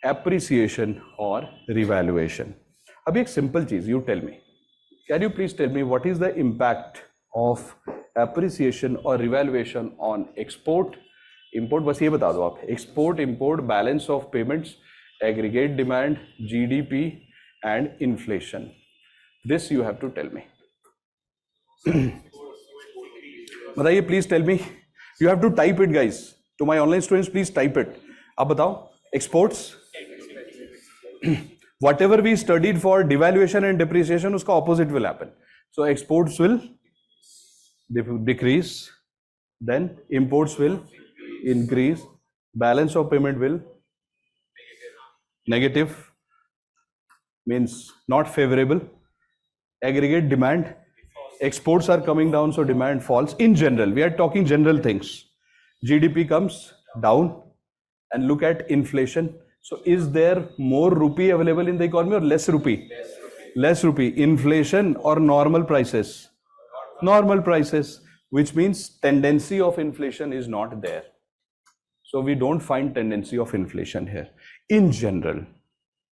appreciation or revaluation. Abhi ek simple cheez, you tell me. Can you please tell me what is the impact of appreciation or revaluation on export, import? बस ये बता दो आप. Export, import, balance of payments, aggregate demand, GDP and inflation. This you have to tell me. बताइए, please tell me. You have to type it, guys. To my online students, please type it. अब बताओ, exports. Whatever we studied for devaluation and depreciation, उसका opposite will happen. So exports will decrease, then imports will increase, balance of payment will negative, means not favorable, aggregate demand, exports are coming down, so demand falls. In general, we are talking general things. GDP comes down, and look at inflation. So is there more rupee available in the economy or less rupee? Less rupee. Inflation or normal prices? Normal prices. which means tendency of inflation is not there. So we don't find tendency of inflation here. In general,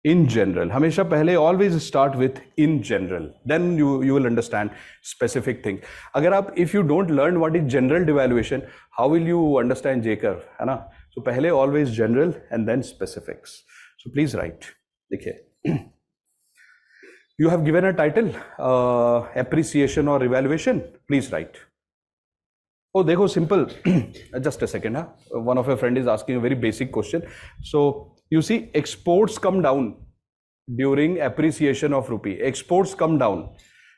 हमेशा पहले always start with in general, then you will understand specific thing. अगर आप if you don't learn what is general devaluation, how will you understand J curve, है ना? So पहले always general and then specifics. So please write. देखिए, you have given a title, appreciation or revaluation. Please write. Oh, देखो simple. Just a second. One of your friend is asking a very basic question. So you see, exports come down during appreciation of rupee. Exports come down.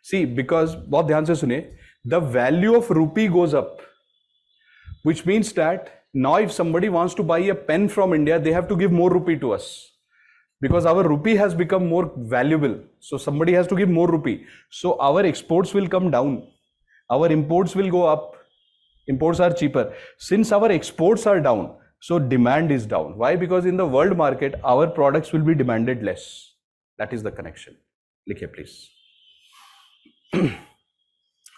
See, because बहुत ध्यान से सुनिए, the value of rupee goes up, which means that now if somebody wants to buy a pen from India, they have to give more rupee to us. Because our rupee has become more valuable. So somebody has to give more rupee. So our exports will come down. Our imports will go up. Imports are cheaper. Since our exports are down, so demand is down. Why? Because in the world market, our products will be demanded less. That is the connection. Likhiye, please.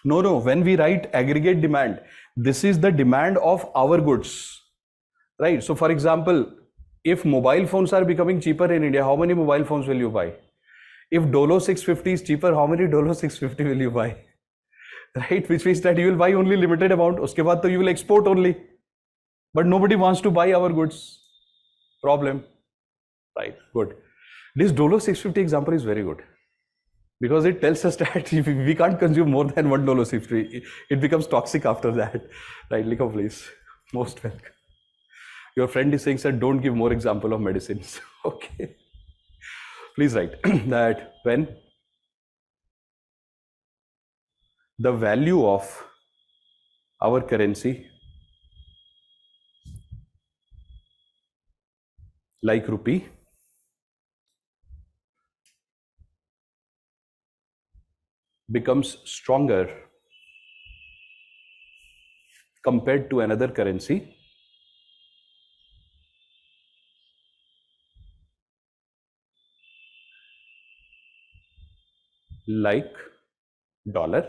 No. When we write aggregate demand, this is the demand of our goods. Right? So for example, if mobile phones are becoming cheaper in India, how many mobile phones will you buy? If Dolo 650 is cheaper, how many Dolo 650 will you buy? Right? Which means that you will buy only limited amount. Uske baad to you will export only. But nobody wants to buy our goods. Problem. Right? Good. This Dolo 650 example is very good. Because it tells us that if we can't consume more than one Dolo 650, it becomes toxic after that. Right? Likho, please. Most welcome. Your friend is saying, sir, don't give more example of medicines. Okay. Please write that when the value of our currency, like rupee, becomes stronger compared to another currency, like dollar,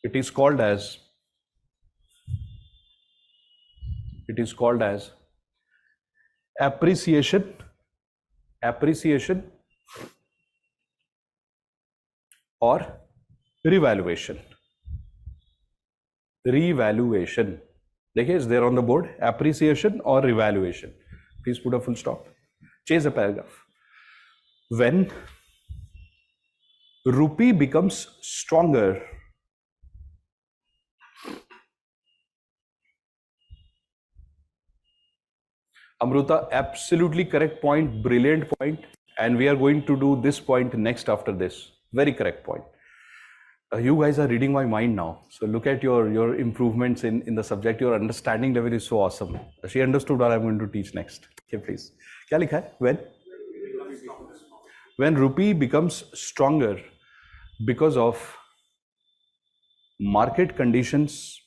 it is called as appreciation or revaluation. देखिए, is there on the board, appreciation or revaluation? Please put a full stop. Change the paragraph. When rupee becomes stronger Amruta, absolutely correct point, brilliant point, and we are going to do this point next after this. Very correct point. You guys are reading my mind now. So look at your improvements in the subject. Your understanding level is so awesome. She understood what I'm going to teach next. Okay, please. क्या लिखा है? When rupee becomes stronger because of market conditions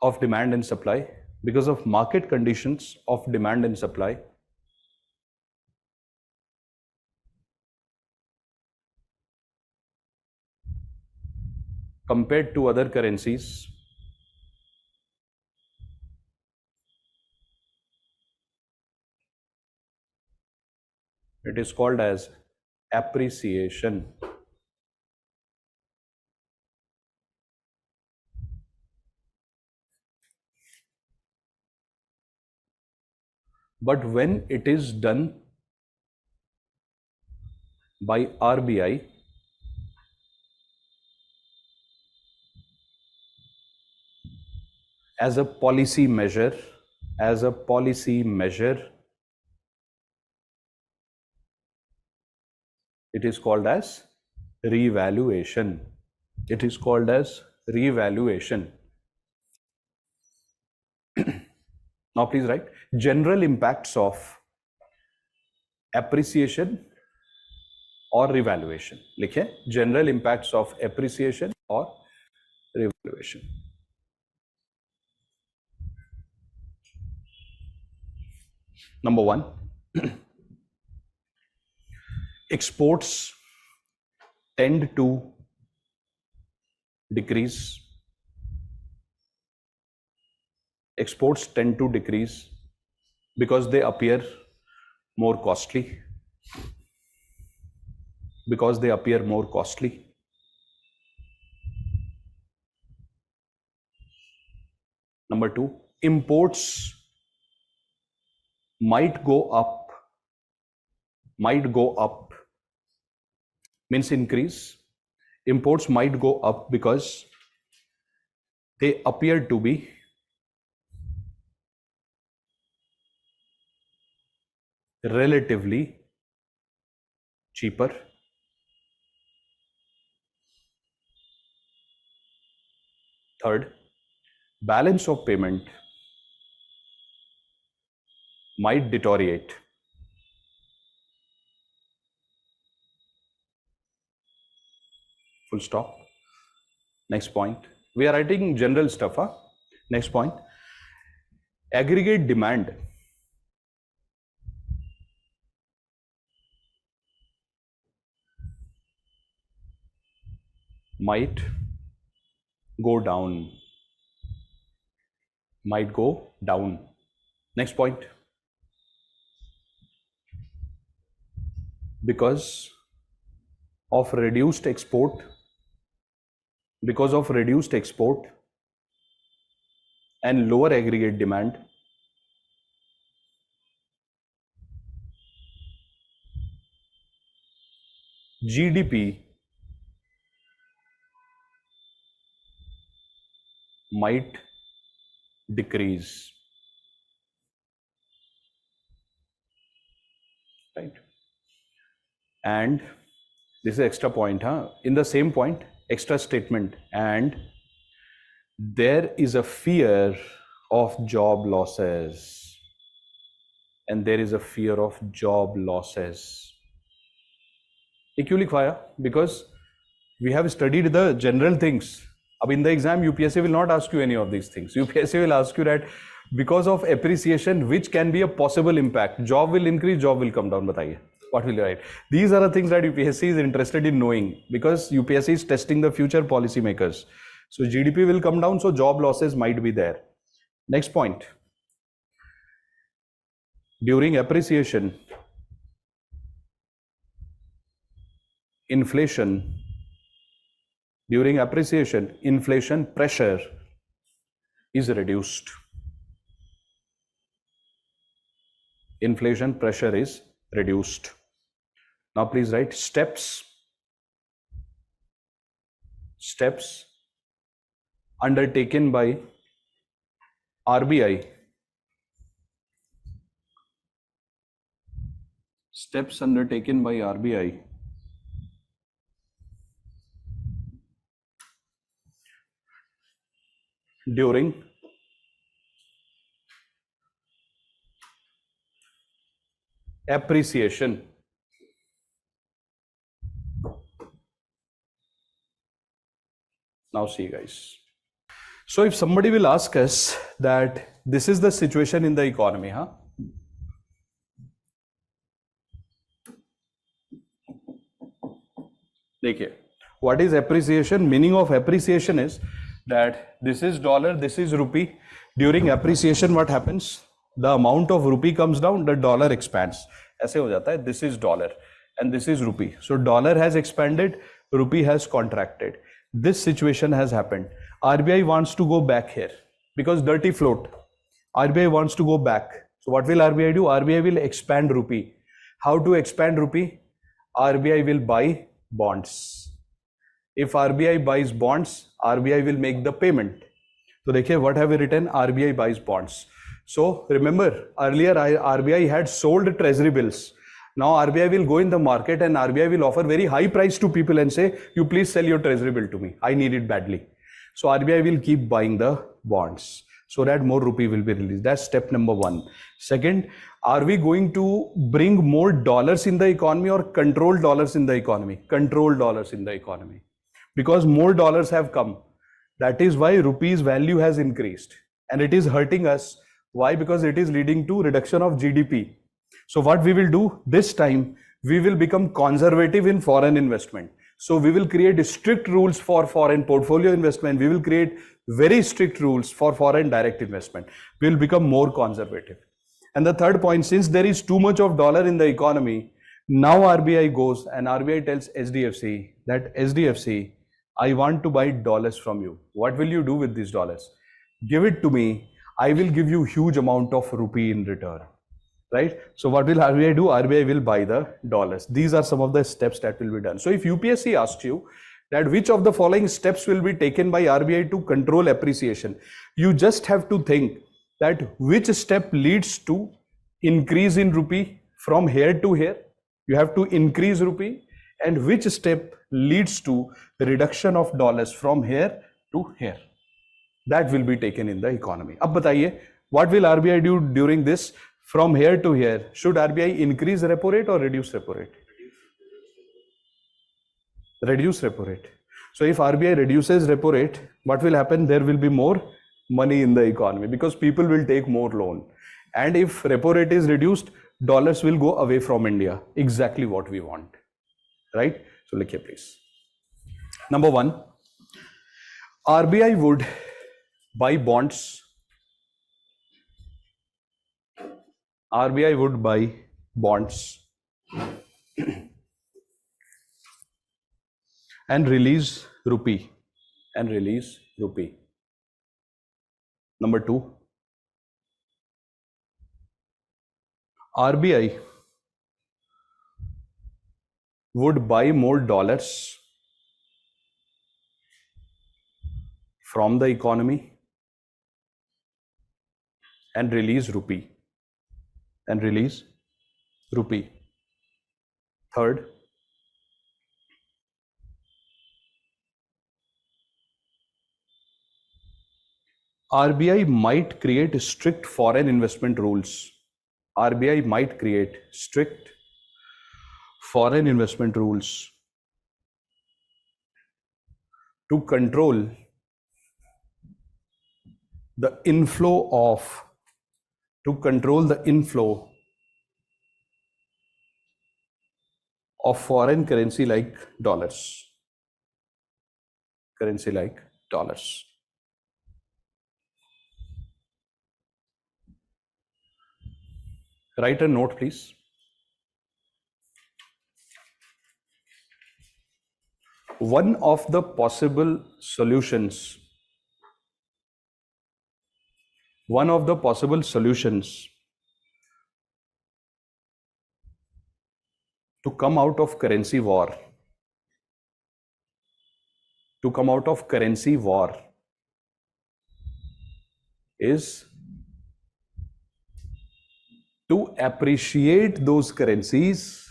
of demand and supply, because of market conditions of demand and supply, compared to other currencies, it is called as appreciation. But when it is done by RBI, as a policy measure, it is called as revaluation. It is called as revaluation. Now please write general impacts of appreciation or revaluation. लिखे general impacts of appreciation or revaluation. Number one, exports tend to decrease. Exports tend to decrease because they appear more costly. Because they appear more costly. Number two, imports might go up, means increase. Imports might go up because they appear to be relatively cheaper. Third, balance of payment might deteriorate. Full stop. Next point. We are writing general stuff, huh? Next point. Aggregate demand might go down. Might go down. Next point. Because of reduced export and lower aggregate demand, GDP might decrease. Right? And this is extra point, huh? In the same point, extra statement, and there is a fear of job losses. And there is a fear of job losses. ये क्यों लिखवाया? Because we have studied the general things. Ab in the exam, UPSC will not ask you any of these things. UPSC will ask you that because of appreciation, which can be a possible impact. Job will increase, job will come down. Bataiye. What will you write? These are the things that UPSC is interested in knowing, because UPSC is testing the future policymakers. So GDP will come down, so job losses might be there. Next point. During appreciation, inflation pressure is reduced. Inflation pressure is reduced. Now please write steps undertaken by RBI. Steps undertaken by RBI during appreciation. Now see guys. So if somebody will ask us that this is the situation in the economy, huh? देखिए, what is appreciation? Meaning of appreciation is that this is dollar, this is rupee. During appreciation, what happens? The amount of rupee comes down, the dollar expands. ऐसे हो जाता है. This is dollar and this is rupee. So dollar has expanded, rupee has contracted. This situation has happened. RBI wants to go back here because dirty float. RBI wants to go back. So what will RBI do? RBI will expand rupee. How to expand rupee? RBI will buy bonds. If RBI buys bonds, RBI will make the payment. So देखिए, what have we written? RBI buys bonds. So remember, earlier RBI had sold treasury bills. Now RBI will go in the market and RBI will offer very high price to people and say, you please sell your treasury bill to me. I need it badly. So RBI will keep buying the bonds so that more rupee will be released. That's step number one. Second, are we going to bring more dollars in the economy or control dollars in the economy? Control dollars in the economy. Because more dollars have come. That is why rupee's value has increased. And it is hurting us Why? Because it is leading to reduction of GDP. So what we will do this time, we will become conservative in foreign investment. So we will create strict rules for foreign portfolio investment. We will create very strict rules for foreign direct investment. We will become more conservative. And the third point, since there is too much of dollar in the economy, now RBI goes and RBI tells SDFC that SDFC, I want to buy dollars from you. What will you do with these dollars? Give it to me. I will give you huge amount of rupee in return. Right? So what will RBI do? RBI will buy the dollars. These are some of the steps that will be done. So if UPSC asks you that which of the following steps will be taken by RBI to control appreciation, you just have to think that which step leads to increase in rupee from here to here. You have to increase rupee, and which step leads to reduction of dollars from here to here. That will be taken in the economy. Ab bataiye, what will RBI do during this? From here to here, should RBI increase repo rate or reduce repo rate? Reduce repo rate. So if RBI reduces repo rate, what will happen? There will be more money in the economy because people will take more loan. And if repo rate is reduced, dollars will go away from India. Exactly what we want. Right? So look here, please. Number one, RBI would buy bonds. RBI would buy bonds and release rupee. Number two, RBI would buy more dollars from the economy and release rupee. Third, RBI might create strict foreign investment rules. RBI might create strict foreign investment rules to control the inflow of foreign currency like dollars. Write a note, please. One of the possible solutions to come out of currency war is to appreciate those currencies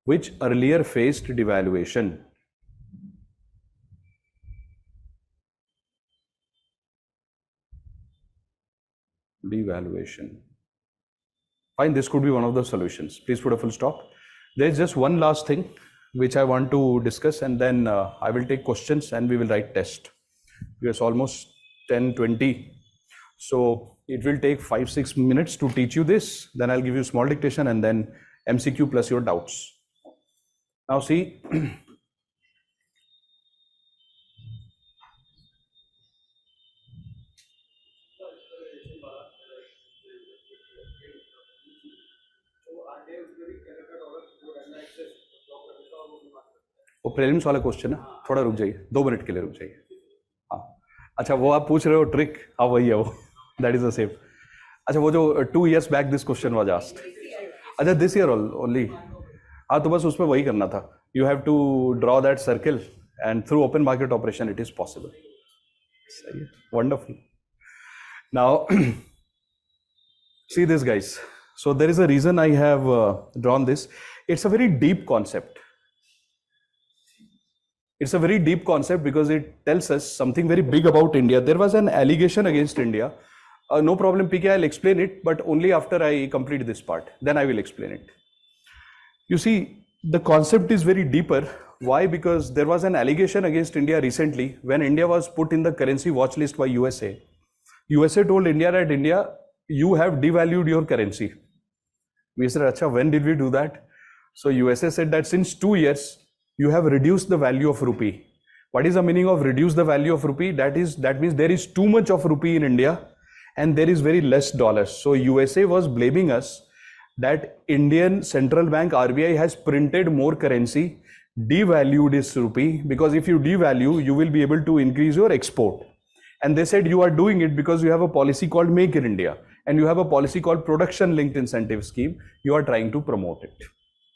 which earlier faced devaluation. Fine, this could be one of the solutions. Please put a full stop. There's just one last thing which I want to discuss, and then I will take questions and we will write test. It's almost 10:20. So it will take 5-6 minutes to teach you this. Then I'll give you small dictation and then MCQ plus your doubts. Now see, वो prelims वाला question है, थोड़ा रुक जाइए, 2 minute के लिए रुक जाइए. हाँ, अच्छा वो आप पूछ रहे हो ट्रिक, हाँ वही है वो, दैट इज द सेम. अच्छा वो जो 2 years back this question was asked. अच्छा दिस ईयर ओनली. हाँ तो बस उसमें वही करना था. You have to draw that circle and through open market operation it is possible. सही है, wonderful. Now see this guys, so there is a reason I have drawn this. It's a very deep concept. It's a very deep concept because it tells us something very big about India. There was an allegation against India. No problem, PK, I'll explain it, but only after I complete this part. Then I will explain it. You see, The concept is very deeper. Why? Because there was an allegation against India recently when India was put in the currency watch list by USA. USA told India that India, you have devalued your currency. We said, Acha, when did we do that? So USA said that since 2 years, you have reduced the value of rupee. What is the meaning of reduce the value of rupee? That means there is too much of rupee in India and there is very less dollars. So USA was blaming us that Indian Central Bank RBI has printed more currency, devalued its rupee, because if you devalue, you will be able to increase your export. And they said you are doing it because you have a policy called Make in India and you have a policy called Production Linked Incentive Scheme. You are trying to promote it.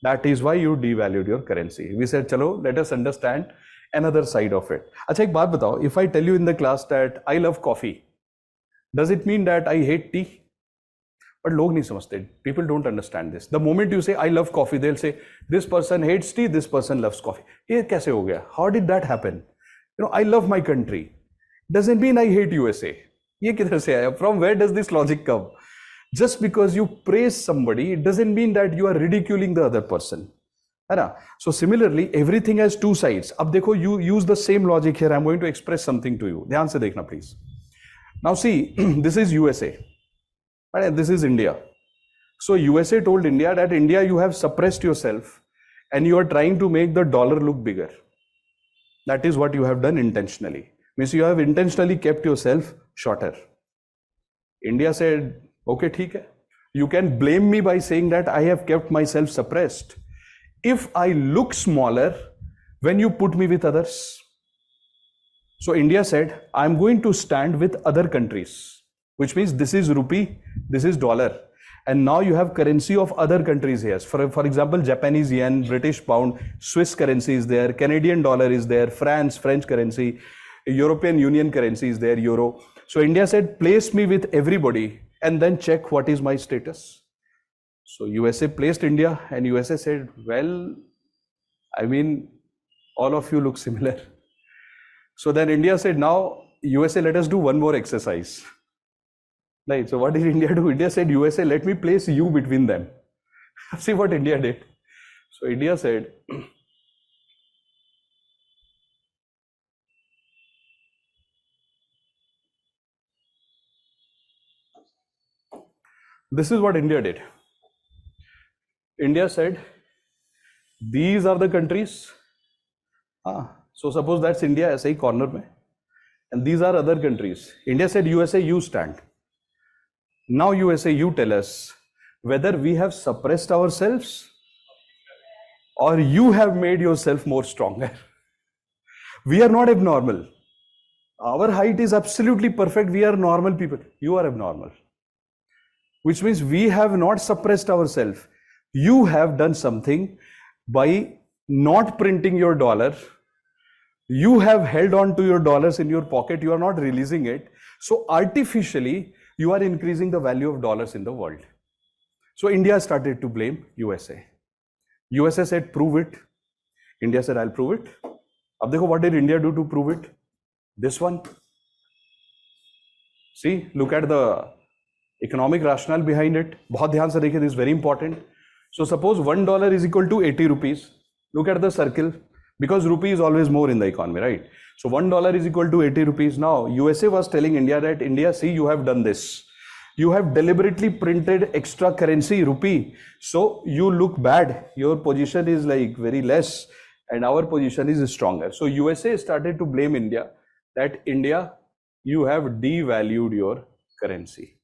That is why you devalued your currency. We said, chalo, let us understand another side of it. Acha, ek baat batao, if I tell you in the class that I love coffee, does it mean that I hate tea? But log nahi samajhte. People don't understand this. The moment you say I love coffee, they'll say this person hates tea, this person loves coffee. Ye kaise ho gaya? How did that happen? You know, I love my country. Doesn't mean I hate USA. Ye kidhar se aaya? From where does this logic come? Just because you praise somebody, it doesn't mean that you are ridiculing the other person. So similarly, everything has two sides. Ab dekho, you use the same logic here. I'm going to express something to you. Dhyan se dekhna, please. Now see, this is USA. And this is India. So USA told India that India, you have suppressed yourself and you are trying to make the dollar look bigger. That is what you have done intentionally. Means you have intentionally kept yourself shorter. India said, okay, theek hai. You can blame me by saying that I have kept myself suppressed. If I look smaller when you put me with others. So India said, I'm going to stand with other countries, which means this is rupee, this is dollar. And now you have currency of other countries here. For example, Japanese yen, British pound, Swiss currency is there, Canadian dollar is there, French currency, European Union currency is there, euro. So India said, place me with everybody and then check what is my status. So USA placed India and USA said, well, I mean, all of you look similar. So then India said, now USA, let us do one more exercise. Right. So what did India do? India said, USA, let me place you between them. See what India did. So India said, this is what India did. India said, these are the countries. So suppose that's India, ऐसे ही corner में, and these are other countries. India said, USA, you stand. Now USA, you tell us whether we have suppressed ourselves or you have made yourself more stronger. We are not abnormal. Our height is absolutely perfect. We are normal people. You are abnormal. Which means we have not suppressed ourselves. You have done something by not printing your dollar. You have held on to your dollars in your pocket. You are not releasing it. So artificially, you are increasing the value of dollars in the world. So India started to blame USA. USA said, prove it. India said, I'll prove it. Ab dekho, what did India do to prove it? This one. See, look at the economic rationale behind it. Bahut dhyan se dekhiye, this is very important. So suppose $1 is equal to 80 rupees. Look at the circle. Because rupee is always more in the economy, right? So $1 is equal to 80 rupees. Now, USA was telling India that, India, see, you have done this. You have deliberately printed extra currency, rupee. So you look bad. Your position is like very less and our position is stronger. So USA started to blame India that, India, you have devalued your currency.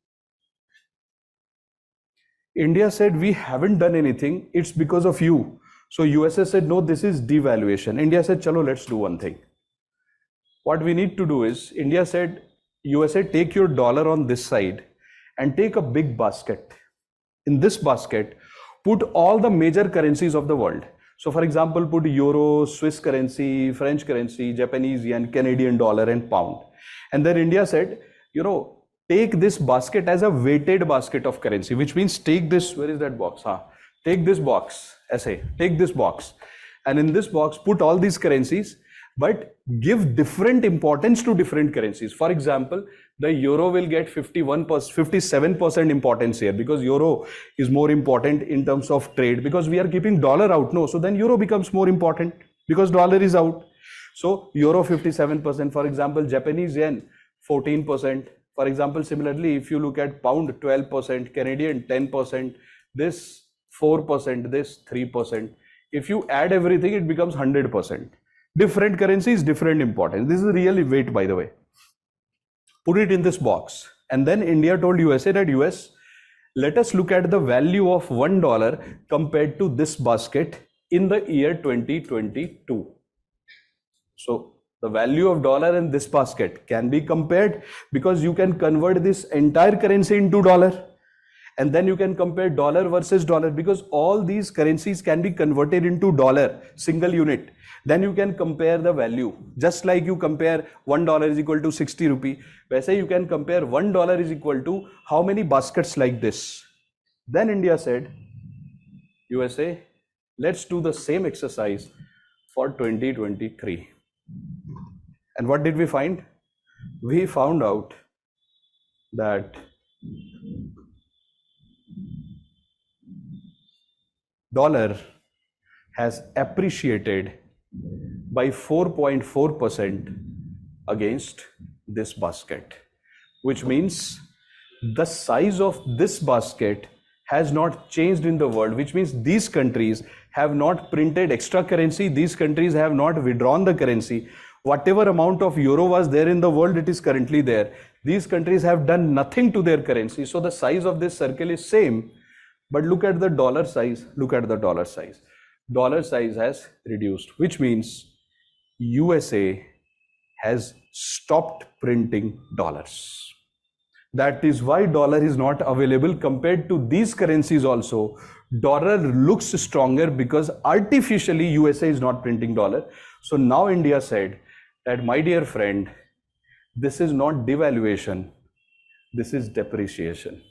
India said, we haven't done anything. It's because of you. So USA said, no, this is devaluation. India said, chalo, let's do one thing. What we need to do is, India said, USA, take your dollar on this side and take a big basket. In this basket, put all the major currencies of the world. So for example, put euro, Swiss currency, French currency, Japanese yen, Canadian dollar and pound. And then India said, you know, take this basket as a weighted basket of currency, which means take this, where is that box? Take this box, essay, take this box. And in this box, put all these currencies. but give different importance to different currencies. For example, the euro will get 57% importance here because euro is more important in terms of trade, because we are keeping dollar out. No, so then euro becomes more important because dollar is out. So euro 57%, for example, Japanese yen 14%. For example, similarly, if you look at pound 12%, Canadian 10%, this 4%, this 3%. If you add everything, it becomes 100%. Different currencies, different importance. This is really weight, by the way. Put it in this box. And then India told USA that US, let us look at the value of $1 compared to this basket in the year 2022. So the value of dollar in this basket can be compared because you can convert this entire currency into dollar. And then you can compare dollar versus dollar because all these currencies can be converted into dollar, single unit. Then you can compare the value. Just like you compare $1 is equal to 60 rupee. वैसे you can compare $1 is equal to how many baskets like this. Then India said, USA, let's do the same exercise for 2023. And what did we find? We found out that dollar has appreciated by 4.4% against this basket, which means the size of this basket has not changed in the world, which means these countries have not printed extra currency, these countries have not withdrawn the currency. Whatever amount of euro was there in the world, it is currently there. These countries have done nothing to their currency. So the size of this circle is same, but look at the dollar size, look at the dollar size. Dollar size has reduced, which means USA has stopped printing dollars. That is why dollar is not available compared to these currencies also. Dollar looks stronger because artificially USA is not printing dollar. So now India said that, my dear friend, this is not devaluation, this is depreciation.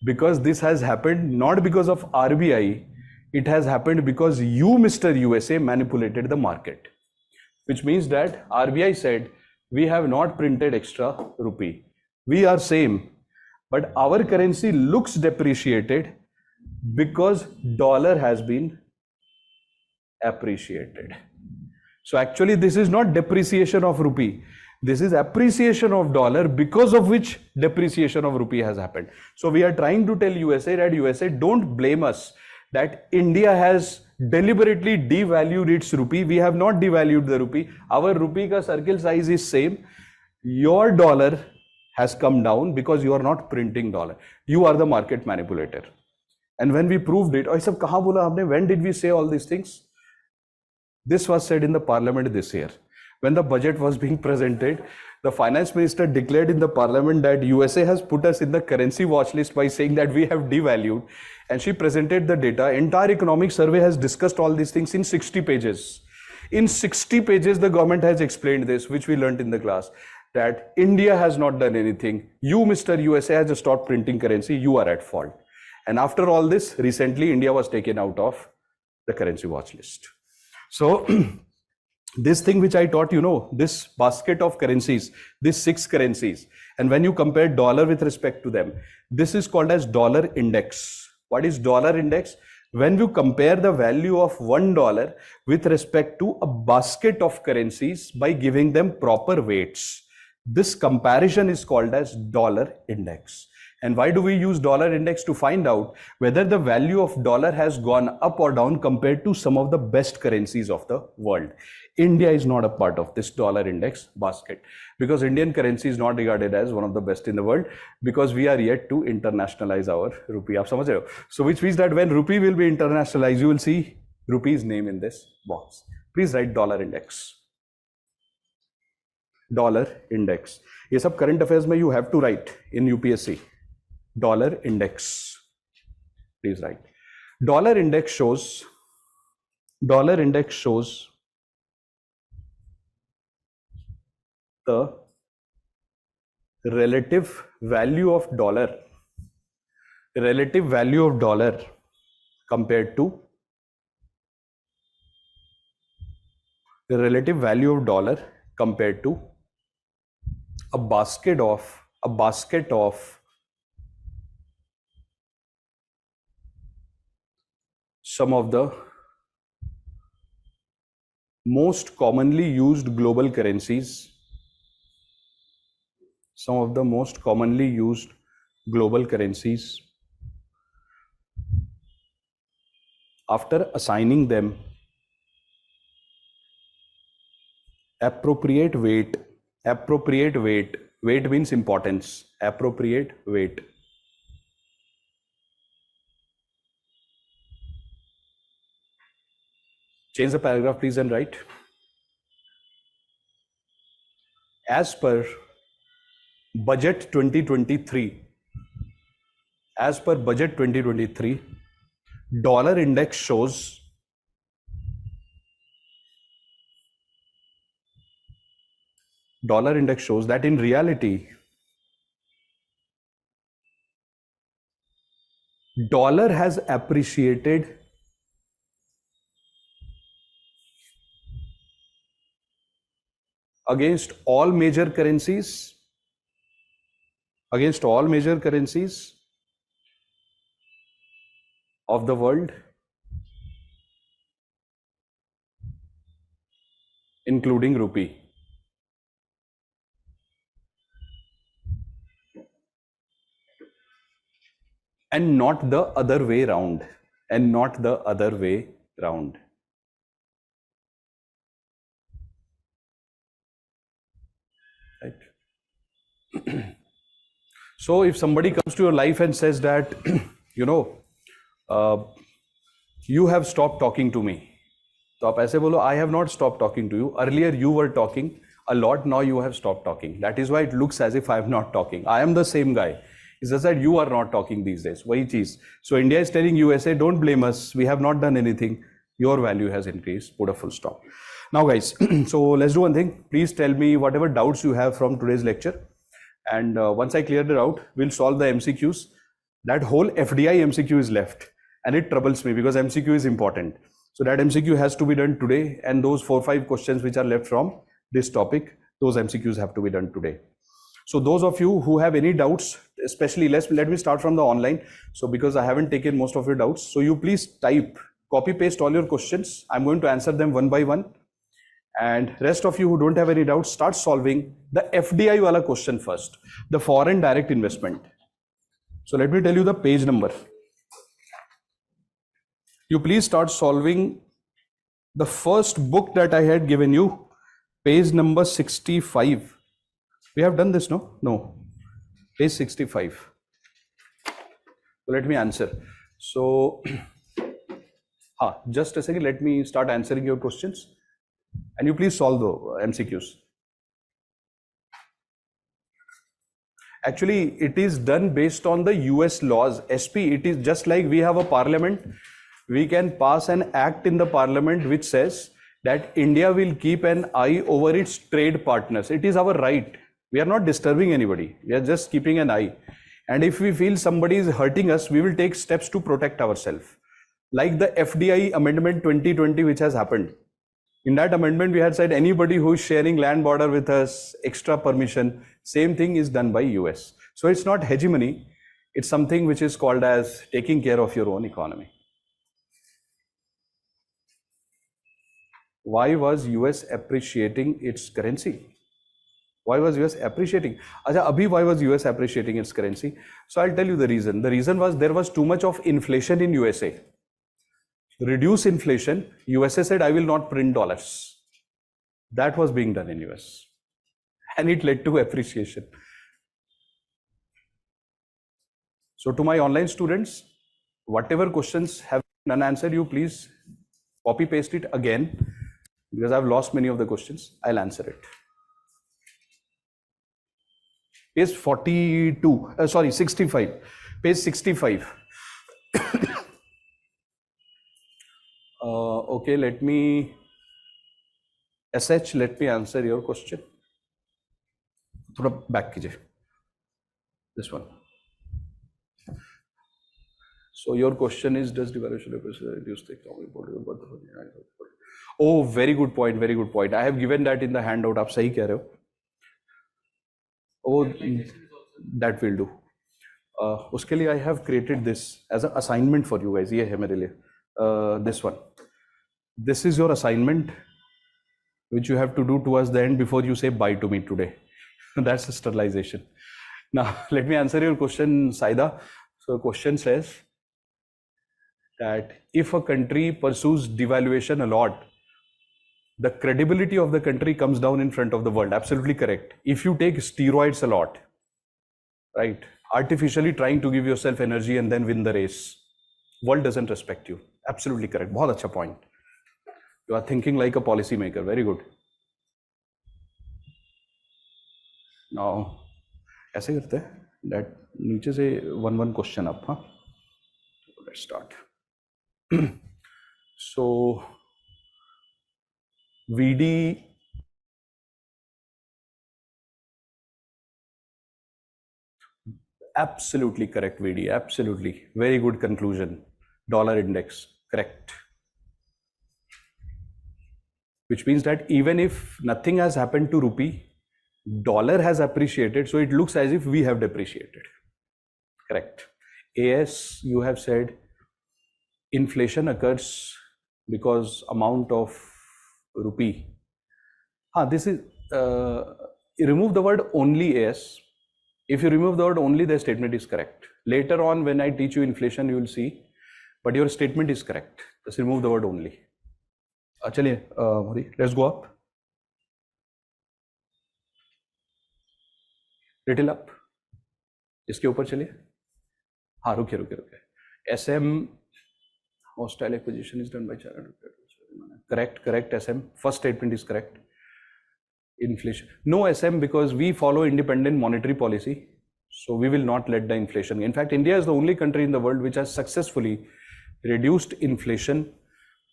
Because this has happened not because of RBI, it has happened because you, Mr. USA, manipulated the market. Which means that RBI said, we have not printed extra rupee. We are same, but our currency looks depreciated because dollar has been appreciated. So actually this is not depreciation of rupee. This is appreciation of dollar, because of which depreciation of rupee has happened. So we are trying to tell USA that USA, don't blame us that India has deliberately devalued its rupee. We have not devalued the rupee. Our rupee ka circle size is same. Your dollar has come down because you are not printing dollar. You are the market manipulator. And when we proved it, sab kahan bola aapne? When did we say all these things? This was said in the parliament this year. When the budget was being presented, the finance minister declared in the parliament that USA has put us in the currency watch list by saying that we have devalued. And she presented the data. Entire economic survey has discussed all these things in 60 pages. In 60 pages, the government has explained this, which we learned in the class, that India has not done anything. You, Mr. USA, has stopped printing currency. You are at fault. And after all this, recently, India was taken out of the currency watch list. So this thing which I taught, this basket of currencies, these 6 currencies, and when you compare dollar with respect to them, this is called as dollar index. What is dollar index? When you compare the value of $1 with respect to a basket of currencies by giving them proper weights, this comparison is called as dollar index. And why do we use dollar index? To find out whether the value of dollar has gone up or down compared to some of the best currencies of the world. India is not a part of this dollar index basket because Indian currency is not regarded as one of the best in the world because we are yet to internationalize our rupee. Aap samajh rahe ho? So which means that when rupee will be internationalized, you will see rupee's name in this box. Please write dollar index. Dollar index. ये सब current affairs में you have to write in UPSC. Dollar index. Please write. Dollar index shows the relative value of dollar compared to the relative value of dollar compared to a basket of some of the most commonly used global currencies, after assigning them appropriate weight. Weight means importance. Appropriate weight. Change the paragraph, please, and write. As per budget 2023, dollar index shows that in reality, dollar has appreciated against all major currencies of the world, including rupee. And not the other way round. Right? So if somebody comes to your life and says that, you have stopped talking to me, तो आप ऐसे बोलो, I have not stopped talking to you. Earlier you were talking a lot, now you have stopped talking. That is why it looks as if I am not talking. I am the same guy. It's just that you are not talking these days. वही चीज. So India is telling USA, don't blame us. We have not done anything. Your value has increased. Put a full stop. Now guys, so let's do one thing. Please tell me whatever doubts you have from today's lecture. And once I clear it out, we'll solve the MCQs. That whole FDI MCQ is left. And it troubles me because MCQ is important. So that MCQ has to be done today. And those 4 or 5 questions which are left from this topic, those MCQs have to be done today. So those of you who have any doubts, especially let me start from the online. So because I haven't taken most of your doubts. So you please type, copy paste all your questions. I'm going to answer them one by one. And rest of you who don't have any doubts, start solving the FDI wala question first, the foreign direct investment. So let me tell you the page number. You please start solving the first book that I had given you, page number 65. We have done this, no? No. Page 65. So let me answer. So, just a second, let me start answering your questions. And you please solve the MCQs. Actually, it is done based on the US laws. SP, it is just like we have a parliament. We can pass an act in the parliament which says that India will keep an eye over its trade partners. It is our right. We are not disturbing anybody. We are just keeping an eye. And if we feel somebody is hurting us, we will take steps to protect ourselves. Like the FDI Amendment 2020 which has happened. In that amendment, we had said anybody who is sharing land border with us, extra permission, same thing is done by US. So it's not hegemony. It's something which is called as taking care of your own economy. Why was US appreciating its currency? Why was US appreciating? Abhi, why was US appreciating its currency? So I'll tell you the reason. The reason was there was too much of inflation in USA. Reduce inflation, USA said, I will not print dollars. That was being done in US. And it led to appreciation. So to my online students, whatever questions have been unanswered, you please copy paste it again, because I've lost many of the questions. I'll answer it. Page 65. Page 65. Okay, let me answer your question. Back kijiye. This one. So your question is, does devaluation reduce the economic Oh, very good point, very good point. I have given that in the handout. आप सही कह रहे हो. Oh, that will do. उसके लिए I have created this as an assignment for you guys. ये है मेरे लिए. This one. This is your assignment, which you have to do towards the end before you say bye to me today. That's sterilization. Now, let me answer your question, Saida. So, the question says that if a country pursues devaluation a lot, the credibility of the country comes down in front of the world. Absolutely correct. If you take steroids a lot, right, artificially trying to give yourself energy and then win the race, world doesn't respect you. Absolutely correct. बहुत अच्छा point. You are thinking like a policy maker. Very good. Now, ऐसे करते हैं that नीचे से one question up, huh? Let's start. So, VD absolutely correct, VD, absolutely. Very good conclusion. Dollar index, correct. Which means that even if nothing has happened to rupee, dollar has appreciated, so it looks as if we have depreciated. Correct. AS, you have said inflation occurs because amount of rupee. This is, remove the word only AS. If you remove the word only, the statement is correct. Later on, when I teach you inflation, you will see, but your statement is correct. Just remove the word only. चलिए, let's go up. Little up. इसके ऊपर चलिए. हाँ, रुकिए. SM hostile acquisition is done by China. Correct. SM. First statement is correct. Inflation. No SM because we follow independent monetary policy. So we will not let the inflation. In fact, India is the only country in the world which has successfully reduced inflation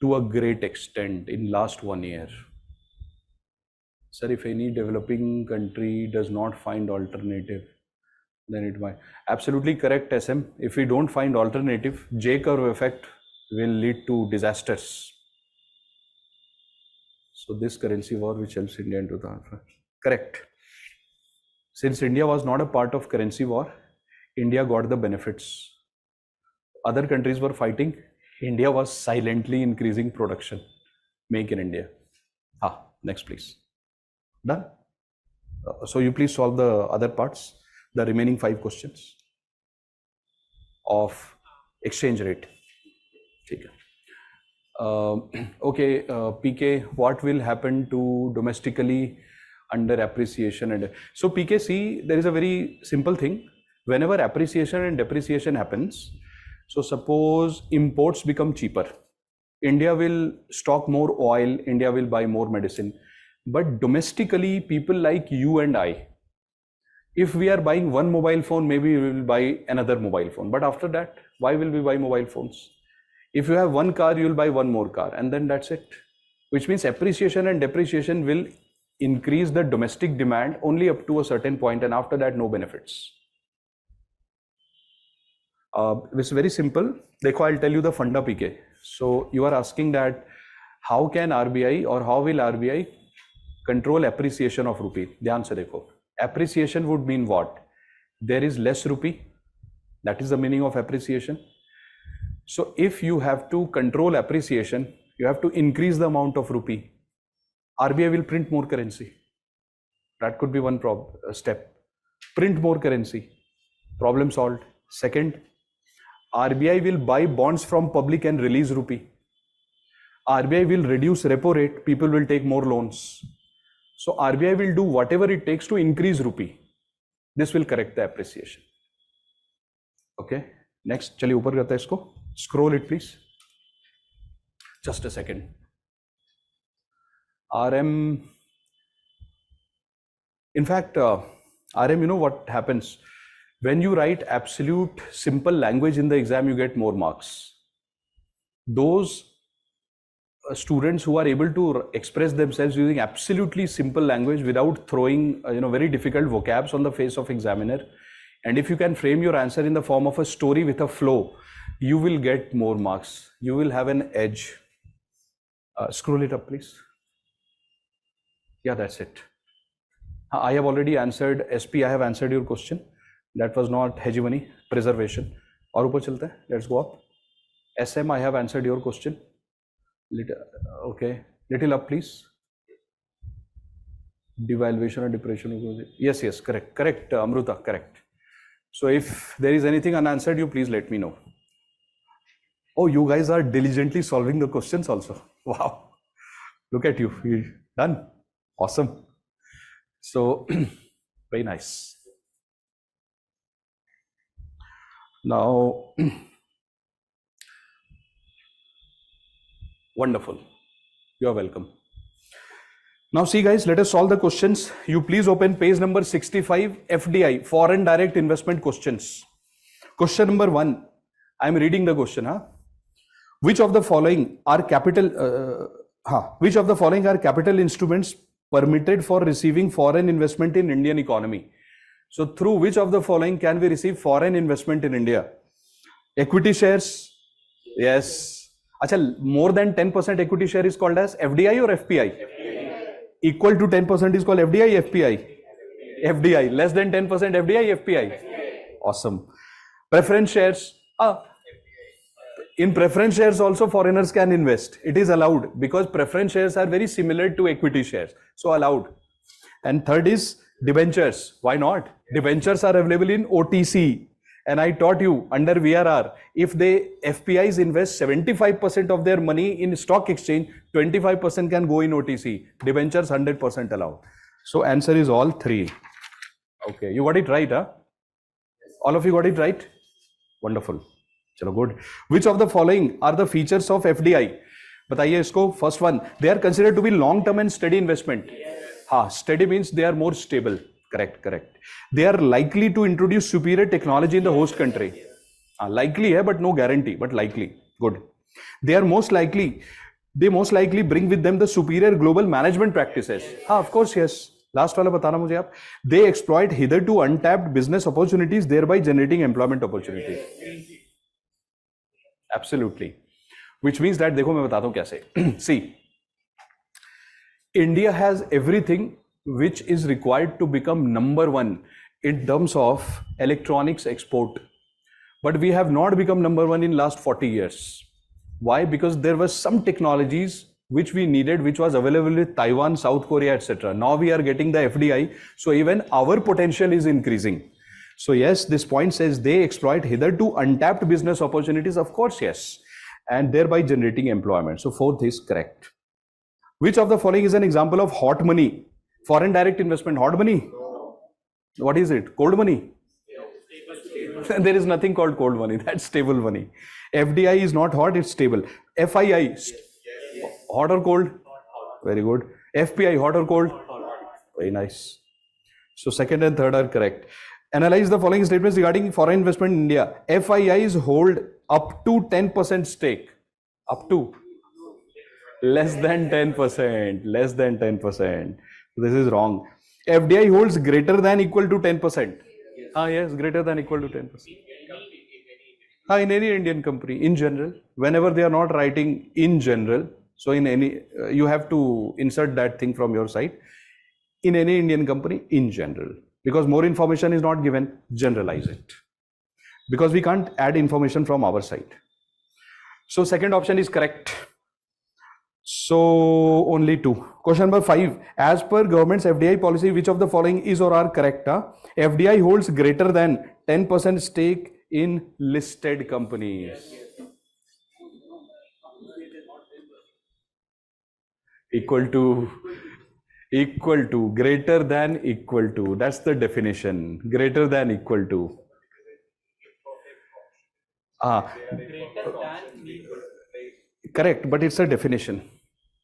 to a great extent in last 1 year. Sir, if any developing country does not find alternative, then it might. Absolutely correct, SM. If we don't find alternative, J-curve effect will lead to disasters. So this currency war which helps India into the correct. Since India was not a part of currency war, India got the benefits. Other countries were fighting. India was silently increasing production. Make in India. Next please. Done. So you please solve the other parts, the remaining 5 questions of exchange rate. Okay, PK, what will happen to domestically under appreciation? And so PK, see, there is a very simple thing. Whenever appreciation and depreciation happens, so suppose imports become cheaper, India will stock more oil, India will buy more medicine. But domestically, people like you and I, if we are buying one mobile phone, maybe we will buy another mobile phone. But after that, why will we buy mobile phones? If you have one car, you will buy one more car, and then that's it. Which means appreciation and depreciation will increase the domestic demand only up to a certain point, and after that, no benefits. It's very simple. Dekho, I'll tell you the funda, PK. So you are asking that how can RBI or how will RBI control appreciation of rupee? Dhyan se dekho. Appreciation would mean what? There is less rupee. That is the meaning of appreciation. So if you have to control appreciation, you have to increase the amount of rupee. RBI will print more currency. That could be one step. Print more currency. Problem solved. Second, RBI will buy bonds from public and release rupee. RBI will reduce repo rate. People will take more loans. So RBI will do whatever it takes to increase rupee. This will correct the appreciation. Okay. Next, चलिए ऊपर करते हैं इसको. Scroll it please. Just a second. RM. In fact, RM, you know what happens? When you write absolute simple language in the exam, you get more marks. Those students who are able to express themselves using absolutely simple language without throwing very difficult vocabs on the face of examiner, and if you can frame your answer in the form of a story with a flow, you will get more marks. You will have an edge. Scroll it up, please. Yeah, that's it. I have already answered SP. I have answered your question. That was not hegemony, preservation. और ऊपर चलते हैं. Let's go up. SM, I have answered your question. Okay, little up, please. Devaluation or depression. Yes, correct, Amruta, correct. So if there is anything unanswered, you please let me know. Oh, you guys are diligently solving the questions also. Wow, look at you. You're done. Awesome. So very nice. Now wonderful. You are welcome. Now see guys, let us solve the questions. You please open page number 65, FDI, foreign direct investment questions. Question number 1. I am reading the question. Which of the following are capital instruments permitted for receiving foreign investment in Indian economy? So through which of the following can we receive foreign investment in India? Equity shares? Yes. Achha, more than 10% equity share is called as FDI or FPI? Equal to 10% is called FDI, FPI? FDI. Less than 10% FDI, FPI? Awesome. Preference shares? In preference shares also foreigners can invest. It is allowed because preference shares are very similar to equity shares. So allowed. And third is debentures. Why not? Debentures are available in OTC. And I taught you under VRR, if they FPIs invest 75% of their money in stock exchange, 25% can go in OTC. Debentures 100% allowed. So answer is all 3. Okay, you got it right, huh? All of you got it right? Wonderful. Chalo, good. Which of the following are the features of FDI? बताइए इसको. First one, they are considered to be long-term and steady investment. Steady means they are more stable. Correct. They are likely to introduce superior technology in the host country. Likely hai, but no guarantee, but likely. Good. They most likely bring with them the superior global management practices. Of course, yes. Last वाला बताना मुझे आप. They exploit hitherto untapped business opportunities, thereby generating employment opportunities. Absolutely. Which means that, देखो मैं बताता हूँ कैसे. See, India has everything which is required to become number 1 in terms of electronics export. But we have not become number 1 in last 40 years. Why? Because there were some technologies which we needed, which was available with Taiwan, South Korea, etc. Now we are getting the FDI. So even our potential is increasing. So yes, this point says they exploit hitherto untapped business opportunities. Of course, yes. And thereby generating employment. So 4th is correct. Which of the following is an example of hot money? Foreign direct investment, hot money? What is it? Cold money? There is nothing called cold money. That's stable money. FDI is not hot, it's stable. FII, hot or cold? Very good. FPI, hot or cold? Very nice. So second and third are correct. Analyze the following statements regarding foreign investment in India. FIIs hold up to 10% stake. Up to? Less than 10%. Less than 10%. This is wrong. FDI holds greater than equal to 10%. Yes, greater than equal to 10%. In any Indian company, in general, whenever they are not writing in general, so in any, you have to insert that thing from your side. In any Indian company, in general, because more information is not given, generalize it. Because we can't add information from our side. So second option is correct. So only 2. Question number 5. As per government's FDI policy, which of the following is or are correct? FDI holds greater than 10% stake in listed companies. Equal to, greater than, equal to. That's the definition. Greater than, equal to. Correct, but it's a definition.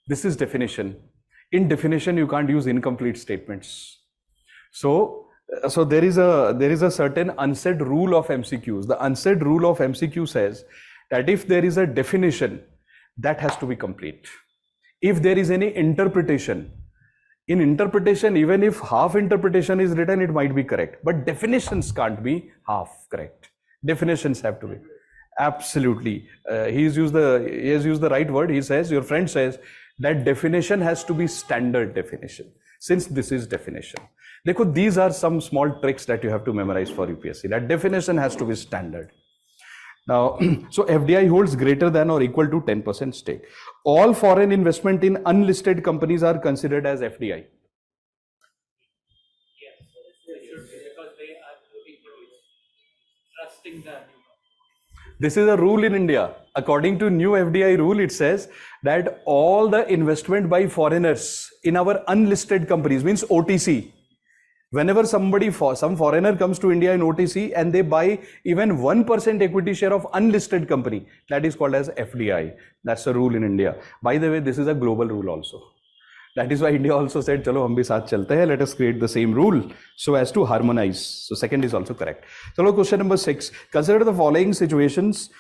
This is definition. In definition, you can't use incomplete statements. So there is a certain unsaid rule of MCQs. The unsaid rule of MCQ says that if there is a definition, that has to be complete. If there is any interpretation, in interpretation, even if half interpretation is written, it might be correct. But definitions can't be half correct. Definitions have to be. Absolutely. He has used the right word. He says, your friend says that definition has to be standard definition. Since this is definition, देखो, these are some small tricks that you have to memorize for UPSC. That definition has to be standard. Now, so FDI holds greater than or equal to 10% stake. All foreign investment in unlisted companies are considered as FDI. Yes, they should be, because they are looking for trusting the new company. This is a rule in India. According to new FDI rule, it says that all the investment by foreigners in our unlisted companies, means OTC. Whenever some foreigner comes to India in OTC and they buy even 1% equity share of unlisted company, that is called as FDI. That's a rule in India. By the way, this is a global rule also. That is why India also said, chalo hum bhi saath chalte hain, let us create the same rule so as to harmonize. So second is also correct. Chalo, question number 6. Consider the following situations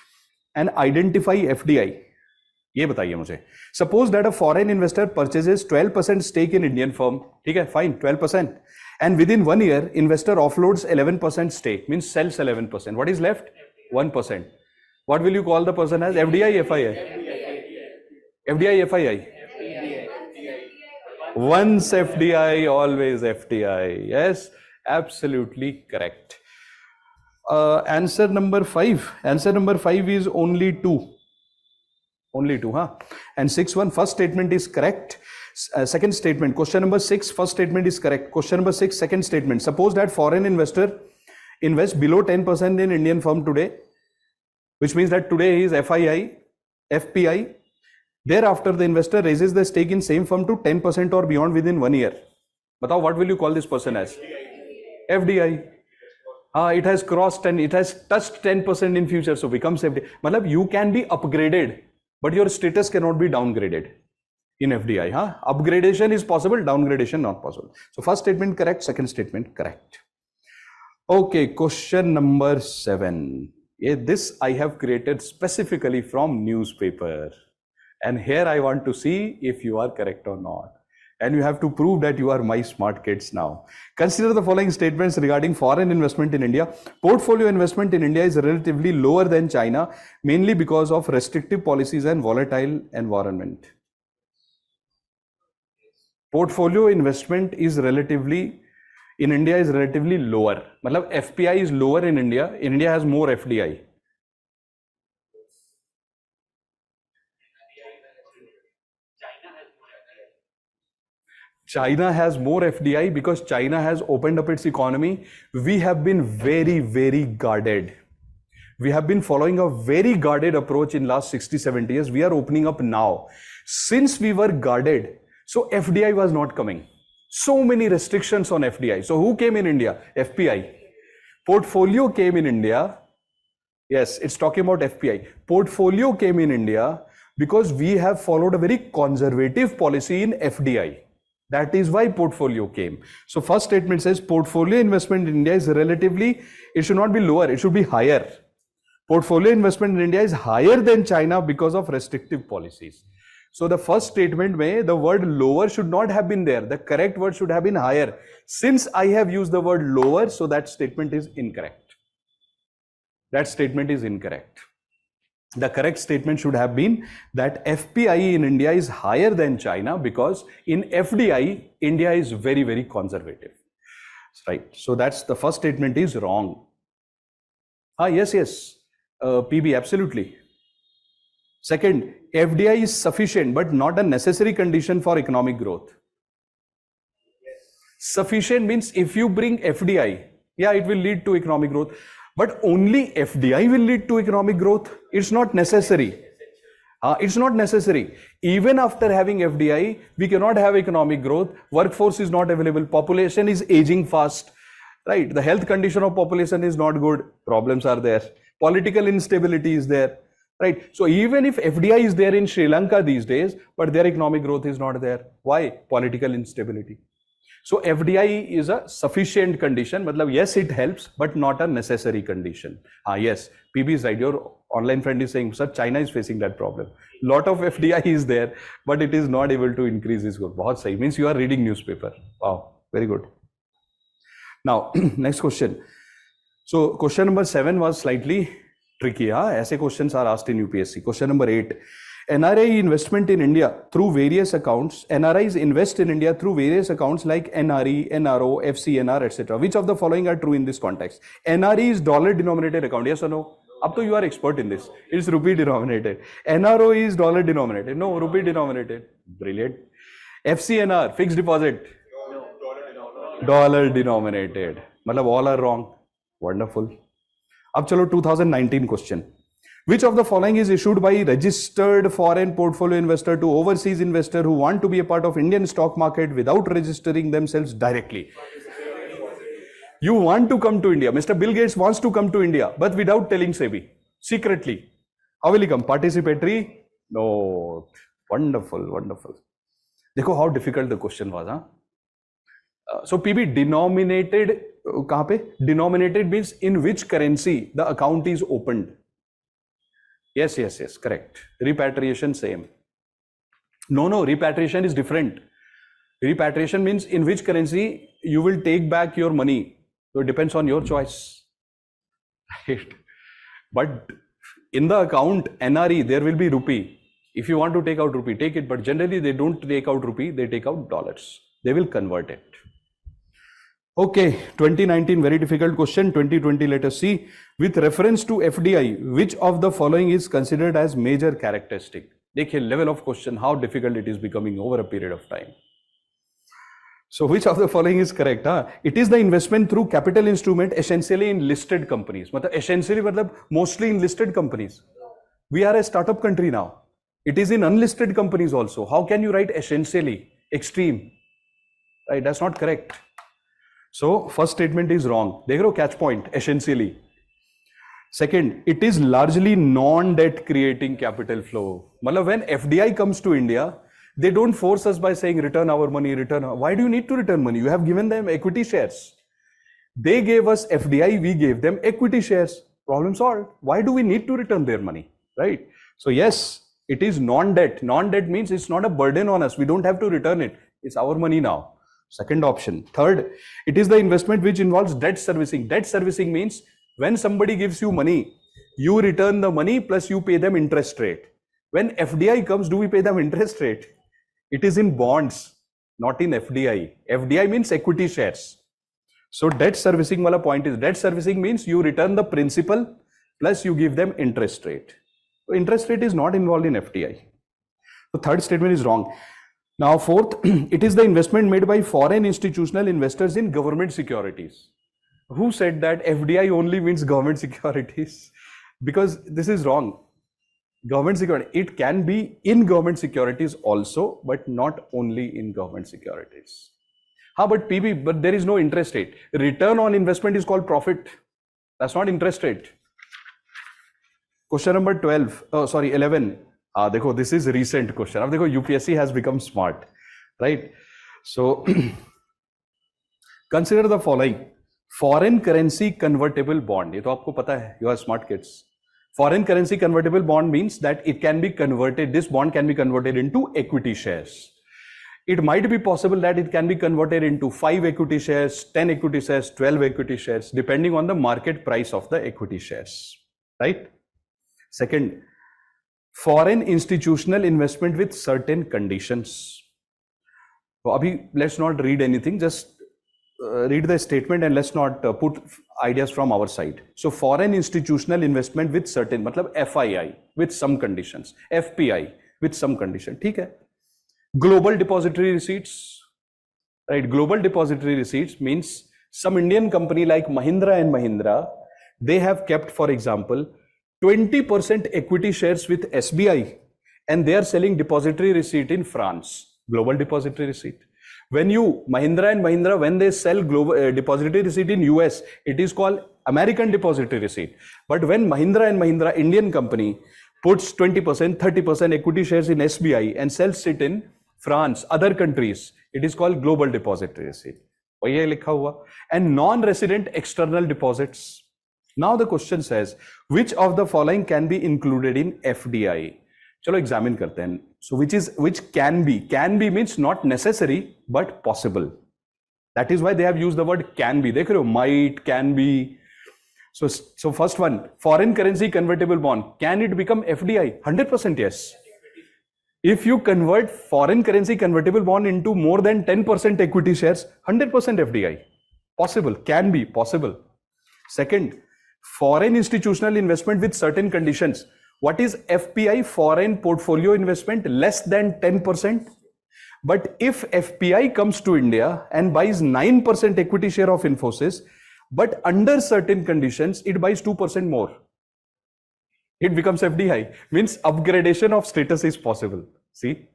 and identify FDI. ये बताइए मुझे. Suppose that a foreign investor purchases 12% stake in Indian firm. ठीक है, fine, 12%. And within 1 year, investor offloads 11% stake, means sells 11%. What is left? 1%. What will you call the person as? FDI, FII? FDI, FII? Once FDI, always FDI. Yes, absolutely correct. Answer number 5. Answer number 5 is only 2. Only 2, huh? And 6 1, first statement is correct. Second statement, question number 6, first statement is correct. Question number 6, second statement. Suppose that foreign investor invests below 10% in Indian firm today, which means that today is FII, FPI. Thereafter, the investor raises the stake in same firm to 10% or beyond within 1 year. Batao, what will you call this person as? FDI. It has crossed and it has touched 10% in future, so becomes FDI. Matlab, you can be upgraded, but your status cannot be downgraded in FDI. Upgradation is possible, downgradation not possible. So first statement correct, second statement correct. Okay, question number 7. This I have created specifically from newspaper. And here I want to see if you are correct or not. And you have to prove that you are my smart kids now. Consider the following statements regarding foreign investment in India. Portfolio investment in India is relatively lower than China, mainly because of restrictive policies and volatile environment. Portfolio investment is relatively, in India is relatively lower. Matlab FPI is lower in India. India has more FDI. China has more FDI because China has opened up its economy. We have been very, very guarded. We have been following a very guarded approach in last 60-70 years. We are opening up now. Since we were guarded, so FDI was not coming. So many restrictions on FDI. So who came in India? FPI. Portfolio came in India. Yes, it's talking about FPI. Portfolio came in India because we have followed a very conservative policy in FDI. That is why portfolio came. So first statement says portfolio investment in India is relatively, it should not be lower, it should be higher. Portfolio investment in India is higher than China because of restrictive policies. So the first statement mein, the word lower should not have been there. The correct word should have been higher. Since I have used the word lower, so that statement is incorrect. That statement is incorrect. The correct statement should have been that FPI in India is higher than China because in FDI, India is very, very conservative. Right. So that's the first statement is wrong. Yes. PB, absolutely. Second, FDI is sufficient but not a necessary condition for economic growth. Sufficient means if you bring FDI, yeah, it will lead to economic growth. But only FDI will lead to economic growth. It's not necessary. It's not necessary. Even after having FDI, we cannot have economic growth. Workforce is not available. Population is aging fast. Right? The health condition of population is not good. Problems are there. Political instability is there. Right? So even if FDI is there in Sri Lanka these days, but their economic growth is not there. Why? Political instability. So FDI is a sufficient condition. Matlab, yes, it helps, but not a necessary condition. Yes, PB is right. Your online friend is saying, sir, China is facing that problem. Lot of FDI is there, but it is not able to increase its growth. Bahut sahi. Means you are reading newspaper. Wow, very good. Now, next question. So question number 7 was slightly tricky. Aise questions are asked in UPSC. Question number 8. NRI investment in India through various accounts. NRIs invest in India through various accounts like NRE, NRO, FCNR, etc. Which of the following are true in this context? NRE is dollar denominated account. Yes or no? Up to you are expert in this. It's rupee denominated. NRO is dollar denominated. No, rupee denominated. Brilliant. FCNR, fixed deposit. Dollar denominated. मतलब all are wrong. Wonderful. अब चलो 2019 question. Which of the following is issued by registered foreign portfolio investor to overseas investor who want to be a part of Indian stock market without registering themselves directly? You want to come to India. Mr. Bill Gates wants to come to India, but without telling SEBI, secretly. How will he come? Participatory? No. Wonderful, wonderful. देखो how difficult the question was, huh? So PB, denominated, कहाँ पे? Denominated means in which currency the account is opened. Yes, yes, yes, correct. Repatriation, same. No, repatriation is different. Repatriation means in which currency you will take back your money. So it depends on your choice. Right? But in the account NRE, there will be rupee. If you want to take out rupee, take it. But generally, they don't take out rupee, they take out dollars. They will convert it. Okay, 2019, very difficult question. 2020, let us see. With reference to FDI, which of the following is considered as major characteristic? देखिए level of question, how difficult it is becoming over a period of time. So which of the following is correct? It is the investment through capital instrument essentially in listed companies. Essentially mostly in listed companies. We are a startup country now. It is in unlisted companies also. How can you write essentially? Extreme. Right? That's not correct. So first statement is wrong. देख रहे हो catch point, essentially. Second, it is largely non-debt creating capital flow. मतलब when FDI comes to India, they don't force us by saying return our money, return. Why do you need to return money? You have given them equity shares. They gave us FDI, we gave them equity shares. Problem solved. Why do we need to return their money? Right? So yes, it is non-debt. Non-debt means it's not a burden on us. We don't have to return it. It's our money now. Second option. Third, it is the investment which involves debt servicing. Debt servicing means when somebody gives you money, you return the money plus you pay them interest rate. When FDI comes, do we pay them interest rate? It is in bonds, not in FDI. FDI means equity shares. So debt servicing wala point is, debt servicing means you return the principal plus you give them interest rate. So interest rate is not involved in FDI. The third statement is wrong. Now fourth, it is the investment made by foreign institutional investors in government securities. Who said that FDI only means government securities? Because this is wrong. Government security, it can be in government securities also, but not only in government securities. But PB, but there is no interest rate. Return on investment is called profit. That's not interest rate. Question number 11. देखो, this is recent question. अब देखो, UPSC has become smart, right? So consider the following. Foreign currency convertible bond. ये तो आपको पता है. You are smart kids. Foreign currency convertible bond means that it can be converted, this bond can be converted into equity shares. It might be possible that it can be converted into 5 equity shares, 10 equity shares, 12 equity shares, depending on the market price of the equity shares, right? Second, foreign institutional investment with certain conditions. So, abhi, let's not read anything, just read the statement and let's not put ideas from our side. So foreign institutional investment with certain, matlab FII with some conditions, FPI with some condition. ठीक है? Global depository receipts, right? Global depository receipts means some Indian company like Mahindra and Mahindra, they have kept, for example, 20% equity shares with SBI and they are selling depository receipt in France. Global depository receipt. When you, Mahindra and Mahindra, when they sell global depository receipt in US, it is called American depository receipt. But when Mahindra and Mahindra, Indian company, puts 20%, 30% equity shares in SBI and sells it in France, other countries, it is called global depository receipt. And non-resident external deposits. Now the question says, which of the following can be included in FDI? चलो examine करते हैं. So which can be means not necessary but possible. That is why they have used the word can be. देख रहे हो, might, can be. So first one, foreign currency convertible bond. Can it become FDI? 100% yes. If you convert foreign currency convertible bond into more than 10% equity shares, 100% FDI. Possible, can be possible. Second, foreign institutional investment with certain conditions. What is FPI? Foreign portfolio investment less than 10%. But if FPI comes to India and buys 9% equity share of Infosys, but under certain conditions, it buys 2% more, it becomes FDI. Means upgradation of status is possible. See?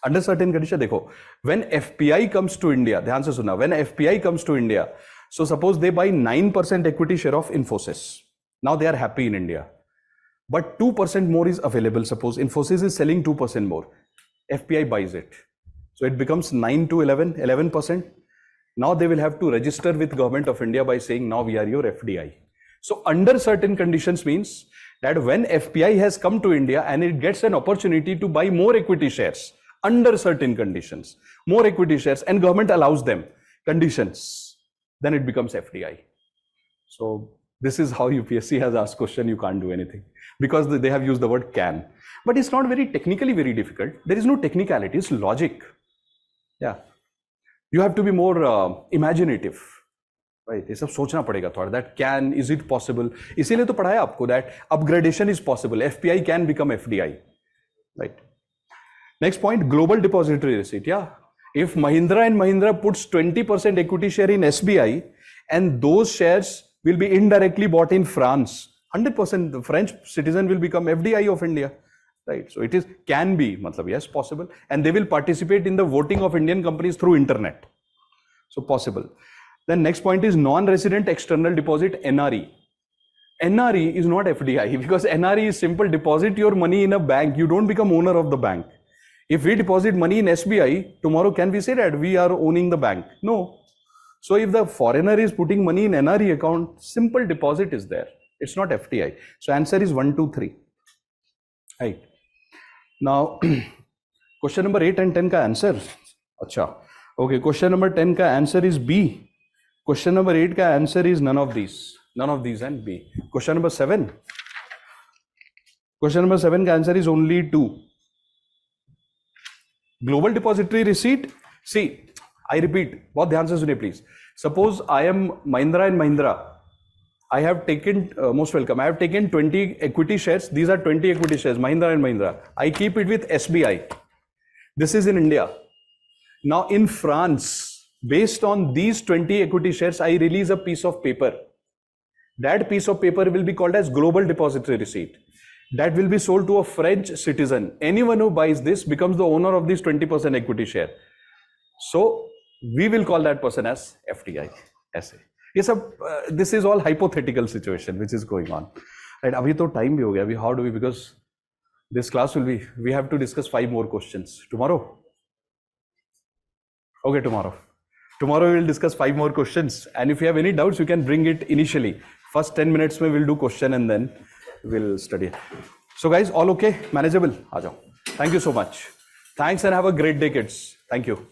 Under certain condition, देखो, when FPI comes to India, ध्यान से सुना, when FPI comes to India, so suppose they buy 9% equity share of Infosys. Now they are happy in India. But 2% more is available. Suppose Infosys is selling 2% more. FPI buys it. So it becomes 9 to 11%. Now they will have to register with Government of India by saying, now we are your FDI. So under certain conditions means that when FPI has come to India and it gets an opportunity to buy more equity shares, under certain conditions, more equity shares, and government allows them conditions, then it becomes FDI. So this is how UPSC has asked question, you can't do anything. Because they have used the word can. But it's not very technically very difficult. There is no technicality, it's logic. Yeah. You have to be more imaginative. Right? ये सब सोचना पड़ेगा थोड़ा. That can, is it possible? इसीलिए तो पढ़ाया आपको that upgradation is possible. FPI can become FDI. Right. Next point, global depository receipt. Yeah. If Mahindra and Mahindra puts 20% equity share in SBI and those shares will be indirectly bought in France, 100% the French citizen will become FDI of India, right? So it is can be, matlab, yes, possible, and they will participate in the voting of Indian companies through internet. So possible. Then next point is non-resident external deposit, NRE. NRE is not FDI because NRE is simple. Deposit your money in a bank. You don't become owner of the bank. If we deposit money in SBI, tomorrow can we say that we are owning the bank? No. So if the foreigner is putting money in NRE account, simple deposit is there. It's not FDI. So answer is 1, 2, 3. Right. Now, question number 8 and 10 ka answer. Acha. Okay, question number 10 ka answer is B. Question number 8 ka answer is none of these. None of these and B. Question number 7. Question number 7 ka answer is only 2. Global depository receipt. See, I repeat, बहुत ध्यान से सुनिए please. Suppose I am Mahindra and Mahindra. I have taken, most welcome, I have taken 20 equity shares. These are 20 equity shares, Mahindra and Mahindra. I keep it with SBI. This is in India. Now in France, based on these 20 equity shares, I release a piece of paper. That piece of paper will be called as global depository receipt. That will be sold to a French citizen. Anyone who buys this becomes the owner of this 20% equity share. So we will call that person as FDI. ऐसे ये सब this is all hypothetical situation which is going on. Right? अभी तो time भी हो गया. अभी how do we, because this class will be, we have to discuss 5 more questions tomorrow. Okay, tomorrow we will discuss 5 more questions, and if you have any doubts you can bring it initially. First 10 minutes में we'll do question and then we'll study. So guys, all okay, manageable? आ जाओ. Thank you so much. Thanks and have a great day, kids. Thank you.